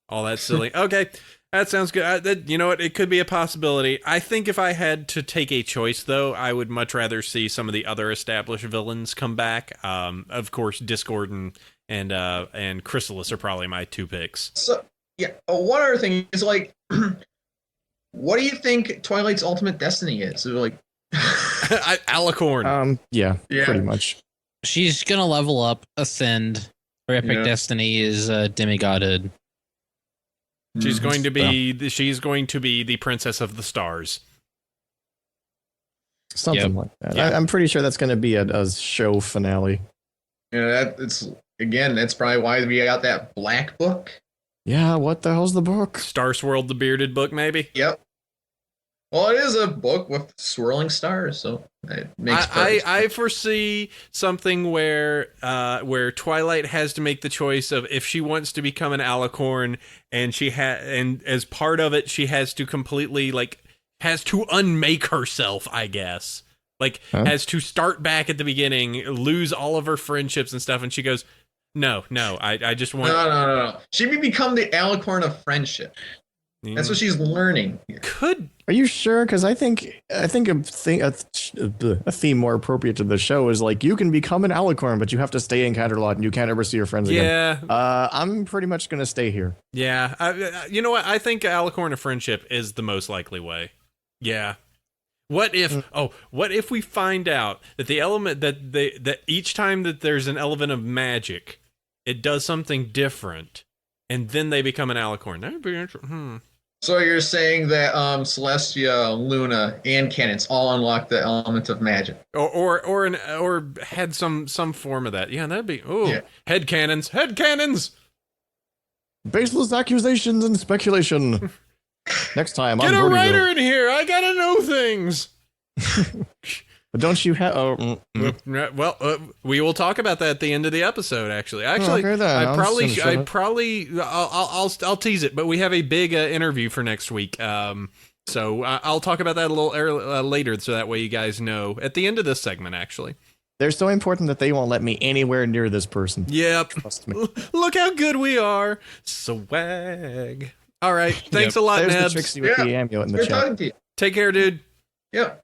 Speaker 1: all that silly. Okay, that sounds good. You know what? It could be a possibility. I think if I had to take a choice, though, I would much rather see some of the other established villains come back. Of course, Discord and Chrysalis are probably my 2 picks.
Speaker 8: So yeah, one other thing is like, what do you think Twilight's ultimate destiny is? Like,
Speaker 1: Alicorn.
Speaker 2: Yeah,
Speaker 8: Yeah.
Speaker 2: pretty much.
Speaker 3: She's gonna level up, ascend. Her epic destiny is demigodhood.
Speaker 1: She's going to be the princess of the stars.
Speaker 2: Something like that.
Speaker 1: Yeah.
Speaker 2: I'm pretty sure that's going to be a show finale.
Speaker 8: That's probably why we got that black book.
Speaker 2: Yeah, what the hell's the book?
Speaker 1: Star Swirled the Bearded book, maybe?
Speaker 8: Yep. Well, it is a book with swirling stars, so it makes perfect
Speaker 1: I
Speaker 8: sense.
Speaker 1: foresee something where Twilight has to make the choice of if she wants to become an alicorn, and as part of it, she has to completely has to unmake herself, I guess. Has to start back at the beginning, lose all of her friendships and stuff, and she goes, No, I just want.
Speaker 8: No. She may become the alicorn of friendship. That's what she's learning.
Speaker 2: Are you sure? Because I think a theme more appropriate to the show is like you can become an alicorn, but you have to stay in Canterlot and you can't ever see your friends again.
Speaker 1: Yeah.
Speaker 2: I'm pretty much gonna stay here.
Speaker 1: Yeah. You know what? I think alicorn of friendship is the most likely way. Yeah. What if we find out that the element that each time that there's an element of magic, it does something different, and then they become an alicorn? That would be interesting.
Speaker 8: So you're saying that Celestia, Luna, and Cannons all unlock the element of magic,
Speaker 1: or had some form of that. Yeah, that'd be head cannons.
Speaker 2: Baseless accusations and speculation. Next time,
Speaker 1: Get
Speaker 2: on
Speaker 1: a writer
Speaker 2: Bronyville.
Speaker 1: in here. I gotta know things.
Speaker 2: But don't you have?
Speaker 1: Well, we will talk about that at the end of the episode. Actually,
Speaker 2: okay, then.
Speaker 1: I'll tease it. But we have a big interview for next week. So I'll talk about that a little later, so that way you guys know at the end of this segment. Actually,
Speaker 2: they're so important that they won't let me anywhere near this person.
Speaker 1: Yep.
Speaker 2: Trust me.
Speaker 1: Look how good we are. Swag. All right. Thanks a lot,
Speaker 2: There's the
Speaker 1: Nebs.
Speaker 2: Trixie with the amulet in the
Speaker 8: Good
Speaker 2: chat.
Speaker 8: talking to you.
Speaker 1: Take care, dude.
Speaker 8: Yep.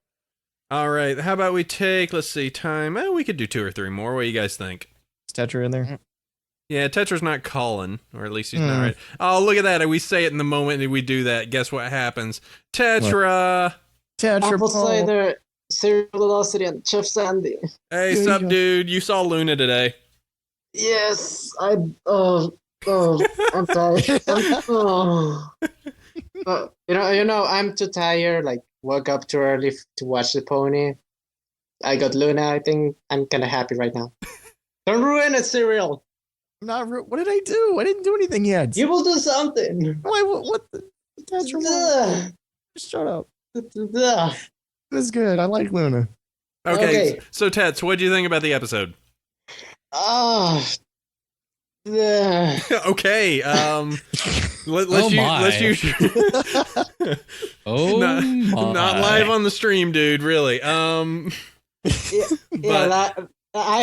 Speaker 1: All right. How about we take, let's see, time. We could do 2 or 3 more. What do you guys think?
Speaker 2: Is Tetra in there?
Speaker 1: Yeah, Tetra's not calling, or at least he's not right. Oh, look at that. We say it in the moment that we do that. Guess what happens? Tetra.
Speaker 2: Tetra.
Speaker 9: Apple cider, Cyril velocity, and Chef Sandy.
Speaker 1: Hey, sup, dude? You saw Luna today.
Speaker 9: Yes, I'm sorry. But, I'm too tired. Like, woke up too early to watch the pony. I got Luna. I think I'm kind of happy right now. Don't ruin it, Cyril.
Speaker 2: What did I do? I didn't do anything yet.
Speaker 9: You will do something.
Speaker 2: Why? What the? Tetra. Just shut up. That's good. I like Luna.
Speaker 1: Okay. So Tets, what do you think about the episode? Okay. Let's use. Not live on the stream, dude. Really.
Speaker 9: I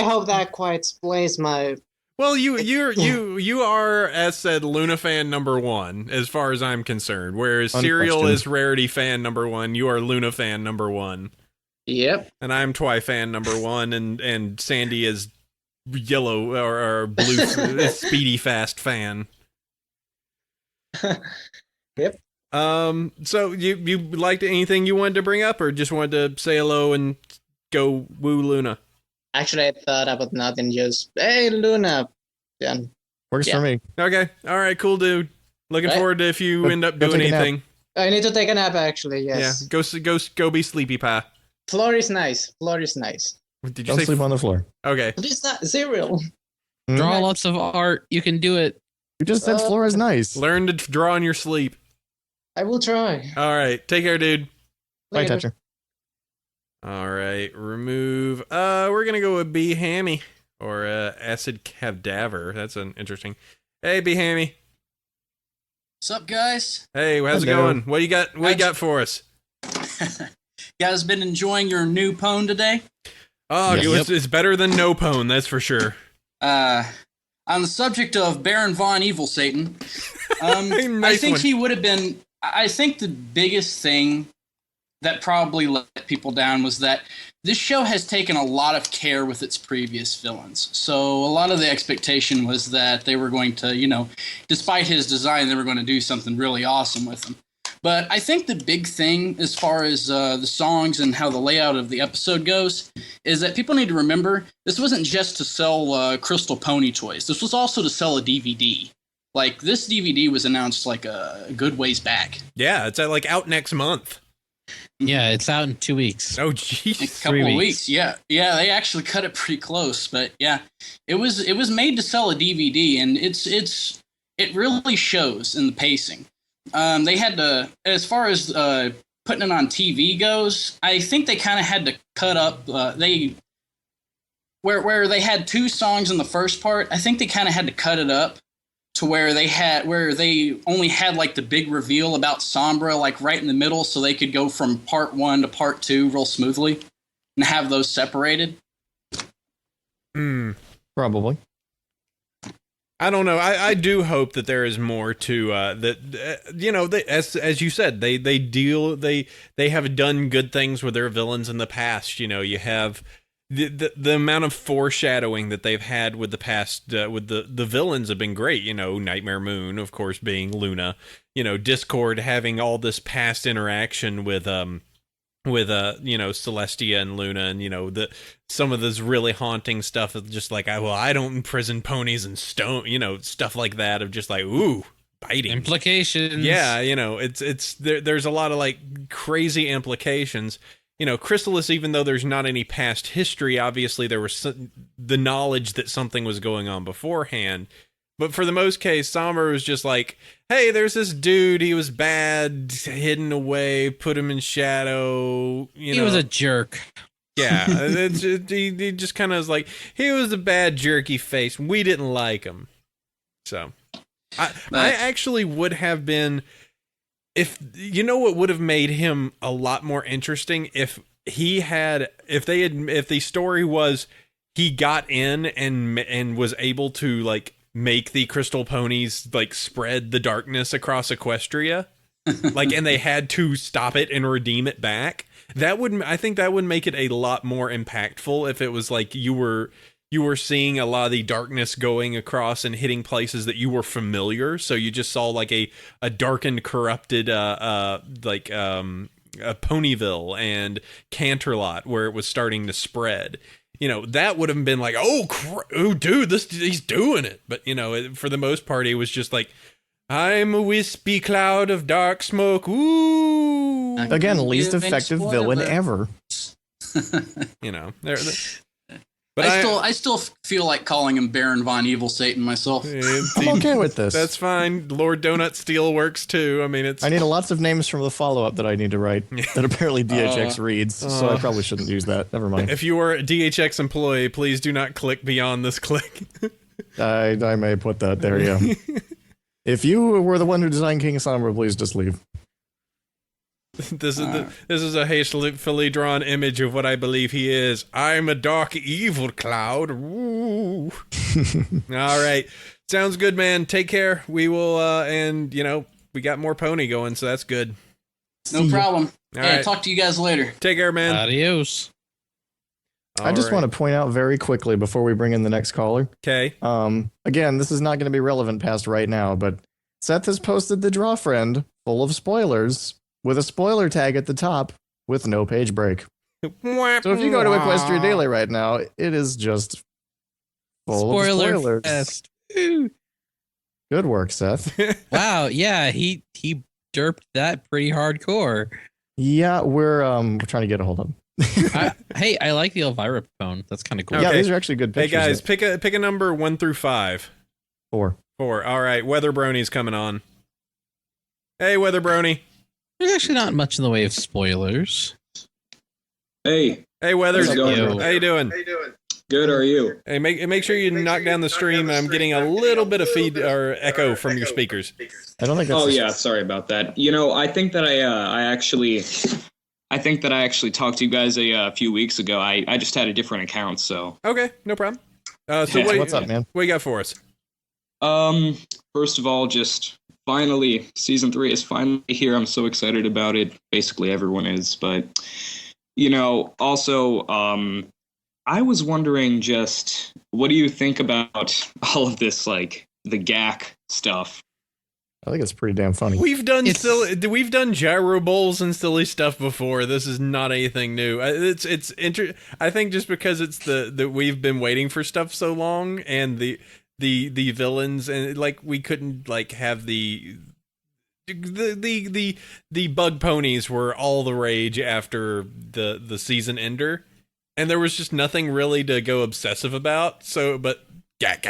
Speaker 9: hope that quite explains my.
Speaker 1: Well, you are, as said, Luna fan number 1, as far as I'm concerned. Whereas Cyril is Rarity fan number 1, you are Luna fan number 1.
Speaker 9: Yep.
Speaker 1: And I'm Twi fan number 1, and Sandy is Yellow or Blue Speedy Fast fan.
Speaker 9: Yep.
Speaker 1: So you liked anything you wanted to bring up, or just wanted to say hello and go woo Luna?
Speaker 9: Actually, I thought about nothing. Just hey, Luna. Yeah.
Speaker 2: Works for me.
Speaker 1: Okay. All right. Cool, dude. Looking forward to if you end up doing anything.
Speaker 9: I need to take a nap. Actually, yes.
Speaker 1: Yeah. Go be sleepy pie.
Speaker 9: Floor is nice.
Speaker 1: Did you
Speaker 2: Don't
Speaker 1: say
Speaker 2: sleep on the floor.
Speaker 1: Okay.
Speaker 9: It's not Cyril.
Speaker 3: Draw lots of art. You can do it.
Speaker 2: You just said floor is nice.
Speaker 1: Learn to draw in your sleep.
Speaker 9: I will try.
Speaker 1: All right. Take care, dude.
Speaker 2: Bye, Tetra.
Speaker 1: All right. Remove. We're gonna go with B Hammy or Acid Cadaver. That's an interesting. Hey, B Hammy.
Speaker 10: What's up, guys?
Speaker 1: Hey, how's it going? What you got? What you got for us?
Speaker 10: You guys been enjoying your new pwn today?
Speaker 1: Oh, it's better than no pwn, that's for sure.
Speaker 10: On the subject of Baron Von Evil Satan, I think he would have been. I think the biggest thing that probably let people down was that this show has taken a lot of care with its previous villains. So a lot of the expectation was that they were going to, despite his design, they were going to do something really awesome with him. But I think the big thing as far as the songs and how the layout of the episode goes is that people need to remember this wasn't just to sell Crystal Pony toys. This was also to sell a DVD. Like, this DVD was announced like a good ways back.
Speaker 1: Yeah, it's out next month.
Speaker 3: Yeah, it's out in 2 weeks.
Speaker 1: Oh, jeez.
Speaker 10: A couple of weeks. Yeah, they actually cut it pretty close. But yeah, it was made to sell a DVD, and it really shows in the pacing. They had to, as far as putting it on TV goes, I think they kind of had to cut up. Where they had 2 songs in the first part, I think they kind of had to cut it up to where they only had like the big reveal about Sombra like right in the middle, so they could go from part 1 to part 2 real smoothly and have those separated.
Speaker 2: Probably.
Speaker 1: I don't know. I do hope that there is more to that. As you said, they have done good things with their villains in the past. You have the amount of foreshadowing that they've had with the past with the villains have been great. Nightmare Moon, of course, being Luna. Discord having all this past interaction with Celestia and Luna, and some of this really haunting stuff of just like, I don't imprison ponies and stone, stuff like that, of just like, ooh, biting
Speaker 3: implications.
Speaker 1: Yeah, it's there's a lot of like crazy implications. Chrysalis, even though there's not any past history, obviously there was the knowledge that something was going on beforehand. But for the most case, Sombra was just like, hey, there's this dude, he was bad, hidden away, put him in shadow,
Speaker 3: He was a jerk.
Speaker 1: Yeah, he just kind of was like, he was a bad jerky face, we didn't like him. So, I actually would have been, if what would have made him a lot more interesting if the story was he got in and was able to like make the crystal ponies like spread the darkness across Equestria. like, and they had to stop it and redeem it back. I think that would make it a lot more impactful if it was like you were seeing a lot of the darkness going across and hitting places that you were familiar. So you just saw like a darkened, corrupted, a Ponyville and Canterlot where it was starting to spread. You know, that would have been like, oh dude, he's doing it. But you know, for the most part, it was just like, I'm a wispy cloud of dark smoke. Ooh.
Speaker 2: Again, least effective villain ever.
Speaker 1: You know,
Speaker 10: but I still feel like calling him Baron Von Evil Satan myself.
Speaker 2: I'm okay with this.
Speaker 1: That's fine. Lord Donut Steel works too. I mean, I
Speaker 2: need lots of names from the follow-up that I need to write that apparently DHX reads, so I probably shouldn't use that. Never mind.
Speaker 1: If you are a DHX employee, please do not click beyond this click.
Speaker 2: I may put that there, yeah. If you were the one who designed King Sombra, please just leave.
Speaker 1: This is a hastily drawn image of what I believe he is. I'm a dark evil cloud. Ooh. All right. Sounds good, man. Take care. We will, and you know, we got more pony going, so that's good.
Speaker 10: No problem.
Speaker 1: All
Speaker 10: hey,
Speaker 1: right.
Speaker 10: Talk to you guys later.
Speaker 1: Take care, man.
Speaker 3: Adios.
Speaker 2: I just want to point out very quickly before we bring in the next caller.
Speaker 1: Okay.
Speaker 2: Again, this is not going to be relevant past right now, but Seth has posted the draw friend full of spoilers with a spoiler tag at the top with no page break. So if you go to Equestria Daily right now, it is just full of spoilers.
Speaker 3: Fest.
Speaker 2: Good work, Seth.
Speaker 3: Wow, yeah, he derped that pretty hardcore.
Speaker 2: Yeah, we're trying to get a hold of him.
Speaker 3: Hey, I like the Elvira phone. That's kind of cool.
Speaker 2: Yeah, these are actually good pictures.
Speaker 1: Hey guys, pick a number 1 through 5.
Speaker 2: 4.
Speaker 1: All right, Weather Brony's coming on. Hey, Weather Brony.
Speaker 3: There's actually not much in the way of spoilers.
Speaker 11: Hey,
Speaker 1: Weather.
Speaker 11: How
Speaker 1: you doing?
Speaker 11: Good. How are you?
Speaker 1: Hey, make sure you knock down the stream. I'm getting a little bit of feed or echo from your speakers.
Speaker 2: I don't think that's.
Speaker 11: Oh yeah, sorry about that. You know, I think that I actually talked to you guys a few weeks ago. I just had a different account, so.
Speaker 1: Okay, no problem.
Speaker 2: What's up, man?
Speaker 1: What you got for us?
Speaker 11: First of all, just finally, season 3 is finally here. I'm so excited about it. Basically, everyone is, but you know, also, I was wondering, just what do you think about all of this, like the GAC stuff?
Speaker 2: I think it's pretty damn funny.
Speaker 1: We've done gyro bowls and silly stuff before. This is not anything new. It's I think just because it's the we've been waiting for stuff so long, and the villains, and like we couldn't like have the bug ponies were all the rage after the season ender, and there was just nothing really to go obsessive about. So, but gak.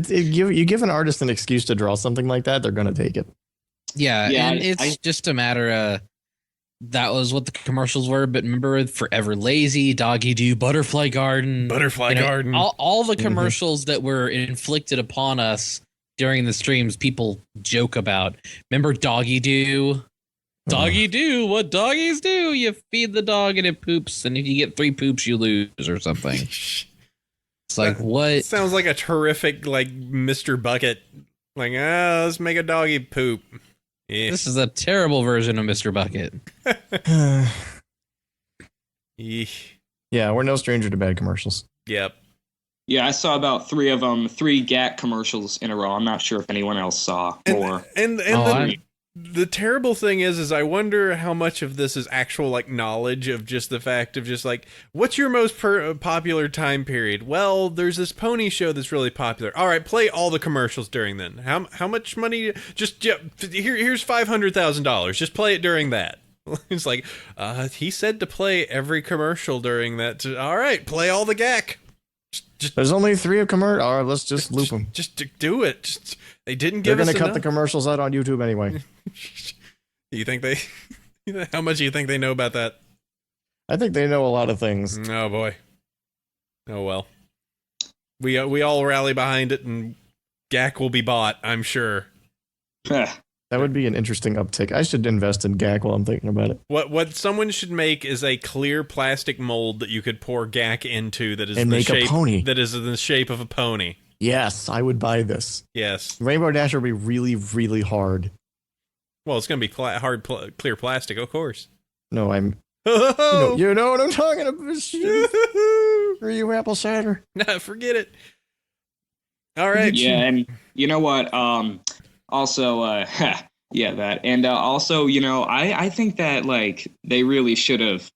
Speaker 2: You give an artist an excuse to draw something like that, they're going to take it.
Speaker 3: Yeah, and it's just a matter of that was what the commercials were. But remember, Forever Lazy, Doggy Doo, Butterfly Garden,
Speaker 1: Garden,
Speaker 3: all the commercials that were inflicted upon us during the streams, people joke about. Remember Doggy Doo? Doggy Doo, what doggies do? You feed the dog and it poops, and if you get 3 poops, you lose or something. It's like, what?
Speaker 1: Sounds like a terrific, like, Mr. Bucket. Like, let's make a doggy poop. Yeah.
Speaker 3: This is a terrible version of Mr. Bucket.
Speaker 2: Yeah, we're no stranger to bad commercials.
Speaker 1: Yep.
Speaker 11: Yeah, I saw about 3 of them, 3 GAC commercials in a row. I'm not sure if anyone else saw more.
Speaker 1: The terrible thing is I wonder how much of this is actual like knowledge of just the fact of just like, what's your most popular time period? Well, there's this pony show that's really popular. All right, play all the commercials during then. How much money? Just here's $500,000. Just play it during that. It's like, he said to play every commercial during that. All right, play all the GAC.
Speaker 2: There's only 3 of commercials. All right, let's just loop them.
Speaker 1: Just do it. They didn't give us.
Speaker 2: They're going to cut the commercials out on YouTube anyway.
Speaker 1: You think they? How much do you think they know about that?
Speaker 2: I think they know a lot of things.
Speaker 1: Oh boy. Oh well. We all rally behind it, and GAC will be bought, I'm sure.
Speaker 2: That would be an interesting uptick. I should invest in GAC while I'm thinking about it.
Speaker 1: What someone should make is a clear plastic mold that you could pour GAC into that is
Speaker 2: and make a pony.
Speaker 1: That is in the shape of a pony.
Speaker 2: Yes, I would buy this.
Speaker 1: Yes.
Speaker 2: Rainbow Dash would be really, really hard.
Speaker 1: Well, it's going to be clear plastic, of course.
Speaker 2: No, I'm. You know what I'm talking about. Are you apple cider?
Speaker 1: Nah, forget it. All right.
Speaker 11: Yeah, and you know what? Also, yeah, that. And also, I think that, like, they really should have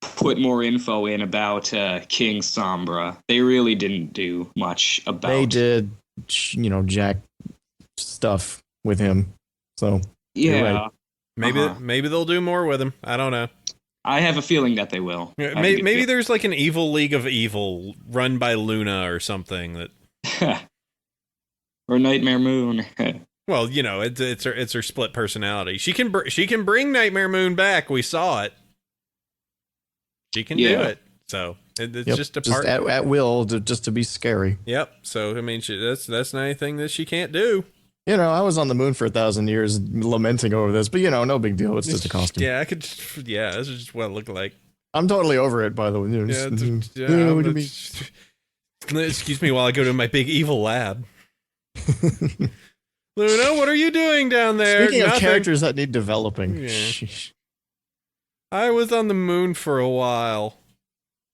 Speaker 11: put more info in about King Sombra. They really didn't do much about.
Speaker 2: They did, Jack stuff with him. So
Speaker 11: yeah,
Speaker 2: right.
Speaker 1: Maybe they'll do more with him. I don't know.
Speaker 11: I have a feeling that they will.
Speaker 1: Maybe there's like an evil League of Evil run by Luna or something that.
Speaker 11: Or Nightmare Moon.
Speaker 1: Well, it's her split personality. She can bring Nightmare Moon back. We saw it. She can do it. So it's just a part
Speaker 2: at will, just to be scary.
Speaker 1: Yep. So I mean, that's not anything that she can't do.
Speaker 2: I was on the moon for 1,000 years lamenting over this, but no big deal. It's just a costume.
Speaker 1: Yeah, this is just what it looked like.
Speaker 2: I'm totally over it, by the way. What do you mean?
Speaker 1: Excuse me while I go to my big evil lab. Luna, what are you doing down there?
Speaker 2: Speaking of characters that need developing.
Speaker 1: Yeah. I was on the moon for a while.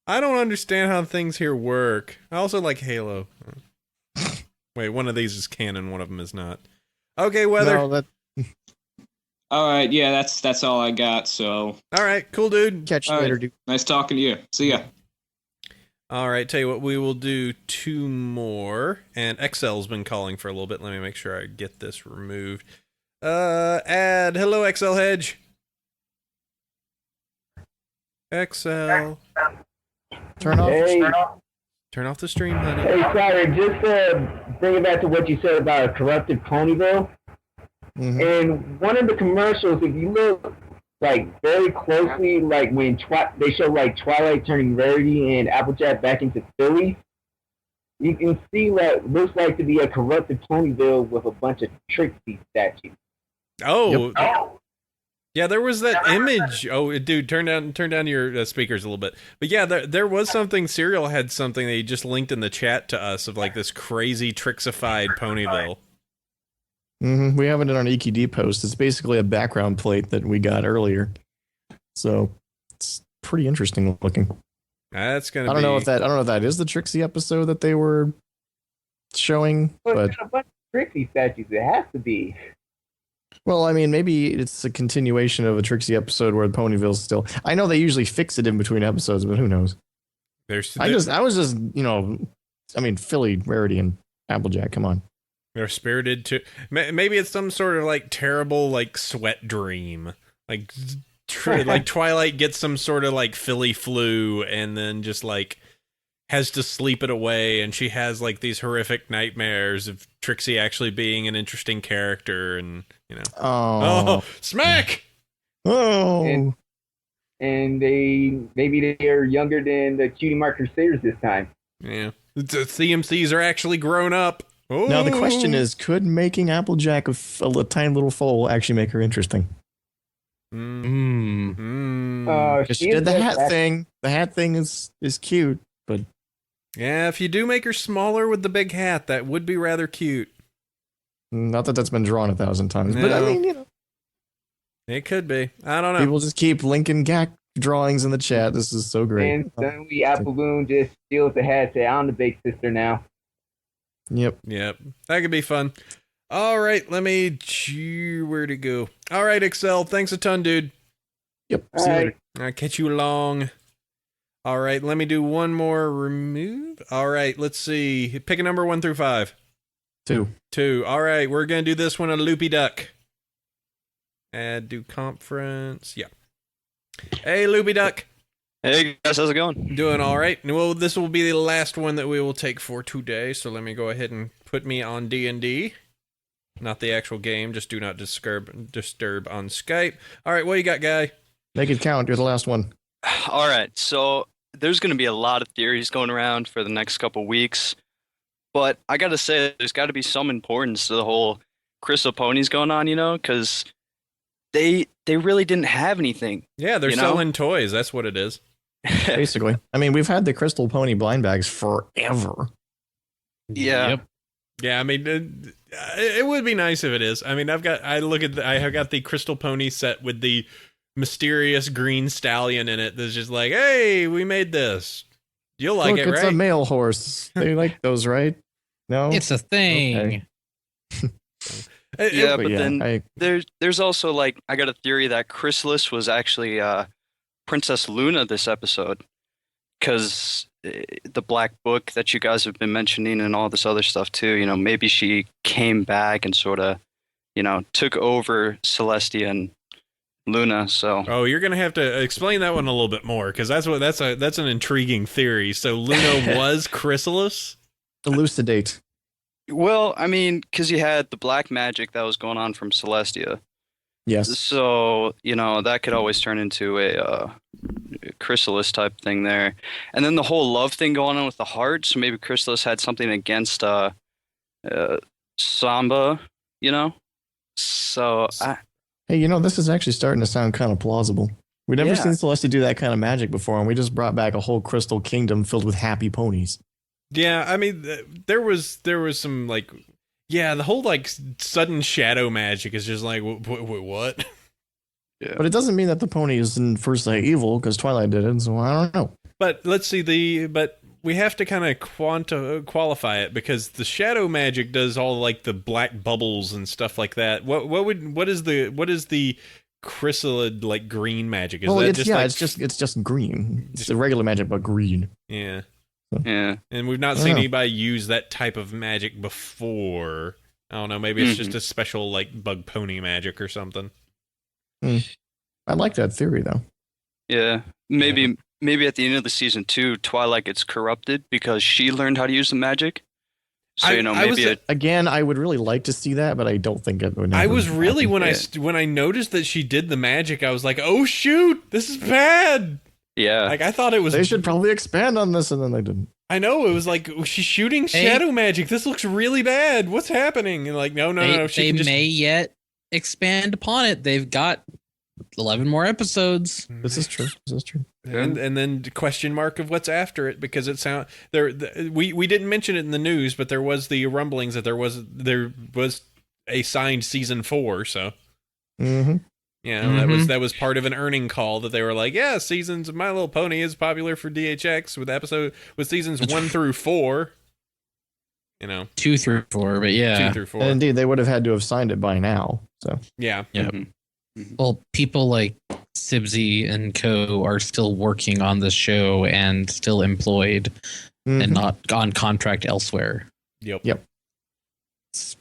Speaker 1: I don't understand how things here work. I also like Halo. Wait, one of these is canon, one of them is not. Okay, Weather.
Speaker 2: No,
Speaker 11: all right, yeah, that's all I got, so.
Speaker 1: All right, cool, dude.
Speaker 2: Catch you later, dude.
Speaker 11: Nice talking to you. See ya.
Speaker 1: All right, tell you what, we will do 2 more. And XL's been calling for a little bit. Let me make sure I get this removed. Hello, XL Hedge. XL.
Speaker 2: Turn
Speaker 1: off the stream, honey.
Speaker 12: Hey, Cider, just bring it back to what you said about a corrupted Ponyville. Mm-hmm. And one of the commercials, if you look like very closely, like when they show like Twilight turning Rarity and Applejack back into Philly, you can see what looks like to be a corrupted Ponyville with a bunch of Trixie statues.
Speaker 1: Oh. Yep. Yeah, there was that image. Oh, dude, turn down your speakers a little bit. But yeah, there was something. Cyril had something that he just linked in the chat to us of like this crazy Trixified Ponyville.
Speaker 2: Mm-hmm. We have it in our EKD post. It's basically a background plate that we got earlier, so it's pretty interesting looking.
Speaker 1: That's gonna.
Speaker 2: I don't know if that is the Trixie episode that they were showing, but
Speaker 12: a bunch of Trixie statues. It has to be.
Speaker 2: Well, I mean, maybe it's a continuation of a Trixie episode where the Ponyville's still. I know they usually fix it in between episodes, but who knows? I was just, Philly, Rarity, and Applejack. Come on.
Speaker 1: They're spirited to. Maybe it's some sort of like terrible like sweat dream. Like Twilight gets some sort of like Philly flu and then just like has to sleep it away, and she has like these horrific nightmares of Trixie actually being an interesting character, and oh smack.
Speaker 2: Oh,
Speaker 12: and maybe they're younger than the Cutie Mark Crusaders this time.
Speaker 1: Yeah, the CMCs are actually grown up. Oh.
Speaker 2: Now the question is, could making Applejack a tiny little foal actually make her interesting? She did the hat thing. The hat thing is cute, but
Speaker 1: yeah, if you do make her smaller with the big hat, that would be rather cute.
Speaker 2: Not that that's been drawn 1,000 times, but I mean,
Speaker 1: it could be. I don't know.
Speaker 2: People just keep linking Gak drawings in the chat. This is so great.
Speaker 12: And suddenly Appleboom just steals the hat. Say, I'm the big sister now.
Speaker 2: Yep.
Speaker 1: That could be fun. All right, where to go? All right, Excel. Thanks a ton, dude.
Speaker 2: Yep.
Speaker 12: See you later.
Speaker 1: I'll catch you along. All right, let me do one more remove. All right, let's see. Pick a number 1 through 5.
Speaker 2: 2.
Speaker 1: All right, we're going to do this one a loopy duck. Add do conference. Yeah. Hey, loopy duck.
Speaker 13: Hey, guys, how's it going?
Speaker 1: Doing all right. Well, this will be the last one that we will take for today, so let me go ahead and put me on D&D. Not the actual game, just do not disturb on Skype. All right, what you got, guy?
Speaker 2: Make it count. You're the last one.
Speaker 13: All right, so there's going to be a lot of theories going around for the next couple weeks, but I got to say, there's got to be some importance to the whole Crystal Ponies going on, because they really didn't have anything.
Speaker 1: Yeah, they're selling toys. That's what it is.
Speaker 2: Basically. I mean, we've had the Crystal Pony blind bags forever.
Speaker 13: Yeah. Yep.
Speaker 1: Yeah, I mean, it would be nice if it is. I mean, I have got the crystal pony set with the mysterious green stallion in it. That's just like, hey, we made this. You'll like it, right?
Speaker 2: It's a male horse. They like those, right? No,
Speaker 3: it's a thing.
Speaker 2: Okay.
Speaker 13: Yeah, but then there's also like I got a theory that Chrysalis was actually Princess Luna this episode, because the Black Book that you guys have been mentioning and all this other stuff too. You know, maybe she came back and sort of, you know, took over Celestia and Luna. So
Speaker 1: you're gonna have to explain that one a little bit more, because that's an intriguing theory. So Luna was Chrysalis.
Speaker 2: Elucidate.
Speaker 13: Well, I mean, because you had the black magic that was going on from Celestia.
Speaker 2: Yes.
Speaker 13: So, you know, that could always turn into a Chrysalis type thing there. And then the whole love thing going on with the heart. So maybe Chrysalis had something against Samba, you know? So,
Speaker 2: hey, you know, this is actually starting to sound kind of plausible. We've never seen Celestia do that kind of magic before, and we just brought back a whole crystal kingdom filled with happy ponies.
Speaker 1: Yeah, I mean, there was some like, the whole like sudden shadow magic is just like, what?
Speaker 2: Yeah. But it doesn't mean that the pony is in first sight evil, because Twilight did it, so I don't know.
Speaker 1: But let's see but we have to kind of qualify it, because the shadow magic does all like the black bubbles and stuff like that. What is the chrysalid like green magic? Is that
Speaker 2: it's just green. It's the regular magic, but green.
Speaker 1: Yeah.
Speaker 13: Yeah.
Speaker 1: And we've not seen anybody use that type of magic before. I don't know, maybe it's just a special like bug pony magic or something.
Speaker 2: I like that theory though.
Speaker 13: Yeah. Maybe at the end of the season 2, Twilight gets corrupted because she learned how to use the magic. So,
Speaker 2: again, I would really like to see that, but I don't think it would.
Speaker 1: I was really when I noticed that she did the magic, I was like, "Oh shoot, this is bad."
Speaker 13: Yeah.
Speaker 1: Like I thought it was.
Speaker 2: They should probably expand on this, and then they didn't.
Speaker 1: I know, it was like she's shooting shadow magic. This looks really bad. What's happening? And like, no.
Speaker 3: They may yet expand upon it. They've got 11 more episodes.
Speaker 2: This is true.
Speaker 1: And then the question mark of what's after it, because it sound we didn't mention it in the news, but there was the rumblings that there was a signed season 4. So. Yeah, that was part of an earning call that they were like, yeah, seasons of My Little Pony is popular for DHX with seasons 1 through 4. You know,
Speaker 3: 2 through 4, but yeah,
Speaker 1: 2 through 4.
Speaker 2: And indeed, they would have had to have signed it by now. So
Speaker 1: yeah.
Speaker 3: Well, people like Sibsy and co are still working on the show and still employed and not on contract elsewhere.
Speaker 1: Yep.
Speaker 3: It's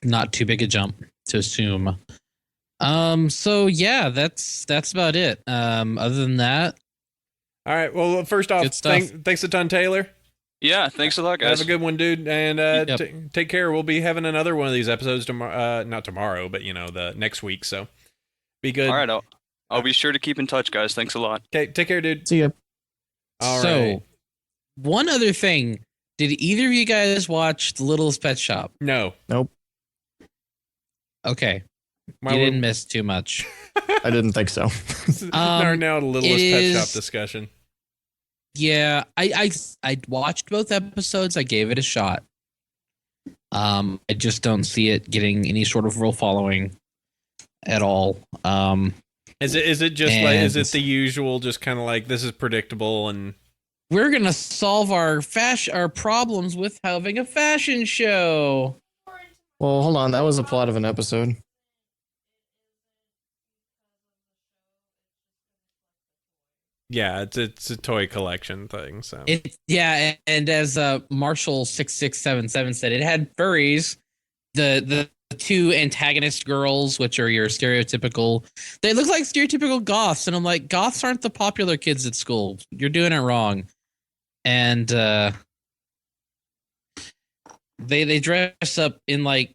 Speaker 3: not too big a jump to assume. So yeah, that's about it. Other than that,
Speaker 1: all right. Well, first off, thanks a ton, Taylor.
Speaker 13: Yeah, thanks a lot, guys.
Speaker 1: Have a good one, dude, and take care. We'll be having another one of these episodes tomorrow. Not tomorrow, but the next week. So be good.
Speaker 13: All right, I'll be sure to keep in touch, guys. Thanks a lot.
Speaker 1: Okay, take care, dude.
Speaker 2: See ya.
Speaker 1: All right.
Speaker 3: One other thing: did either of you guys watch The Littlest Pet Shop?
Speaker 1: No.
Speaker 2: Nope.
Speaker 3: Okay. You didn't miss too much.
Speaker 2: I didn't think so.
Speaker 1: Now the Littlest Pet Shop discussion.
Speaker 3: Yeah, I watched both episodes. I gave it a shot. I just don't see it getting any sort of real following at all.
Speaker 1: Is it just like, is it the usual, just kind of like, this is predictable and
Speaker 3: we're gonna solve our problems with having a fashion show?
Speaker 2: Well, hold on, that was a plot of an episode.
Speaker 1: Yeah, it's a toy collection thing. So
Speaker 3: and as Marshall 6677 said, it had furries. The two antagonist girls, which are your stereotypical, they look like stereotypical goths, and I'm like, goths aren't the popular kids at school. You're doing it wrong. And they dress up in like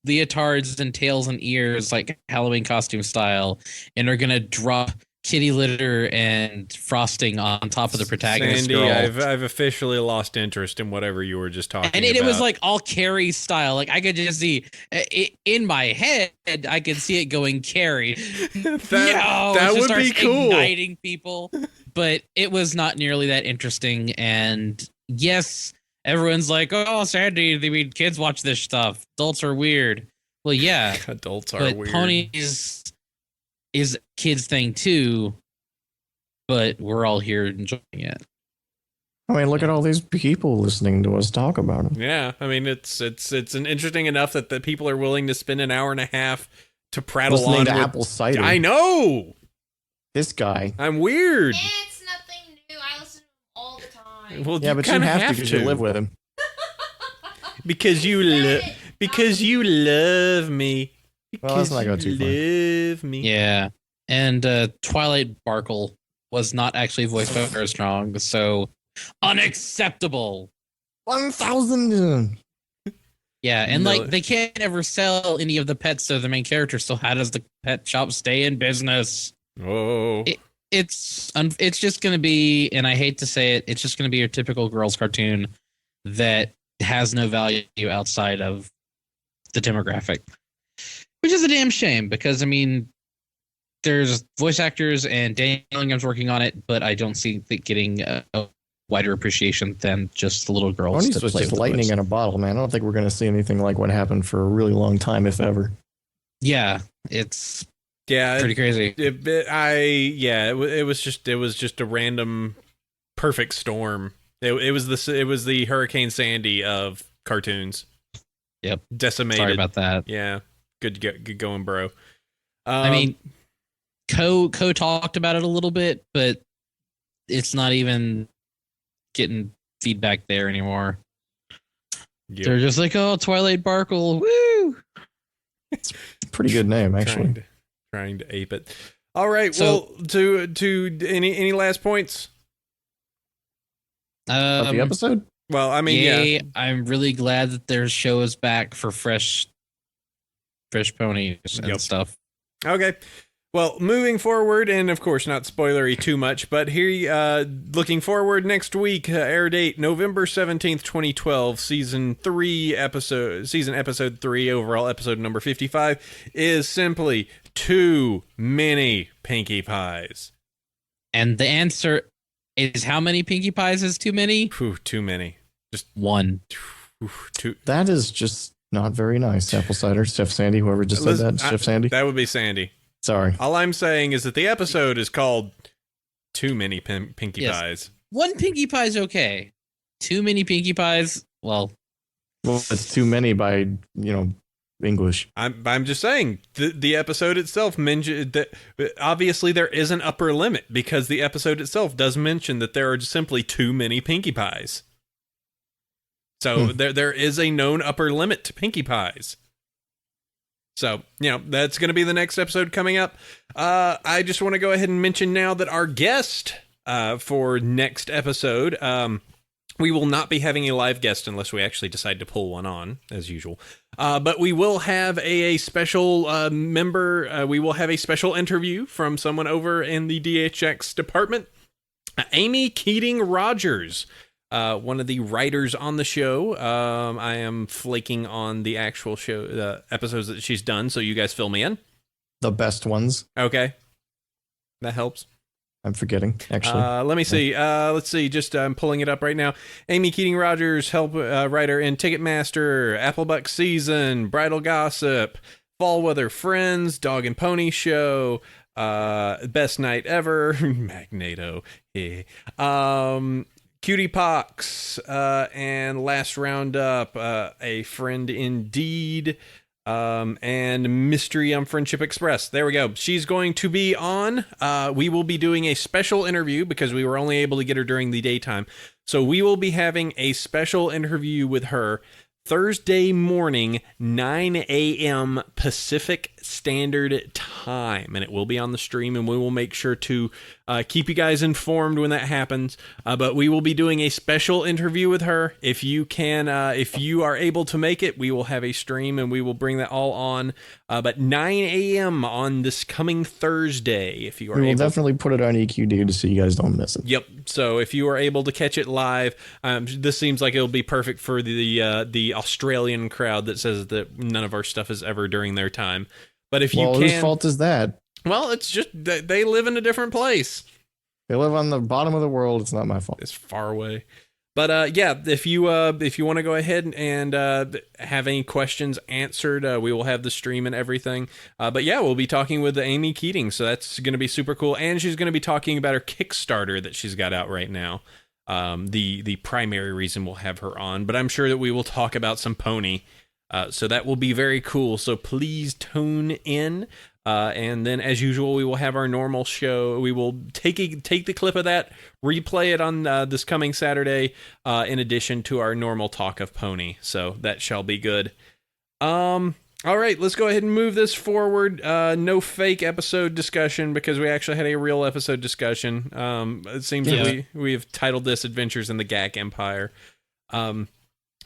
Speaker 3: leotards and tails and ears, like Halloween costume style, and are gonna drop kitty litter and frosting on top of the protagonist.
Speaker 1: Sandy,
Speaker 3: girl.
Speaker 1: I've officially lost interest in whatever you were just talking about.
Speaker 3: And it was like all Carrie style. Like I could just see it in my head. I could see it going Carrie.
Speaker 1: that would be cool.
Speaker 3: Igniting people, but it was not nearly that interesting. And yes, everyone's like, "Oh, Sandy, I mean, kids watch this stuff. Adults are weird." Well, yeah,
Speaker 1: adults are
Speaker 3: but
Speaker 1: weird.
Speaker 3: Ponies is kids thing too, but we're all here enjoying it.
Speaker 2: I mean, look at all these people listening to us talk about them.
Speaker 1: Yeah, I mean, it's an interesting enough that the people are willing to spend an hour and a half to prattle
Speaker 2: listening
Speaker 1: on
Speaker 2: to
Speaker 1: with,
Speaker 2: apple cider.
Speaker 1: I know.
Speaker 2: This guy.
Speaker 1: I'm weird.
Speaker 14: It's nothing new. I listen to him all the time.
Speaker 1: Well,
Speaker 2: Yeah, but you have to because you live with him.
Speaker 1: Because you love me.
Speaker 2: Well, let's not go too far.
Speaker 1: Love me.
Speaker 3: Yeah, and Twilight Barkle was not actually voiced by very strong, so unacceptable.
Speaker 2: 1,000.
Speaker 3: Yeah, and
Speaker 1: No.
Speaker 3: like they can't ever sell any of the pets to the main character. So how does the pet shop stay in business?
Speaker 1: Oh,
Speaker 3: It's just going to be, and I hate to say it, it's just going to be your typical girls' cartoon that has no value outside of the demographic, which is a damn shame because I mean, there's voice actors and Daniel Youngham's working on it, but I don't see it getting a wider appreciation than just the little girls.
Speaker 2: Ponies
Speaker 3: that
Speaker 2: was
Speaker 3: play
Speaker 2: just
Speaker 3: with the
Speaker 2: lightning
Speaker 3: boys.
Speaker 2: in a bottle, man. I don't think we're going to see anything like what happened for a really long time, if ever.
Speaker 3: Yeah, it's
Speaker 1: yeah,
Speaker 3: pretty crazy.
Speaker 1: It was just a random perfect storm. It was the Hurricane Sandy of cartoons.
Speaker 3: Yep,
Speaker 1: decimated.
Speaker 3: Sorry about that.
Speaker 1: Yeah, good going, bro.
Speaker 3: I mean, Co talked about it a little bit, but it's not even getting feedback there anymore.
Speaker 1: Yep.
Speaker 3: They're just like, "Oh, Twilight Barkle, woo!"
Speaker 2: It's a pretty good name, actually.
Speaker 1: Trying to ape it. All right.
Speaker 3: So-
Speaker 1: Well, to any last points?
Speaker 2: Of the episode?
Speaker 1: Well, I mean,
Speaker 3: yay,
Speaker 1: yeah.
Speaker 3: I'm really glad that their show is back for fresh ponies and stuff.
Speaker 1: Okay. Well, moving forward, and of course not spoilery too much, but here, looking forward next week, air date November 17th, 2012, season episode 3, overall episode number 55, is simply Too Many Pinkie Pies.
Speaker 3: And the answer is how many Pinkie Pies is too many?
Speaker 1: Too many. Just
Speaker 3: one.
Speaker 2: That is just not very nice. Apple cider, Chef Sandy, whoever just said that, Chef Sandy.
Speaker 1: That would be Sandy.
Speaker 2: Sorry.
Speaker 1: All I'm saying is that the episode is called Too Many Pinkie Pies.
Speaker 3: One Pinkie Pie is okay. Too many Pinkie Pies, well,
Speaker 2: it's too many by, English.
Speaker 1: I'm just saying the episode itself mentioned that obviously there is an upper limit because the episode itself does mention that there are simply too many Pinkie Pies. So there is a known upper limit to Pinkie Pies. So, that's going to be the next episode coming up. I just want to go ahead and mention now that our guest for next episode, we will not be having a live guest unless we actually decide to pull one on, as usual. But we will have a special member. We will have a special interview from someone over in the DHX department. Amy Keating Rodgers. One of the writers on the show. I am flaking on the actual show, episodes that she's done, so you guys fill me in.
Speaker 2: The best ones.
Speaker 1: Okay. That helps.
Speaker 2: I'm forgetting, actually.
Speaker 1: Let me see. Let's see. Just I'm pulling it up right now. Amy Keating Rodgers, writer in Ticketmaster, Applebuck Season, Bridal Gossip, Fall Weather Friends, Dog and Pony Show, Best Night Ever, Magneto. Cutie Pox, and last roundup, A Friend Indeed, and Mystery on Friendship Express. There we go. She's going to be on. We will be doing a special interview because we were only able to get her during the daytime. So we will be having a special interview with her Thursday morning, 9 a.m. Pacific Standard Time. And it will be on the stream, and we will make sure to keep you guys informed when that happens. But we will be doing a special interview with her. If you are able to make it, we will have a stream, and we will bring that all on. But 9 a.m. on this coming Thursday, if you are able.
Speaker 2: We will definitely put it on EQD so you guys don't miss it.
Speaker 1: Yep. So if you are able to catch it live, this seems like it'll be perfect for the Australian crowd that says that none of our stuff is ever during their time. But if you can,
Speaker 2: whose fault is that?
Speaker 1: Well, it's just that they live in a different place.
Speaker 2: They live on the bottom of the world. It's not my fault.
Speaker 1: It's far away. But yeah, if you want to go ahead and have any questions answered, we will have the stream and everything. But yeah, we'll be talking with Amy Keating, so that's going to be super cool. And she's going to be talking about her Kickstarter that she's got out right now. The primary reason we'll have her on, but I'm sure that we will talk about some pony. So that will be very cool. So please tune in. And then, as usual, we will have our normal show. We will take the clip of that, replay it on this coming Saturday, in addition to our normal talk of pony. So that shall be good. All right, let's go ahead and move this forward. No fake episode discussion, because we actually had a real episode discussion. It seems that we have titled this "Adventures in the Gak Empire."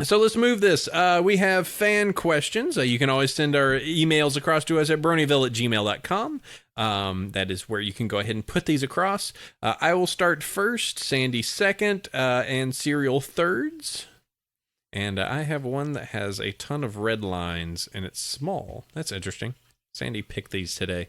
Speaker 1: So let's move this. We have fan questions. You can always send our emails across to us at bronyville@gmail.com. That is where you can go ahead and put these across. I will start first, Sandy second, and Cyril thirds. And I have one that has a ton of red lines, and it's small. That's interesting. Sandy picked these today.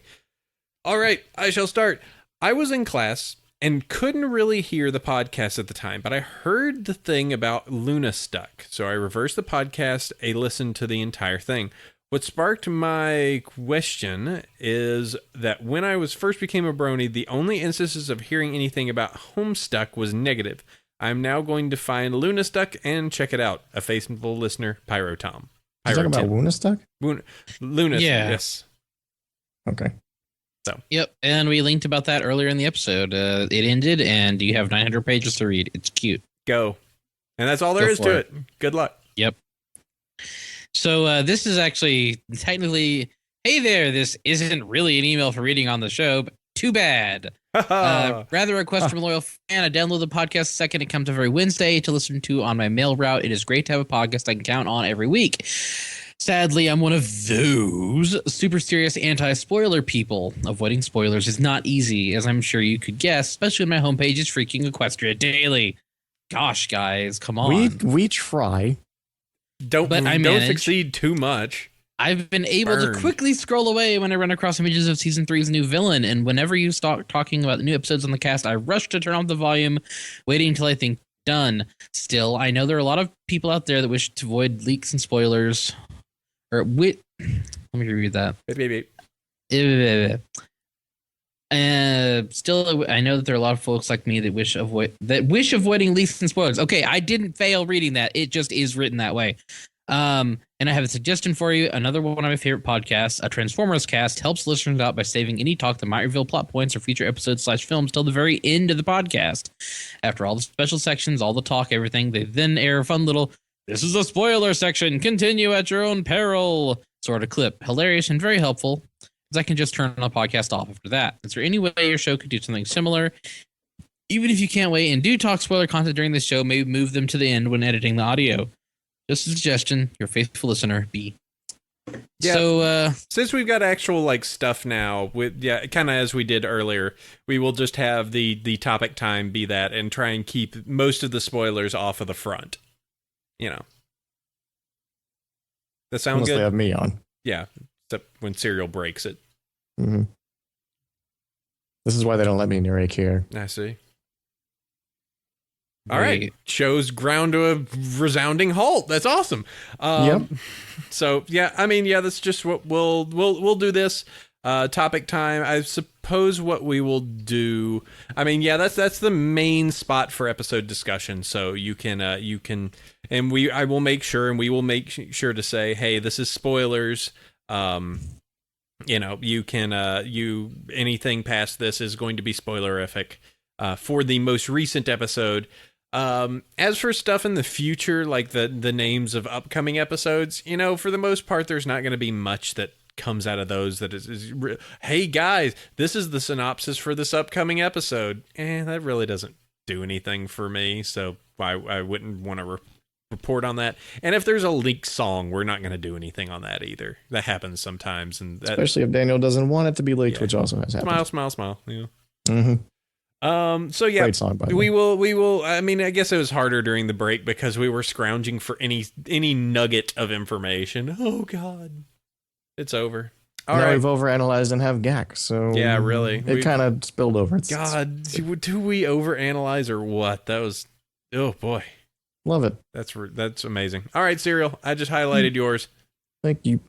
Speaker 1: All right, I shall start. I was in class and couldn't really hear the podcast at the time, but I heard the thing about Luna stuck. So I reversed the podcast, listened to the entire thing. What sparked my question is that when I first became a brony, the only instances of hearing anything about Homestuck was negative. I'm now going to find Luna Stuck and check it out. A faithful listener, Pyro Tom.
Speaker 2: You talking about Luna Stuck?
Speaker 1: Luna, yes.
Speaker 2: Okay.
Speaker 1: So.
Speaker 3: Yep, and we linked about that earlier in the episode. It ended, and you have 900 pages to read. It's cute.
Speaker 1: Go. And that's all there is to it. Good luck.
Speaker 3: Yep. So this is actually technically, hey there, this isn't really an email for reading on the show, but too bad. Rather a request from a loyal fan. I download the podcast second it comes every Wednesday to listen to on my mail route. It is great to have a podcast I can count on every week. Sadly, I'm one of those super serious anti-spoiler people. Avoiding spoilers is not easy, as I'm sure you could guess, especially when my homepage is freaking Equestria Daily. Gosh, guys, come on.
Speaker 2: We try.
Speaker 1: Don't succeed too much.
Speaker 3: I've been able to quickly scroll away when I run across images of Season 3's new villain, and whenever you start talking about the new episodes on the cast, I rush to turn off the volume, waiting until I think done. Still, I know there are a lot of people out there that wish to avoid leaks and spoilers. Let me reread that. Still, I know that there are a lot of folks like me that wish avoiding leaks and spoilers. Okay, I didn't fail reading that. It just is written that way. And I have a suggestion for you. Another one of my favorite podcasts, a Transformers cast, helps listeners out by saving any talk that might reveal plot points or future episodes / films till the very end of the podcast. After all the special sections, all the talk, everything, they then air a fun little "this is a spoiler section, continue at your own peril" sort of clip. Hilarious and very helpful, as I can just turn the podcast off after that. Is there any way your show could do something similar? Even if you can't wait and do talk spoiler content during the show, maybe move them to the end when editing the audio. Just a suggestion, your faithful listener, B.
Speaker 1: Yeah.
Speaker 3: So,
Speaker 1: since we've got actual stuff now, kind of as we did earlier, we will just have the topic time be that and try and keep most of the spoilers off of the front. You know. That sounds good?
Speaker 2: Unless they have me on.
Speaker 1: Yeah, except when Cyril breaks it.
Speaker 2: Mm-hmm. This is why they don't let me narrate here.
Speaker 1: I see. All right, show's ground to a resounding halt. That's awesome.
Speaker 2: Yep.
Speaker 1: So that's just what we'll do this topic time. I suppose what we will do. That's the main spot for episode discussion. So you can and I will make sure, and we will make sure to say, hey, this is spoilers. You can anything past this is going to be spoilerific for the most recent episode. As for stuff in the future, like the names of upcoming episodes, for the most part, there's not going to be much that comes out of those that is hey guys, this is the synopsis for this upcoming episode. That really doesn't do anything for me, so I wouldn't want to report on that. And if there's a leaked song, we're not going to do anything on that either. That happens sometimes, and
Speaker 2: especially if Daniel doesn't want it to be leaked, which also has happened.
Speaker 1: Smile. Yeah.
Speaker 2: Mm-hmm.
Speaker 1: So yeah,
Speaker 2: great song, by the
Speaker 1: we
Speaker 2: way.
Speaker 1: will. I guess it was harder during the break because we were scrounging for any nugget of information. Oh God, it's over.
Speaker 2: All right, we've overanalyzed and have GAC. So
Speaker 1: yeah, really,
Speaker 2: it kind of spilled over.
Speaker 1: God, do we overanalyze or what? That was, oh boy.
Speaker 2: Love it.
Speaker 1: That's amazing. All right, Cyril, I just highlighted yours.
Speaker 2: Thank you.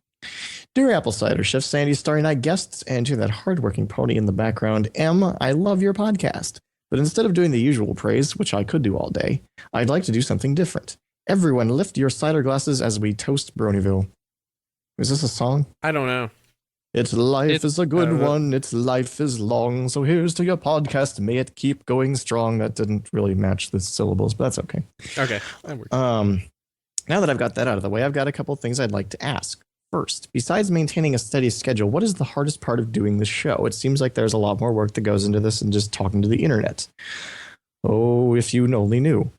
Speaker 2: Dear Apple Cider, Chef Sandy, Starry Night guests, and to that hardworking pony in the background, I love your podcast. But instead of doing the usual praise, which I could do all day, I'd like to do something different. Everyone lift your cider glasses as we toast Bronyville. Is this a song?
Speaker 1: I don't know.
Speaker 2: It's life is a good one, its life is long, so here's to your podcast, may it keep going strong. That didn't really match the syllables, but that's okay.
Speaker 1: Okay, that works.
Speaker 2: Now that I've got that out of the way, I've got a couple things I'd like to ask. First, besides maintaining a steady schedule, what is the hardest part of doing this show? It seems like there's a lot more work that goes into this than just talking to the internet. Oh, if you only knew.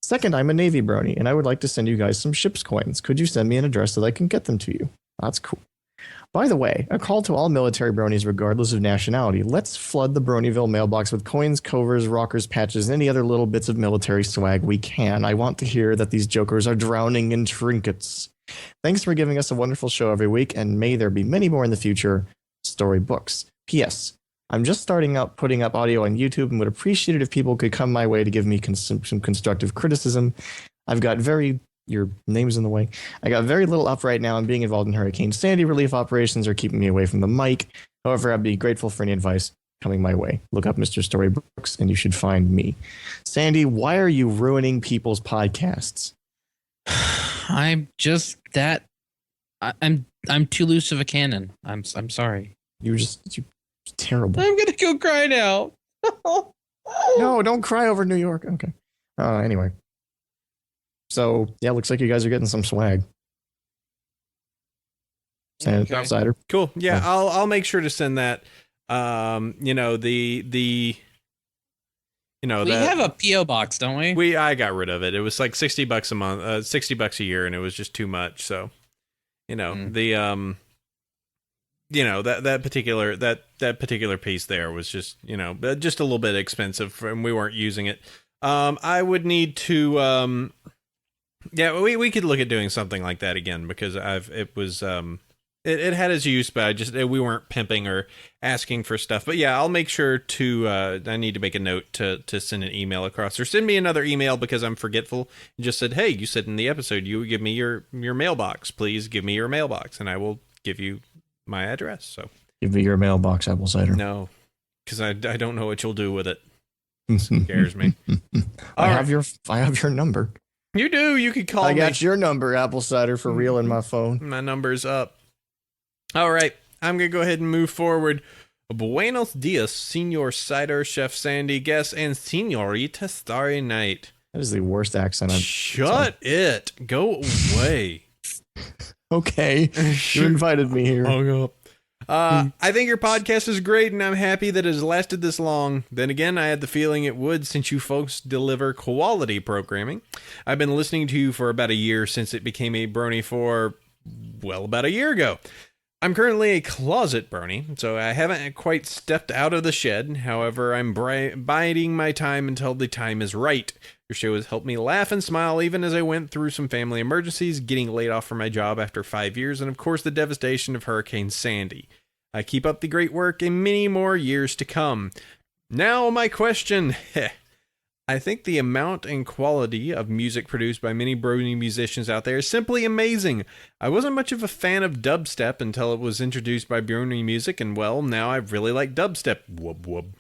Speaker 2: Second, I'm a Navy brony, and I would like to send you guys some ship's coins. Could you send me an address that I can get them to you? That's cool. By the way, a call to all military bronies regardless of nationality. Let's flood the Bronyville mailbox with coins, covers, rockers, patches, and any other little bits of military swag we can. I want to hear that these jokers are drowning in trinkets. Thanks for giving us a wonderful show every week, and may there be many more in the future. Storybooks. P.S. I'm just starting out putting up audio on YouTube and would appreciate it if people could come my way to give me some constructive criticism. Your name's in the way. I got very little up right now, and being involved in Hurricane Sandy relief operations are keeping me away from the mic. However, I'd be grateful for any advice coming my way. Look up Mr. Storybooks, and you should find me. Sandy, why are you ruining people's podcasts?
Speaker 3: I'm just that. I'm too loose of a cannon. I'm sorry.
Speaker 2: You're terrible.
Speaker 3: I'm gonna go cry now.
Speaker 2: No, don't cry over New York. Okay. Anyway. So yeah, looks like you guys are getting some swag.
Speaker 1: Okay.
Speaker 2: Cider.
Speaker 1: Cool. Yeah, I'll make sure to send that. We have
Speaker 3: a PO box, don't we?
Speaker 1: I got rid of it. It was like $60 a month, $60 a year, and it was just too much. So, that particular piece there was just just a little bit expensive, and we weren't using it. I would need to we could look at doing something like that again, because it had its use, but we weren't pimping or asking for stuff. But yeah, I'll make sure to I need to make a note to send an email across, or send me another email because I'm forgetful, and just said, hey, you said in the episode you would give me your mailbox. Please give me your mailbox, and I will give you my address. So
Speaker 2: give me your mailbox, Apple Cider.
Speaker 1: No, because I don't know what you'll do with it. It scares me.
Speaker 2: I have your number.
Speaker 1: You do. You could call me.
Speaker 2: I got your number, Apple Cider, for real in my phone.
Speaker 1: My number's up. All right. I'm going to go ahead and move forward. Buenos dias, Senor Cider, Chef Sandy, guest, and Senorita Starry Night.
Speaker 2: That is the worst accent I've...
Speaker 1: Shut it. Go away.
Speaker 2: Okay. You invited me here.
Speaker 1: Oh, up. I think your podcast is great, and I'm happy that it has lasted this long. Then again, I had the feeling it would, since you folks deliver quality programming. I've been listening to you for about a year, since it became a brony about a year ago. I'm currently a closet brony, so I haven't quite stepped out of the shed. However, I'm biding my time until the time is right. Your show has helped me laugh and smile even as I went through some family emergencies, getting laid off from my job after 5 years, and of course the devastation of Hurricane Sandy. I keep up the great work in many more years to come. Now my question. I think the amount and quality of music produced by many brony musicians out there is simply amazing. I wasn't much of a fan of dubstep until it was introduced by brony music, and well, now I really like dubstep. Whoop whoop.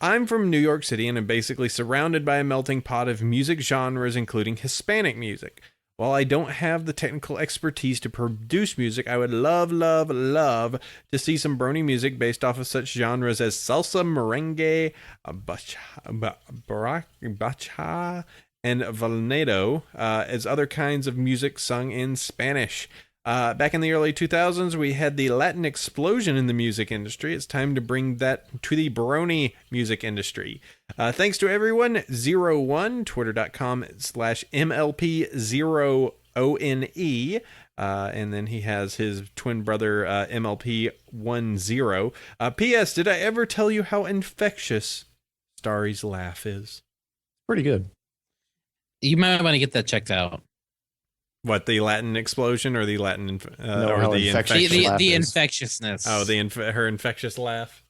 Speaker 1: I'm from New York City, and I'm basically surrounded by a melting pot of music genres, including Hispanic music. While I don't have the technical expertise to produce music, I would love to see some brony music based off of such genres as salsa, merengue, bachata, and vallenato, as other kinds of music sung in Spanish. Back in the early 2000s, we had the Latin explosion in the music industry. It's time to bring that to the brony music industry. Thanks to everyone. 01, twitter.com/MLP0ONE. And then he has his twin brother, MLP10. P.S. Did I ever tell you how infectious Starry's laugh is?
Speaker 2: Pretty good.
Speaker 3: You might want to get that checked out.
Speaker 1: What, the Latin explosion or the Latin
Speaker 2: or the
Speaker 3: infectiousness?
Speaker 1: Oh, her infectious laugh.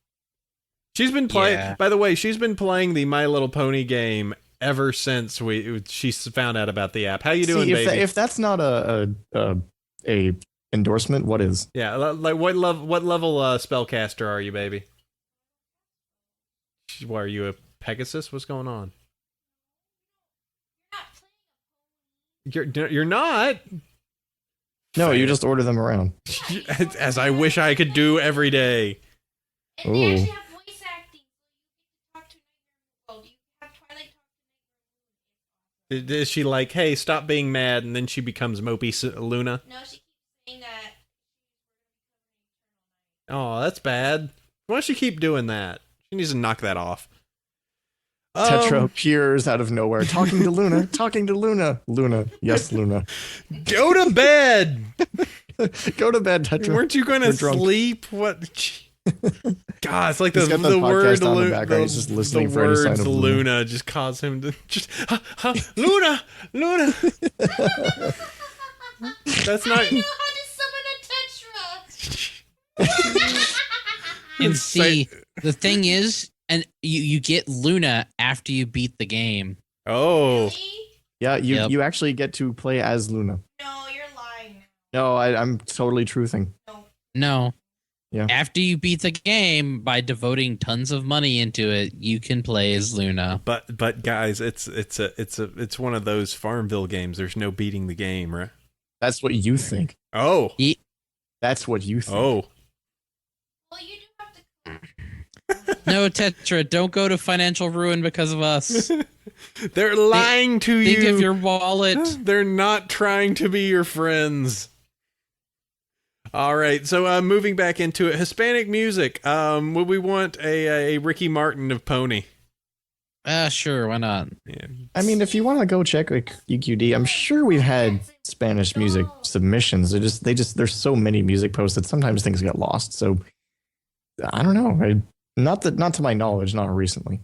Speaker 1: She's been playing. Yeah. By the way, she's been playing the My Little Pony game ever since she found out about the app. How you doing, baby?
Speaker 2: If that's not a endorsement, what is?
Speaker 1: Yeah, like what level spellcaster are you, baby? What, are you a Pegasus? What's going on? You're not.
Speaker 2: No, you just order them around.
Speaker 1: As I wish I could do every day.
Speaker 14: And they actually have voice acting. You can talk to Nightmare. You have Twilight talk to
Speaker 1: Is she like, hey, stop being mad, and then she becomes mopey Luna?
Speaker 14: No, she keeps saying that.
Speaker 1: Oh, that's bad. Why does she keep doing that? She needs to knock that off.
Speaker 2: Tetra appears out of nowhere, talking to Luna, talking to Luna. Luna, yes, Luna.
Speaker 1: Go to bed!
Speaker 2: Go to bed, Tetra.
Speaker 1: Weren't you going to sleep? What? God, it's like the word
Speaker 2: He's just listening for any sign of
Speaker 1: Luna just cause him to just Luna. That's not.
Speaker 14: I know how to summon a Tetra.
Speaker 3: And see, the thing is, and you get Luna after you beat the game.
Speaker 1: Oh.
Speaker 2: Yeah, you actually get to play as Luna.
Speaker 14: No, you're lying.
Speaker 2: No, I'm totally truthing.
Speaker 3: No.
Speaker 2: Yeah.
Speaker 3: After you beat the game by devoting tons of money into it, you can play as Luna.
Speaker 1: But guys, it's one of those Farmville games. There's no beating the game, right?
Speaker 2: That's what you think.
Speaker 1: Oh.
Speaker 2: That's what you think.
Speaker 1: Oh.
Speaker 14: Well, you do have to.
Speaker 3: No, Tetra, don't go to financial ruin because of us.
Speaker 1: They're lying to you.
Speaker 3: Think of your wallet.
Speaker 1: They're not trying to be your friends. All right, so moving back into it, Hispanic music. Would we want a Ricky Martin of Pony?
Speaker 3: Sure, why not?
Speaker 1: Yeah.
Speaker 2: I mean, if you want to go check like EQD, I'm sure we've had Spanish music submissions. There's so many music posts that sometimes things get lost. So I don't know. Not to my knowledge, not recently.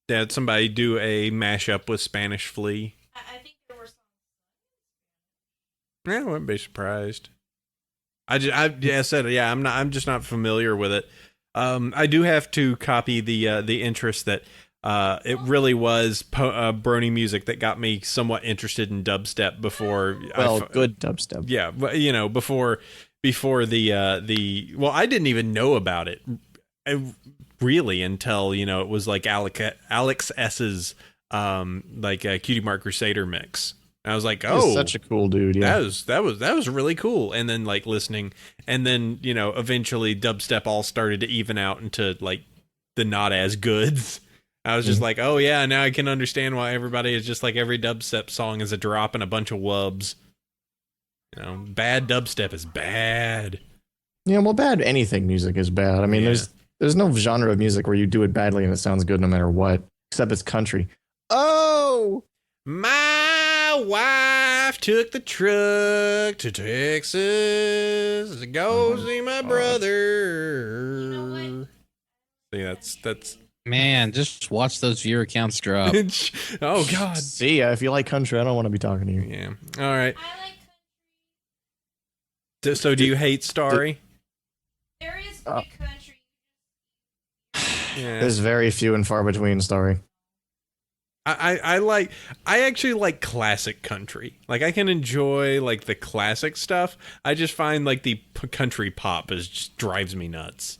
Speaker 1: Did somebody do a mashup with Spanish Flea?
Speaker 14: I think there were some.
Speaker 1: Yeah, I wouldn't be surprised. I'm just not familiar with it. I do have to copy the interest that it really was Brony music that got me somewhat interested in dubstep before.
Speaker 2: Good dubstep.
Speaker 1: Yeah, but before the well, I didn't even know about it really until it was like Alex S's Cutie Mark Crusader mix. I was like,
Speaker 2: He's such a cool dude. Yeah,
Speaker 1: that was really cool. And then listening, and then eventually dubstep all started to even out into like the not as goods. I was just like, oh yeah, now I can understand why everybody is just like every dubstep song is a drop and a bunch of wubs. Bad dubstep is bad.
Speaker 2: Yeah, well, bad anything music is bad. I mean, there's no genre of music where you do it badly and it sounds good no matter what, except it's country. Oh,
Speaker 1: my wife took the truck to Texas to go see my brother. See, that's.
Speaker 3: Man, just watch those viewer counts drop.
Speaker 1: Oh God.
Speaker 2: See ya. If you like country, I don't want to be talking to you.
Speaker 1: Yeah. All right. So do you hate Starry?
Speaker 14: There is good country.
Speaker 1: Yeah.
Speaker 2: There's very few and far between, Starry.
Speaker 1: I actually like classic country. Like I can enjoy like the classic stuff. I just find like the country pop just drives me nuts.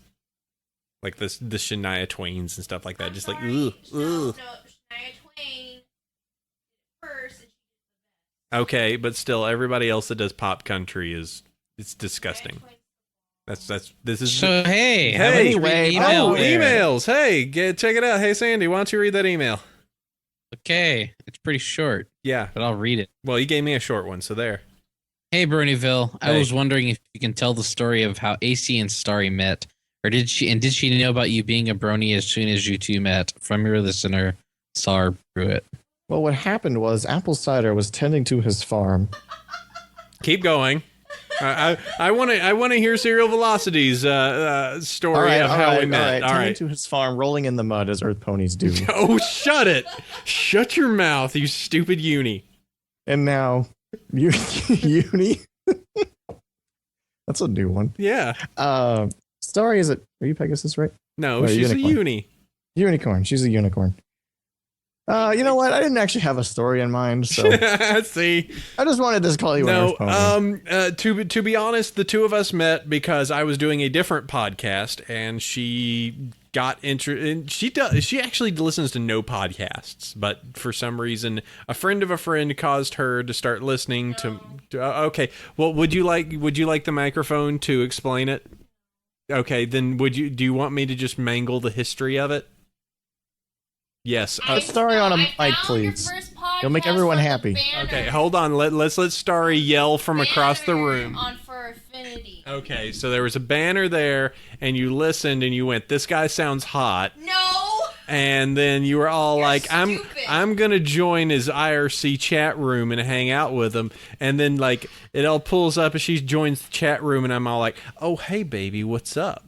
Speaker 1: Like the Shania Twains and stuff like that. Just like ugh.
Speaker 14: No, Shania Twain first.
Speaker 1: Okay, but still, everybody else that does pop country it's disgusting. This is
Speaker 3: so. Hey,
Speaker 1: anyway, emails. Hey, check it out. Hey, Sandy, why don't you read that email?
Speaker 3: Okay, it's pretty short.
Speaker 1: Yeah,
Speaker 3: but I'll read it.
Speaker 1: Well, you gave me a short one, so there.
Speaker 3: Hey, Bronyville,
Speaker 1: Hey.
Speaker 3: I was wondering if you can tell the story of how AC and Starry met, or did she know about you being a Brony as soon as you two met? From your listener, Sar Pruitt.
Speaker 2: Well, what happened was Apple Cider was tending to his farm.
Speaker 1: Keep going. I want to hear Serial Velocity's story of how we met. All
Speaker 2: Tending
Speaker 1: right.
Speaker 2: to his farm, rolling in the mud as Earth ponies do.
Speaker 1: Oh, shut it! Shut your mouth, you stupid uni.
Speaker 2: And now, uni. That's a new one.
Speaker 1: Yeah.
Speaker 2: Starry, are you Pegasus, right?
Speaker 1: No,
Speaker 2: Or
Speaker 1: she's
Speaker 2: unicorn?
Speaker 1: a uni.
Speaker 2: Unicorn. She's a unicorn. You know what? I didn't actually have a story in mind, so
Speaker 1: see,
Speaker 2: I just wanted to call you.
Speaker 1: No, to be honest, the two of us met because I was doing a different podcast, and she got interested. She actually listens to no podcasts, but for some reason, a friend of a friend caused her to start listening to. Okay, well, would you like the microphone to explain it? Okay, then do you want me to just mangle the history of it? Yes.
Speaker 2: Starry on a mic, please. You'll make everyone happy.
Speaker 1: Okay, hold on. Let's let Starry yell from across the room.
Speaker 14: On for Affinity.
Speaker 1: Okay, so there was a banner there, and you listened, and you went, "This guy sounds hot."
Speaker 14: No.
Speaker 1: And then you were all I'm gonna join his IRC chat room and hang out with him. And then like it all pulls up, and she joins the chat room, and I'm all like, "Oh, hey, baby, what's up?"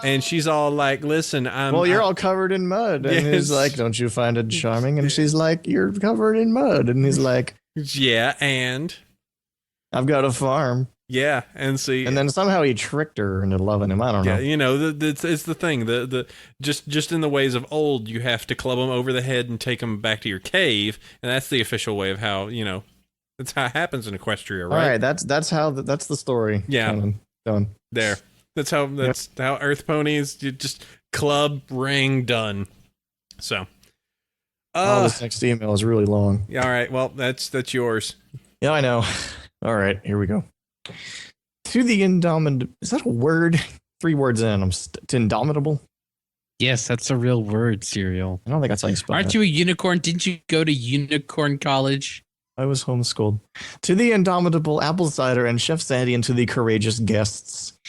Speaker 1: And she's all like, "Listen,
Speaker 2: you're all covered in mud." And
Speaker 1: Yes.
Speaker 2: he's like, "Don't you find it charming?" And she's like, "You're covered in mud." And he's like,
Speaker 1: "Yeah, and
Speaker 2: I've got a farm."
Speaker 1: Yeah, and see,
Speaker 2: and then somehow he tricked her into loving him. I don't know.
Speaker 1: Yeah, you know, it's the thing. The just in the ways of old, you have to club them over the head and take them back to your cave, and that's the official way of how that's how it happens in Equestria, right?
Speaker 2: All right, that's the story.
Speaker 1: Yeah,
Speaker 2: done.
Speaker 1: There. That's how Earth ponies. You just club, ring, done. So,
Speaker 2: this next email is really long.
Speaker 1: Yeah. All right. Well, that's yours.
Speaker 2: Yeah, I know. All right, here we go. To the indomitable. Is that a word? 3 words in. To indomitable.
Speaker 3: Yes, that's a real word, Cyril.
Speaker 2: I don't think that's how you spell it.
Speaker 3: Aren't you a unicorn? Didn't you go to unicorn college?
Speaker 2: I was homeschooled. To the indomitable apple cider and Chef Sandy, and to the courageous guests.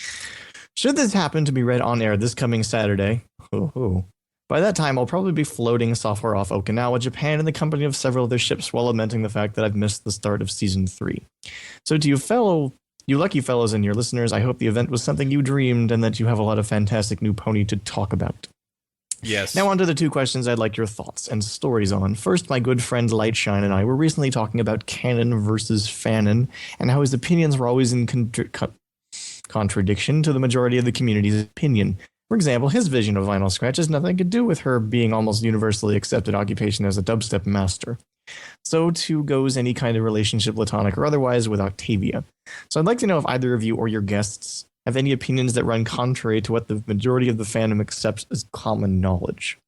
Speaker 2: Should this happen to be read on air this coming Saturday, by that time I'll probably be floating software off Okinawa, Japan, in the company of several other ships, while lamenting the fact that I've missed the start of season 3. So to you lucky fellows and your listeners, I hope the event was something you dreamed, and that you have a lot of fantastic new pony to talk about.
Speaker 1: Yes.
Speaker 2: Now on to the 2 questions I'd like your thoughts and stories on. First, my good friend Lightshine and I were recently talking about canon versus fanon, and how his opinions were always in contradiction to the majority of the community's opinion. For example, his vision of Vinyl Scratch has nothing to do with her being almost universally accepted occupation as a dubstep master. So too goes any kind of relationship, platonic or otherwise, with Octavia. So I'd like to know if either of you or your guests have any opinions that run contrary to what the majority of the fandom accepts as common knowledge.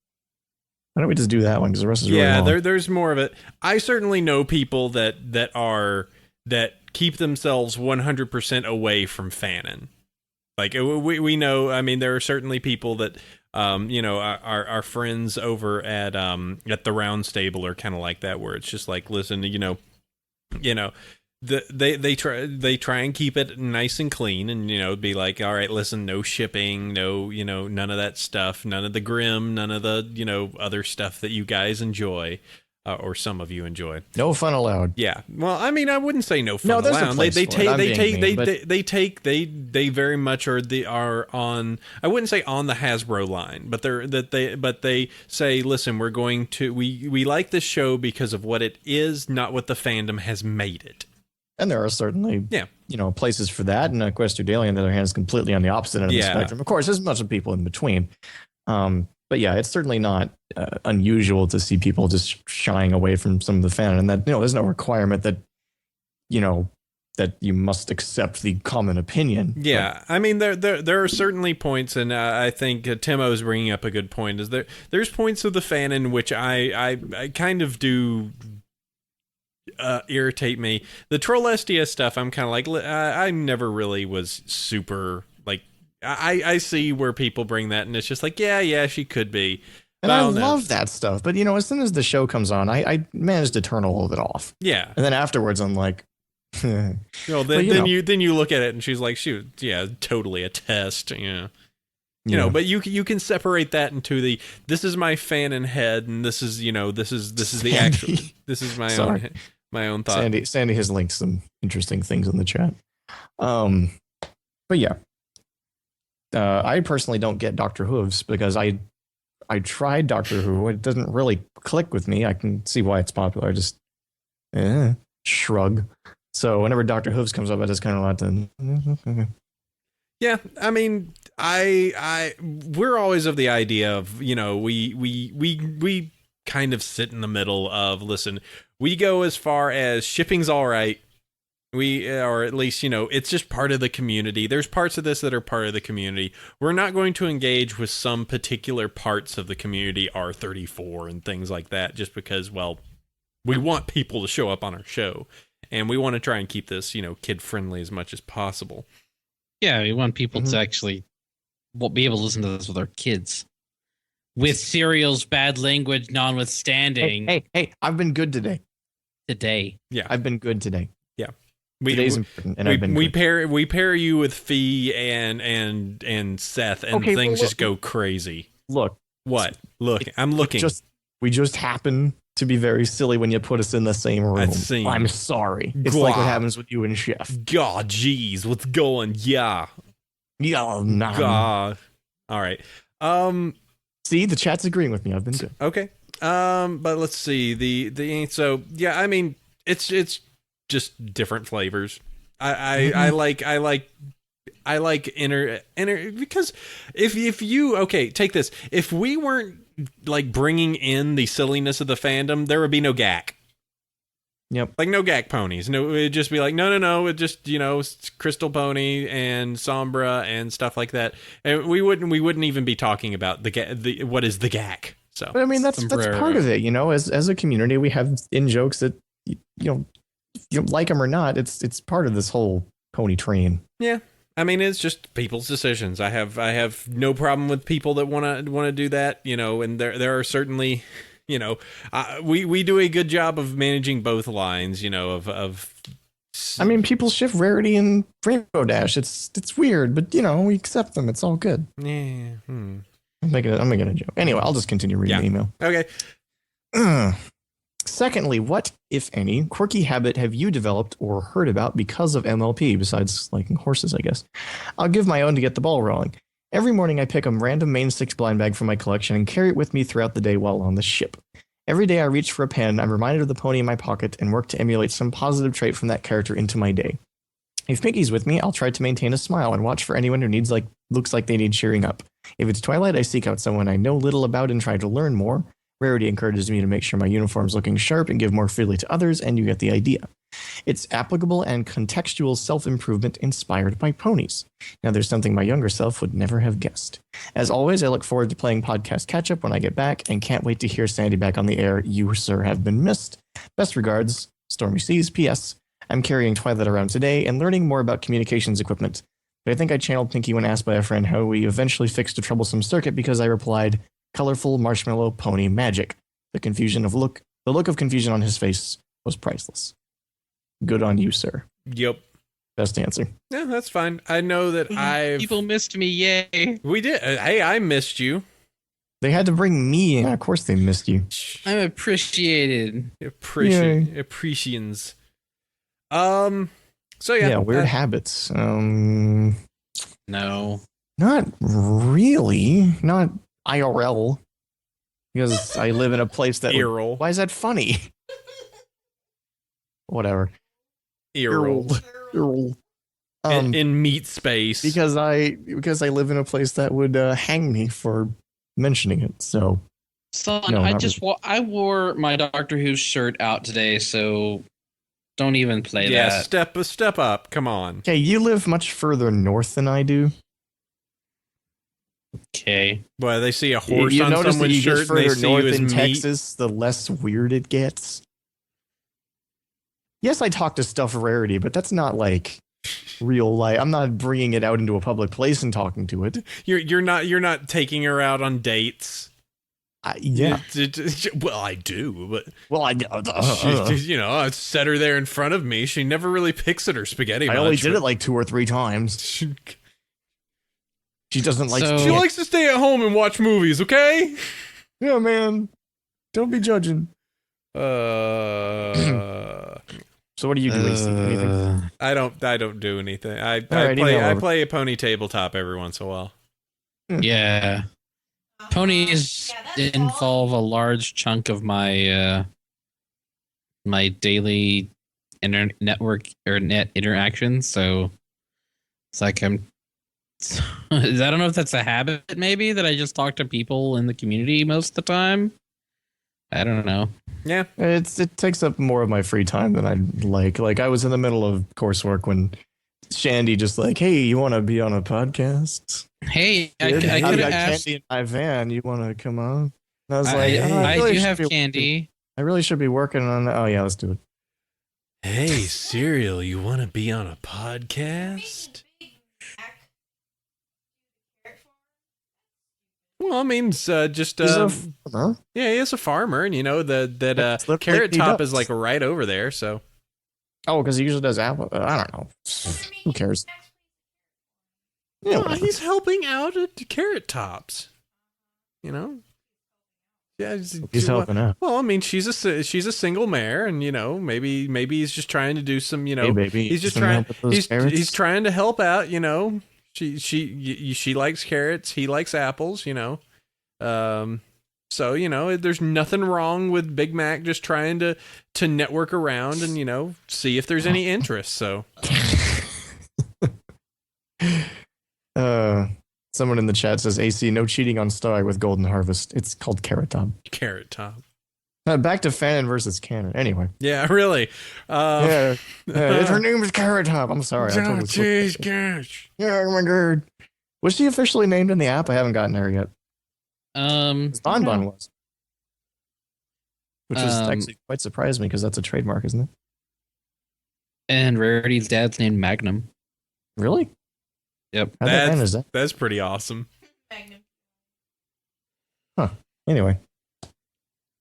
Speaker 2: Why don't we just do that one, because the rest is really long.
Speaker 1: There's more of it. I certainly know people that keep themselves 100% away from fanon. Like we know, I mean, there are certainly people that our friends over at the Round Stable are kind of like that, where it's just like, listen, they try and keep it nice and clean, and be like, all right, listen, no shipping, no none of that stuff, none of the grim, none of the other stuff that you guys enjoy. Or some of you enjoy.
Speaker 2: No fun allowed.
Speaker 1: Yeah. Well, I mean, I wouldn't say no fun
Speaker 2: allowed.
Speaker 1: They very much are on. I wouldn't say on the Hasbro line, but they say, listen, we're going to we like this show because of what it is, not what the fandom has made it.
Speaker 2: And there are certainly places for that. And Equestria Daily, on the other hand, is completely on the opposite end of the spectrum. Of course, there's a bunch of people in between. But yeah, it's certainly not unusual to see people just shying away from some of the fanon, and that there's no requirement that that you must accept the common opinion.
Speaker 1: Yeah, but I mean there are certainly points, and I think Timo's bringing up a good point. Is there's points of the fanon which I kind of do irritate me. The Celestia stuff, I'm kind of like, I never really was super like. I see where people bring that, and it's just like, yeah, she could be.
Speaker 2: And I love that stuff. But, as soon as the show comes on, I managed to turn all of it off.
Speaker 1: Yeah.
Speaker 2: And then afterwards, I'm like...
Speaker 1: then you look at it, and she's like, shoot, yeah, totally a test, yeah. But you can separate that into this is my fanon head, and this is, this is the actual... This is my own thought.
Speaker 2: Sandy has linked some interesting things in the chat. But yeah. I personally don't get Dr. Hooves because I tried Doctor Who. It doesn't really click with me. I can see why it's popular. I just shrug. So whenever Dr. Hooves comes up, I just kind of like to.
Speaker 1: Yeah, I mean, we're always of the idea of we kind kind of sit in the middle of, listen, we go as far as shipping's all right. Or at least, it's just part of the community. There's parts of this that are part of the community. We're not going to engage with some particular parts of the community, R34 and things like that, just because, well, we want people to show up on our show. And we want to try and keep this, kid-friendly as much as possible.
Speaker 3: Yeah, we want people to actually be able to listen to this with our kids. With Cyril's bad language notwithstanding.
Speaker 2: Hey, I've been good today.
Speaker 1: Yeah.
Speaker 2: I've been good today.
Speaker 1: Yeah.
Speaker 2: Today's important, and I've been
Speaker 1: we
Speaker 2: good.
Speaker 1: pair you with Fee and Seth, and things just go crazy.
Speaker 2: Look.
Speaker 1: What? Look, I'm looking.
Speaker 2: We just happen to be very silly when you put us in the same room. I'm sorry. It's like what happens with you and Chef.
Speaker 1: God, jeez, what's going? Yeah.
Speaker 2: Nah.
Speaker 1: God. All right.
Speaker 2: See, the chat's agreeing with me. I've been good.
Speaker 1: Okay. But let's see so yeah. I mean, it's just different flavors. I like inner because if you take this, if we weren't like bringing in the silliness of the fandom, there would be no GAC.
Speaker 2: Yep.
Speaker 1: Like no GAC ponies. No, it'd just be like no. It just Crystal Pony and Sombra and stuff like that. And we wouldn't even be talking about the what is the GAC. So,
Speaker 2: but I mean that's part of it. As a community, we have in jokes that you like them or not, it's part of this whole pony train.
Speaker 1: Yeah, I mean it's just people's decisions. I have no problem with people that want to do that. And there are certainly, we do a good job of managing both lines.
Speaker 2: I mean, people shift Rarity and Rainbow Dash. It's weird, but we accept them. It's all good.
Speaker 1: Yeah.
Speaker 2: I'm making a joke. Anyway, I'll just continue reading the email.
Speaker 1: Okay.
Speaker 2: Secondly, what, if any, quirky habit have you developed or heard about because of MLP, besides liking horses, I guess? I'll give my own to get the ball rolling. Every morning I pick a random main six blind bag from my collection and carry it with me throughout the day while on the ship. Every day I reach for a pen, I'm reminded of the pony in my pocket and work to emulate some positive trait from that character into my day. If Mickey's with me, I'll try to maintain a smile and watch for anyone who looks like they need cheering up. If it's Twilight, I seek out someone I know little about and try to learn more. Rarity encourages me to make sure my uniform's looking sharp and give more freely to others, and you get the idea. It's applicable and contextual self-improvement inspired by ponies. Now there's something my younger self would never have guessed. As always, I look forward to playing podcast catch-up when I get back, and can't wait to hear Sandy back on the air. You, sir, have been missed. Best regards, Stormy Seas. P.S. I'm carrying Twilight around today and learning more about communications equipment. But I think I channeled Pinky when asked by a friend how we eventually fixed a troublesome circuit because I replied, colorful marshmallow pony magic. The look of confusion on his face was priceless. Good on you, sir.
Speaker 1: Yep.
Speaker 2: Best answer.
Speaker 1: Yeah, that's fine. I know that
Speaker 3: people missed me. Yay.
Speaker 1: We did. Hey, I missed you.
Speaker 2: They had to bring me in. Of course they missed you.
Speaker 3: I'm appreciated.
Speaker 1: Apprecians. So yeah.
Speaker 2: Yeah, weird habits.
Speaker 3: No.
Speaker 2: Not really. Not IRL. Because I live in a place that why is that funny? Whatever.
Speaker 1: Earl. In meat space.
Speaker 2: Because I live in a place that would hang me for mentioning it. So
Speaker 3: Son, I wore my Doctor Who shirt out today, so don't even play that.
Speaker 1: Yeah, step up. Come on.
Speaker 2: Okay, you live much further north than I do.
Speaker 3: Okay.
Speaker 1: Boy, they see a horse on someone's shirt and they see you as
Speaker 2: in
Speaker 1: meat.
Speaker 2: Texas, the less weird it gets. Yes, I talk to stuff Rarity, but that's not like real life. I'm not bringing it out into a public place and talking to it.
Speaker 1: You're not taking her out on dates.
Speaker 2: Yeah.
Speaker 1: Well, I do, but
Speaker 2: I
Speaker 1: set her there in front of me. She never really picks at her spaghetti.
Speaker 2: I only did it like 2 or 3 times. She doesn't like.
Speaker 1: She likes to stay at home and watch movies. Okay.
Speaker 2: Yeah, man. Don't be judging. So what do you do, AC? Anything?
Speaker 1: I don't do anything. I play a pony tabletop every once in a while.
Speaker 3: Yeah. Ponies involve a large chunk of my my daily network or net interactions, so it's like I don't know if that's a habit maybe that I just talk to people in the community most of the time. I don't know.
Speaker 1: Yeah,
Speaker 2: it takes up more of my free time than I'd like. Like I was in the middle of coursework when Shandy just like, hey, you want to be on a podcast?
Speaker 3: Hey, I
Speaker 2: I've
Speaker 3: could
Speaker 2: got
Speaker 3: have asked.
Speaker 2: candy in my van. You want to come on? And I was
Speaker 3: I
Speaker 2: like,
Speaker 3: do
Speaker 2: should
Speaker 3: have
Speaker 2: be-
Speaker 3: candy.
Speaker 2: I really should be working on that. Oh yeah, let's do it.
Speaker 1: Hey, Cyril, you want to be on a podcast? Well, I mean, it's, just
Speaker 2: He's a farmer.
Speaker 1: yeah, he is a farmer, and you know that
Speaker 2: That's literally
Speaker 1: Carrot
Speaker 2: what he
Speaker 1: Top
Speaker 2: does.
Speaker 1: is like right over there. So
Speaker 2: Oh, because he usually does apple. I don't know. Who cares? Yeah,
Speaker 1: well,
Speaker 2: whatever.
Speaker 1: he's helping out at Carrot Tops. You know. Yeah,
Speaker 2: He's helping out.
Speaker 1: Well, I mean, she's a single mare, and you know, maybe he's just trying to do some, you know,
Speaker 2: Hey, baby,
Speaker 1: he's just
Speaker 2: some
Speaker 1: trying
Speaker 2: help with those carrots?
Speaker 1: he's trying to help out, you know. She likes carrots, he likes apples, you know. So you know, there's nothing wrong with Big Mac just trying to network around and you know see if there's any interest. So.
Speaker 2: Someone in the chat says, AC, no cheating on Starry with Golden Harvest. It's called Carrot Top.
Speaker 1: Carrot Top.
Speaker 2: Back to Fanon versus Canon. Anyway.
Speaker 1: Yeah, really.
Speaker 2: Her name is Carrot Top. I'm sorry. I totally
Speaker 1: jeez, gosh.
Speaker 2: Yeah, oh my god. Was she officially named in the app? I haven't gotten there yet. Bonbon was. Which is actually quite surprised me because that's a trademark, isn't it?
Speaker 3: And Rarity's dad's named Magnum.
Speaker 2: Really?
Speaker 3: Yep.
Speaker 1: That's pretty awesome.
Speaker 2: Huh. Anyway.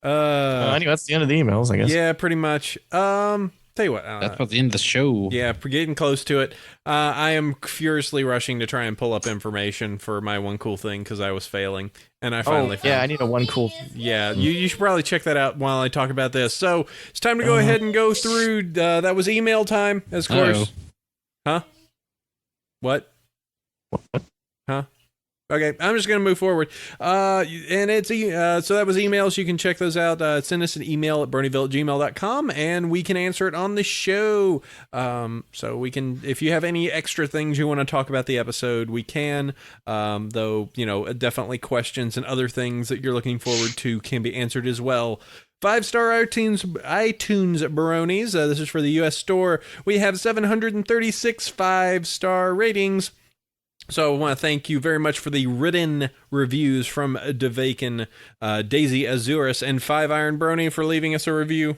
Speaker 1: Anyway,
Speaker 2: that's the end of the emails, I guess.
Speaker 1: Yeah, pretty much. Tell you what.
Speaker 3: That's about the end of the show.
Speaker 1: Yeah, we're getting close to it. I am furiously rushing to try and pull up information for my one cool thing because I was failing, and I finally found.
Speaker 2: Yeah, I need a one cool.
Speaker 1: Yeah, you should probably check that out while I talk about this. So it's time to go ahead and go through. That was email time, of course. Huh? What? Huh? Okay, I'm just going to move forward. And it's so that was emails. You can check those out. Send us an email at bronyville@gmail.com, and we can answer it on the show. So we can, if you have any extra things you want to talk about the episode, we can. Though, you know, definitely questions and other things that you're looking forward to can be answered as well. 5-star iTunes Bronies. This is for the U.S. store. We have 736 5-star ratings. So I want to thank you very much for the written reviews from Devakin, Daisy Azurus, and 5 Iron Brony for leaving us a review.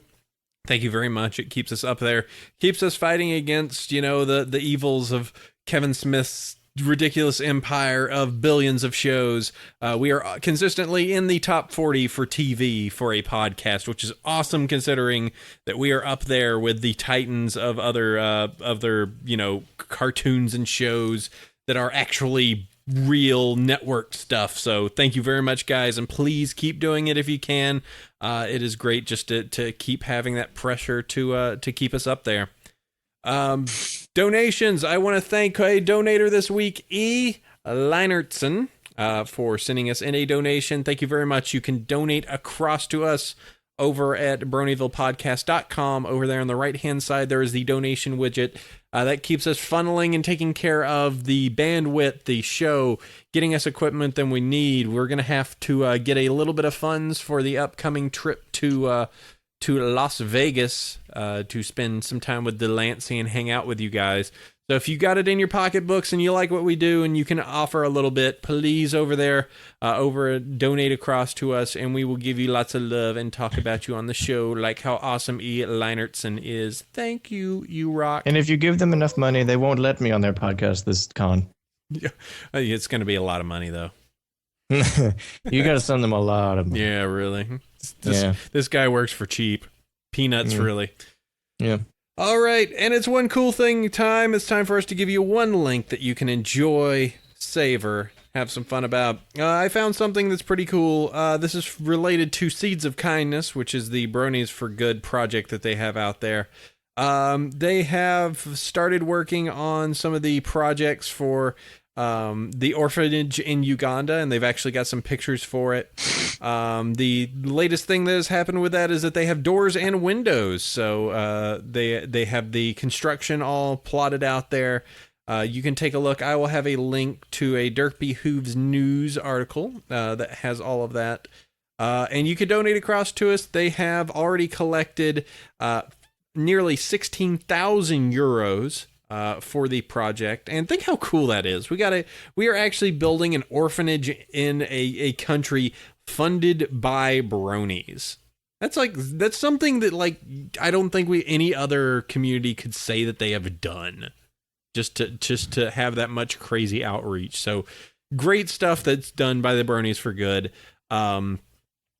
Speaker 1: Thank you very much. It keeps us up there. Keeps us fighting against, you know, the evils of Kevin Smith's ridiculous empire of billions of shows. We are consistently in the top 40 for TV for a podcast, which is awesome considering that we are up there with the titans of other you know, cartoons and shows that are actually real network stuff. So thank you very much, guys, and please keep doing it if you can. It is great just to keep having that pressure to keep us up there. Donations. I want to thank a donator this week, E. Leinertson, for sending us in a donation. Thank you very much. You can donate across to us over at bronyvillepodcast.com. Over there on the right-hand side, there is the donation widget. That keeps us funneling and taking care of the bandwidth, the show, getting us equipment that we need. We're going to have to get a little bit of funds for the upcoming trip to Las Vegas to spend some time with Delancey and hang out with you guys. So if you got it in your pocketbooks and you like what we do and you can offer a little bit, please over there, donate across to us, and we will give you lots of love and talk about you on the show like how awesome E. Leinertson is. Thank you, you rock.
Speaker 2: And if you give them enough money, they won't let me on their podcast this con.
Speaker 1: Yeah, it's going to be a lot of money, though.
Speaker 2: You got to send them a lot of money.
Speaker 1: Yeah, really. This guy works for cheap. Peanuts, really.
Speaker 2: Yeah.
Speaker 1: All right, and it's one cool thing time. It's time for us to give you one link that you can enjoy, savor, have some fun about. I found something that's pretty cool. This is related to Seeds of Kindness, which is the Bronies for Good project that they have out there. They have started working on some of the projects for the orphanage in Uganda, and they've actually got some pictures for it. The latest thing that has happened with that is that they have doors and windows, so they have the construction all plotted out there. You can take a look. I will have a link to a Dirk B. Hooves news article that has all of that. And you could donate across to us. They have already collected nearly 16,000 euros for the project. And think how cool that is. We are actually building an orphanage in a country funded by bronies. That's something that I don't think any other community could say that they have done. Just to have that much crazy outreach. So great stuff that's done by the bronies for good.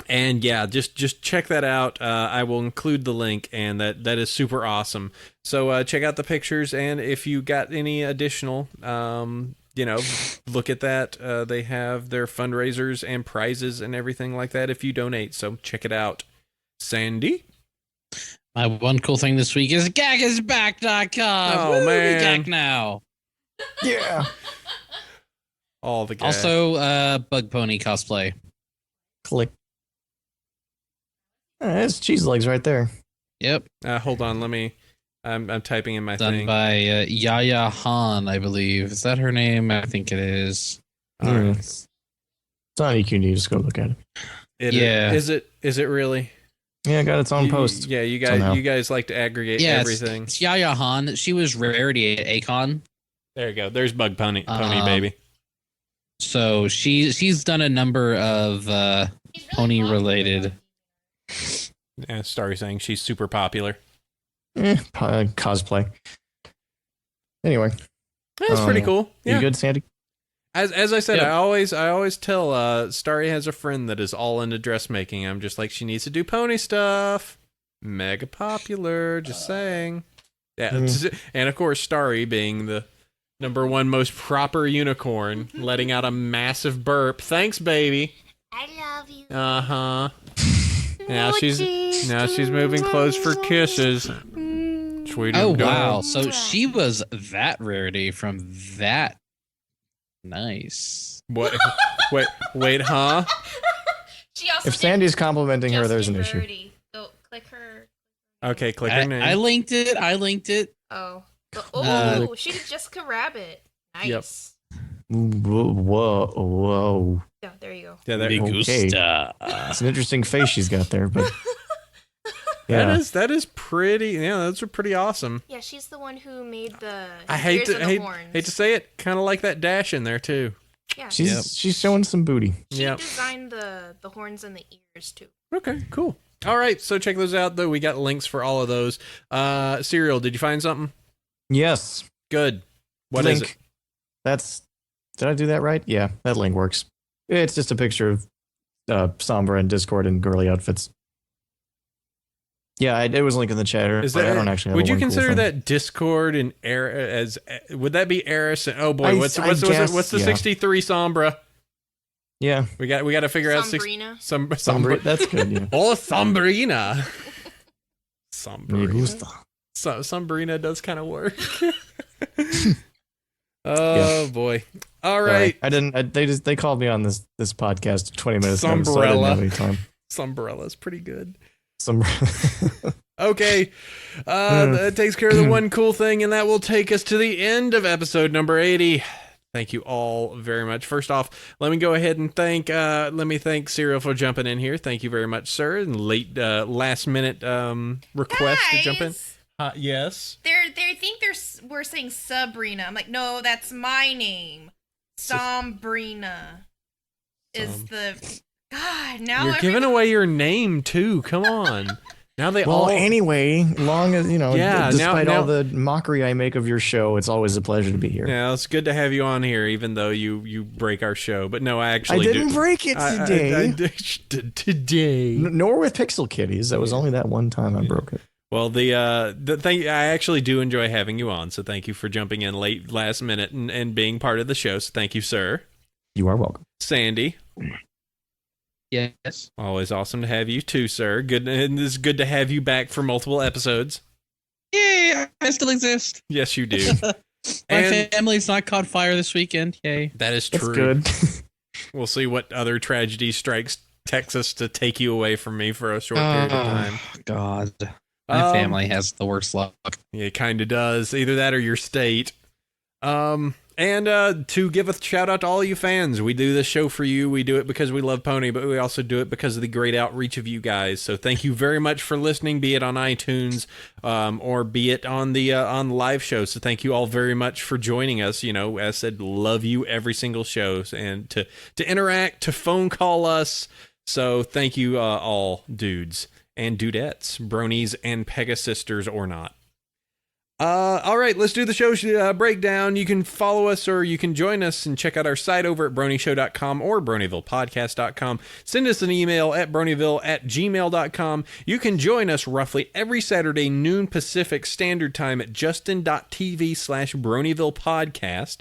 Speaker 1: And yeah, just check that out. I will include the link, and that is super awesome. So check out the pictures, and if you got any additional, look at that. They have their fundraisers and prizes and everything like that if you donate. So check it out. Sandy?
Speaker 3: My one cool thing this week is gagisback.com.
Speaker 1: Oh,
Speaker 3: Woo,
Speaker 1: man.
Speaker 3: Gag now.
Speaker 2: Yeah.
Speaker 1: All the gag.
Speaker 3: Also, Bug Pony cosplay.
Speaker 2: Click. There's cheese legs right there.
Speaker 3: Yep.
Speaker 1: Hold on, I'm typing in my
Speaker 3: Done
Speaker 1: thing.
Speaker 3: by Yaya Han, I believe. Is that her name? I think it is.
Speaker 2: It's on EQ News. Just go look at it.
Speaker 3: Yeah.
Speaker 1: Is it really?
Speaker 2: Yeah, it got its own post.
Speaker 1: Yeah, you guys like to aggregate everything.
Speaker 3: It's Yaya Han. She was rarity at Acon.
Speaker 1: There you go. There's Bug Pony baby.
Speaker 3: So she's done a number of pony related.
Speaker 1: Yeah, Starry saying she's super popular.
Speaker 2: Cosplay. Anyway,
Speaker 1: that's pretty cool. Yeah.
Speaker 2: You good, Sandy?
Speaker 1: As I said,
Speaker 3: Yep.
Speaker 1: I always tell Starry has a friend that is all into dressmaking. I'm just like, she needs to do pony stuff. Mega popular, just saying. Yeah, and of course Starry being the number one most proper unicorn, letting out a massive burp. Thanks, baby.
Speaker 14: I love you.
Speaker 1: Uh-huh. Now she's moving close for kisses. Sweet.
Speaker 3: Oh wow! So she was that rarity from that. Nice.
Speaker 1: What? Wait, huh?
Speaker 14: She also
Speaker 2: If Sandy's complimenting her, there's an issue.
Speaker 14: Rarity. Go click her.
Speaker 1: Okay, click her name.
Speaker 3: I linked it.
Speaker 14: Oh. Oh, she's Jessica Rabbit. Nice.
Speaker 2: Whoa.
Speaker 14: Yeah, there you go.
Speaker 1: Yeah,
Speaker 3: Me gusta.
Speaker 2: It's an interesting face she's got there, but yeah.
Speaker 1: That is pretty. Yeah, those are pretty awesome.
Speaker 14: Yeah, she's the one who made the.
Speaker 1: I hate
Speaker 14: ears and the
Speaker 1: hate
Speaker 14: horns.
Speaker 1: to say it, kind of like that dash in there too.
Speaker 14: Yeah.
Speaker 2: She's showing some booty.
Speaker 14: She
Speaker 1: Yep.
Speaker 14: designed the horns and the ears too.
Speaker 1: Okay, cool. All right, so check those out though. We got links for all of those. Cyril, did you find something?
Speaker 2: Yes.
Speaker 1: Good. What
Speaker 2: link.
Speaker 1: is it?
Speaker 2: Did I do that right? Yeah, that link works. It's just a picture of Sombra and Discord in girly outfits. Yeah, it was linked in the chat.
Speaker 1: Is
Speaker 2: but
Speaker 1: that,
Speaker 2: I don't actually have
Speaker 1: would you
Speaker 2: one cool
Speaker 1: consider
Speaker 2: thing.
Speaker 1: that Discord and as would that be Eris? And, oh boy,
Speaker 2: I
Speaker 1: what's
Speaker 2: guess,
Speaker 1: the
Speaker 2: yeah.
Speaker 1: 63 Sombra?
Speaker 2: Yeah,
Speaker 1: we got to figure out
Speaker 14: Sombrina.
Speaker 1: Sombra.
Speaker 2: That's good. Yeah.
Speaker 1: Oh, Sombrina.
Speaker 2: Me gusta.
Speaker 1: So Sombrina does kind of work. Oh boy! All right.
Speaker 2: I didn't. They called me on this podcast 20 minutes ago, so I didn't have any time.
Speaker 1: Sombrella's pretty good.
Speaker 2: Sombrella.
Speaker 1: Okay, that takes care of the one cool thing, and that will take us to the end of episode number 80. Thank you all very much. First off, let me go ahead and thank Cyril for jumping in here. Thank you very much, sir. And last minute request to jump in. Yes.
Speaker 14: They think we're saying Sabrina. I'm like, no, that's my name. Sombrina is the God. Now
Speaker 1: You're giving away your name too. Come on. Now they all.
Speaker 2: Anyway, long as
Speaker 1: Yeah,
Speaker 2: despite
Speaker 1: now-
Speaker 2: all the mockery I make of your show, it's always a pleasure to be here.
Speaker 1: Yeah, it's good to have you on here, even though you break our show. But no, I actually
Speaker 2: I didn't break it today.
Speaker 1: I did today.
Speaker 2: Nor with Pixel Kitties. That was only that one time I broke it.
Speaker 1: Well, the thing, I actually do enjoy having you on, so thank you for jumping in last minute and being part of the show. So thank you, sir.
Speaker 2: You are welcome.
Speaker 1: Sandy.
Speaker 3: Yes.
Speaker 1: Always awesome to have you too, sir. Good, and it's good to have you back for multiple episodes.
Speaker 3: Yay! I still exist.
Speaker 1: Yes, you do.
Speaker 3: My family's not caught fire this weekend. Yay!
Speaker 1: That is
Speaker 2: That's
Speaker 1: true.
Speaker 2: good.
Speaker 1: We'll see what other tragedy strikes Texas to take you away from me for a short period of time.
Speaker 3: God. My family has the worst luck.
Speaker 1: Yeah, it kind of does. Either that or your state. All And to give a shout out to all you fans, we do this show for you. We do it because we love Pony, but we also do it because of the great outreach of you guys. So thank you very much for listening, be it on iTunes or be it on the live show. So thank you all very much for joining us. You know, as I said, love you every single show, and to interact, to phone call us. So thank you all, dudes and dudettes, bronies and Pegasisters or not. All right, let's do the show breakdown. You can follow us or you can join us and check out our site over at bronyshow.com or bronyvillepodcast.com. Send us an email at bronyville@gmail.com. You can join us roughly every Saturday, noon Pacific Standard Time at justin.tv/bronyvillepodcast.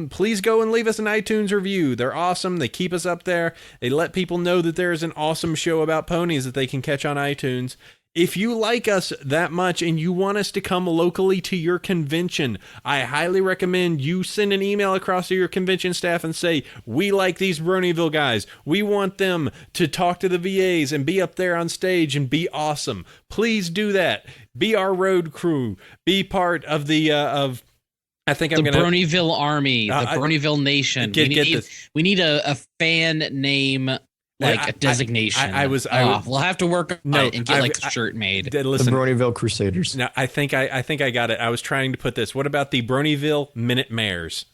Speaker 1: Please go and leave us an iTunes review. They're awesome. They keep us up there. They let people know that there is an awesome show about ponies that they can catch on iTunes. If you like us that much and you want us to come locally to your convention, I highly recommend you send an email across to your convention staff and say, we like these Bronyville guys. We want them to talk to the VAs and be up there on stage and be awesome. Please do that. Be our road crew. Be part of the, I think I'm going to...
Speaker 3: Bronyville Army, the Bronyville Nation. We need a fan name... Like a designation. We'll have to work on it and get a shirt made.
Speaker 2: Listen, the Bronyville Crusaders.
Speaker 1: No, I think I got it. I was trying to put this. What about the Bronyville Minute Mares?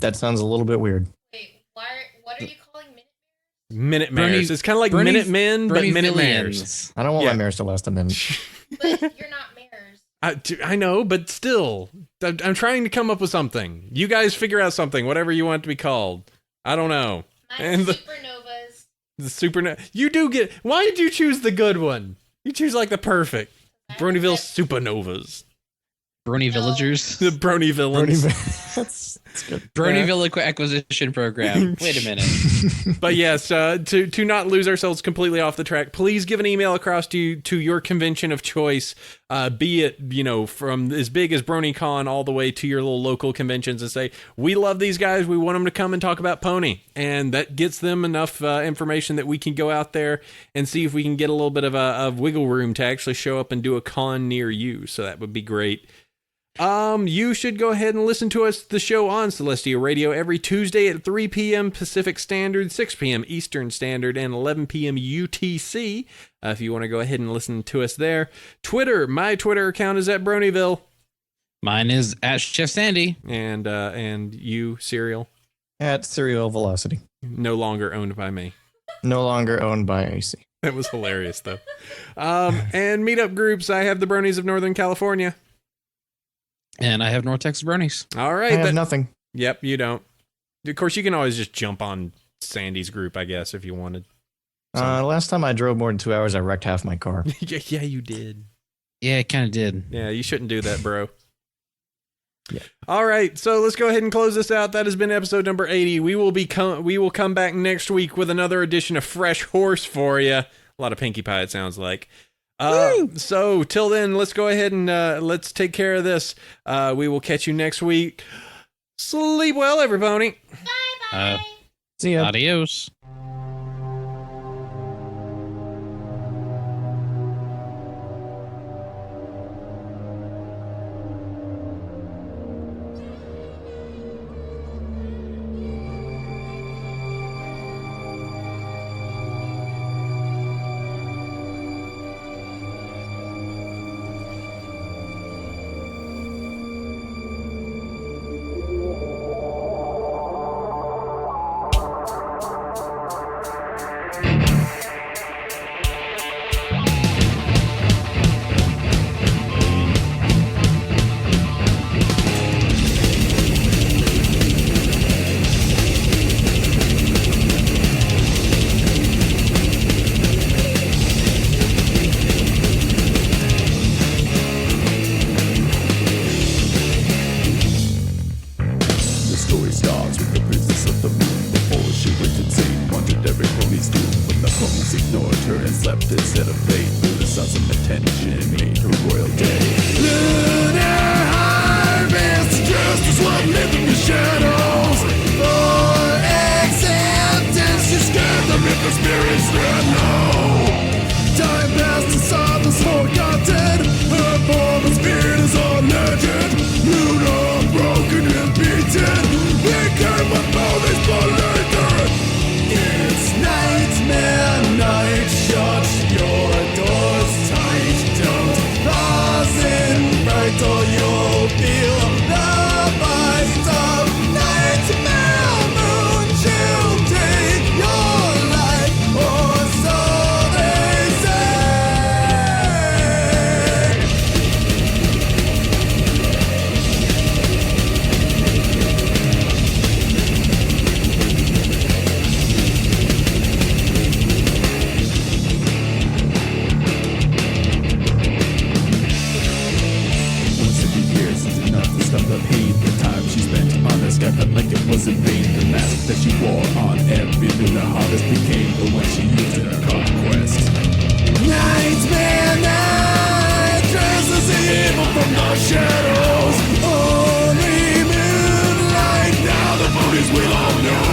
Speaker 2: That sounds a little bit weird.
Speaker 14: Wait, what are you calling
Speaker 1: Minute Mares? It's kind of like Minute Men, but Minute Mares.
Speaker 2: I don't want my mares to last a minute.
Speaker 14: But you're not mares.
Speaker 1: I know, but still, I'm trying to come up with something. You guys figure out something, whatever you want it to be called. I don't know. And
Speaker 14: supernovas.
Speaker 1: The supernova. You do get. Why did you choose the good one? You choose like the perfect. Bronyville supernovas.
Speaker 3: Brony villagers.
Speaker 1: The Brony villains.
Speaker 2: That's good.
Speaker 3: Bronyville acquisition program. Wait a minute.
Speaker 1: But yes, to not lose ourselves completely off the track, please give an email across to your convention of choice, be it, from as big as BronyCon all the way to your little local conventions, and say, we love these guys, we want them to come and talk about Pony. And that gets them enough information that we can go out there and see if we can get a little bit of wiggle room to actually show up and do a con near you. So that would be great. You should go ahead and listen to the show on Celestia Radio every Tuesday at 3 p.m. Pacific Standard, 6 p.m. Eastern Standard, and 11 p.m. UTC. If you want to go ahead and listen to us there. Twitter, my Twitter account is at Bronyville.
Speaker 3: Mine is at Chef Sandy.
Speaker 1: And you, Cyril?
Speaker 2: At Cyril Velocity.
Speaker 1: No longer owned by me.
Speaker 2: No longer owned by AC.
Speaker 1: That was hilarious, though. And meetup groups, I have the Bronies of Northern California.
Speaker 3: And I have North Texas Bronies.
Speaker 1: All right.
Speaker 2: I have nothing.
Speaker 1: Yep, you don't. Of course, you can always just jump on Sandy's group, I guess, if you wanted.
Speaker 2: Last time I drove more than 2 hours, I wrecked half my car.
Speaker 1: Yeah, you did.
Speaker 3: Yeah, it kind of did.
Speaker 1: Yeah, you shouldn't do that, bro. Yeah. All right, so let's go ahead and close this out. That has been episode number 80. We will come back next week with another edition of Fresh Horse for you. A lot of Pinkie Pie, it sounds like. So till then, let's go ahead and let's take care of this. We will catch you next week. Sleep well, everybody.
Speaker 14: Bye.
Speaker 2: See ya.
Speaker 3: Adios.
Speaker 15: Forgotten, her form and spirit is all legend. You know, bro. war on every lunar harvest became the one she used in her conquest. Nightmare night dresses evil from the shadows. Only moonlight, now the ponies will all know.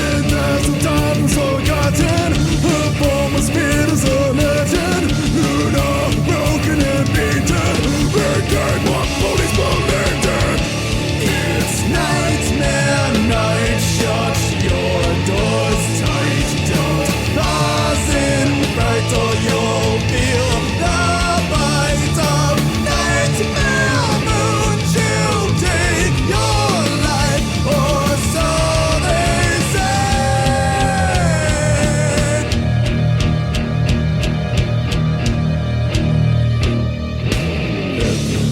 Speaker 15: In the time forgotten, her form was fit as a legend. Luna, broken and beaten, rendered what ponies believed in. It's nightmare night, shut your doors tight. Don't pass in bright or you'll feel the bite of nightmare moon. She'll take your life, or so they say. Every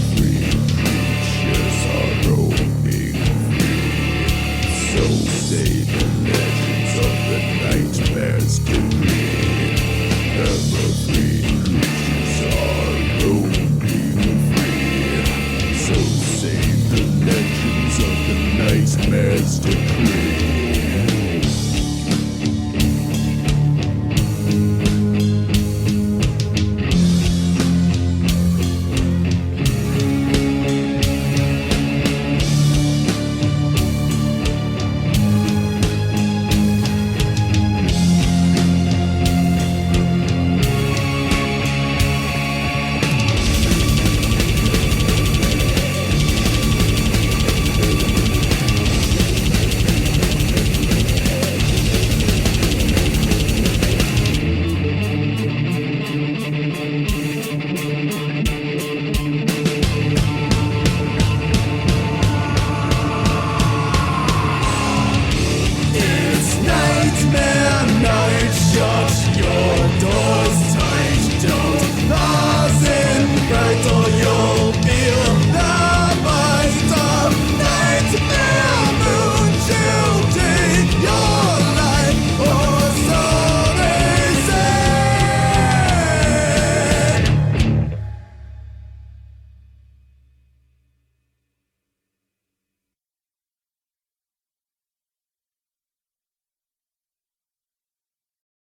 Speaker 15: creatures are roaming free, so say the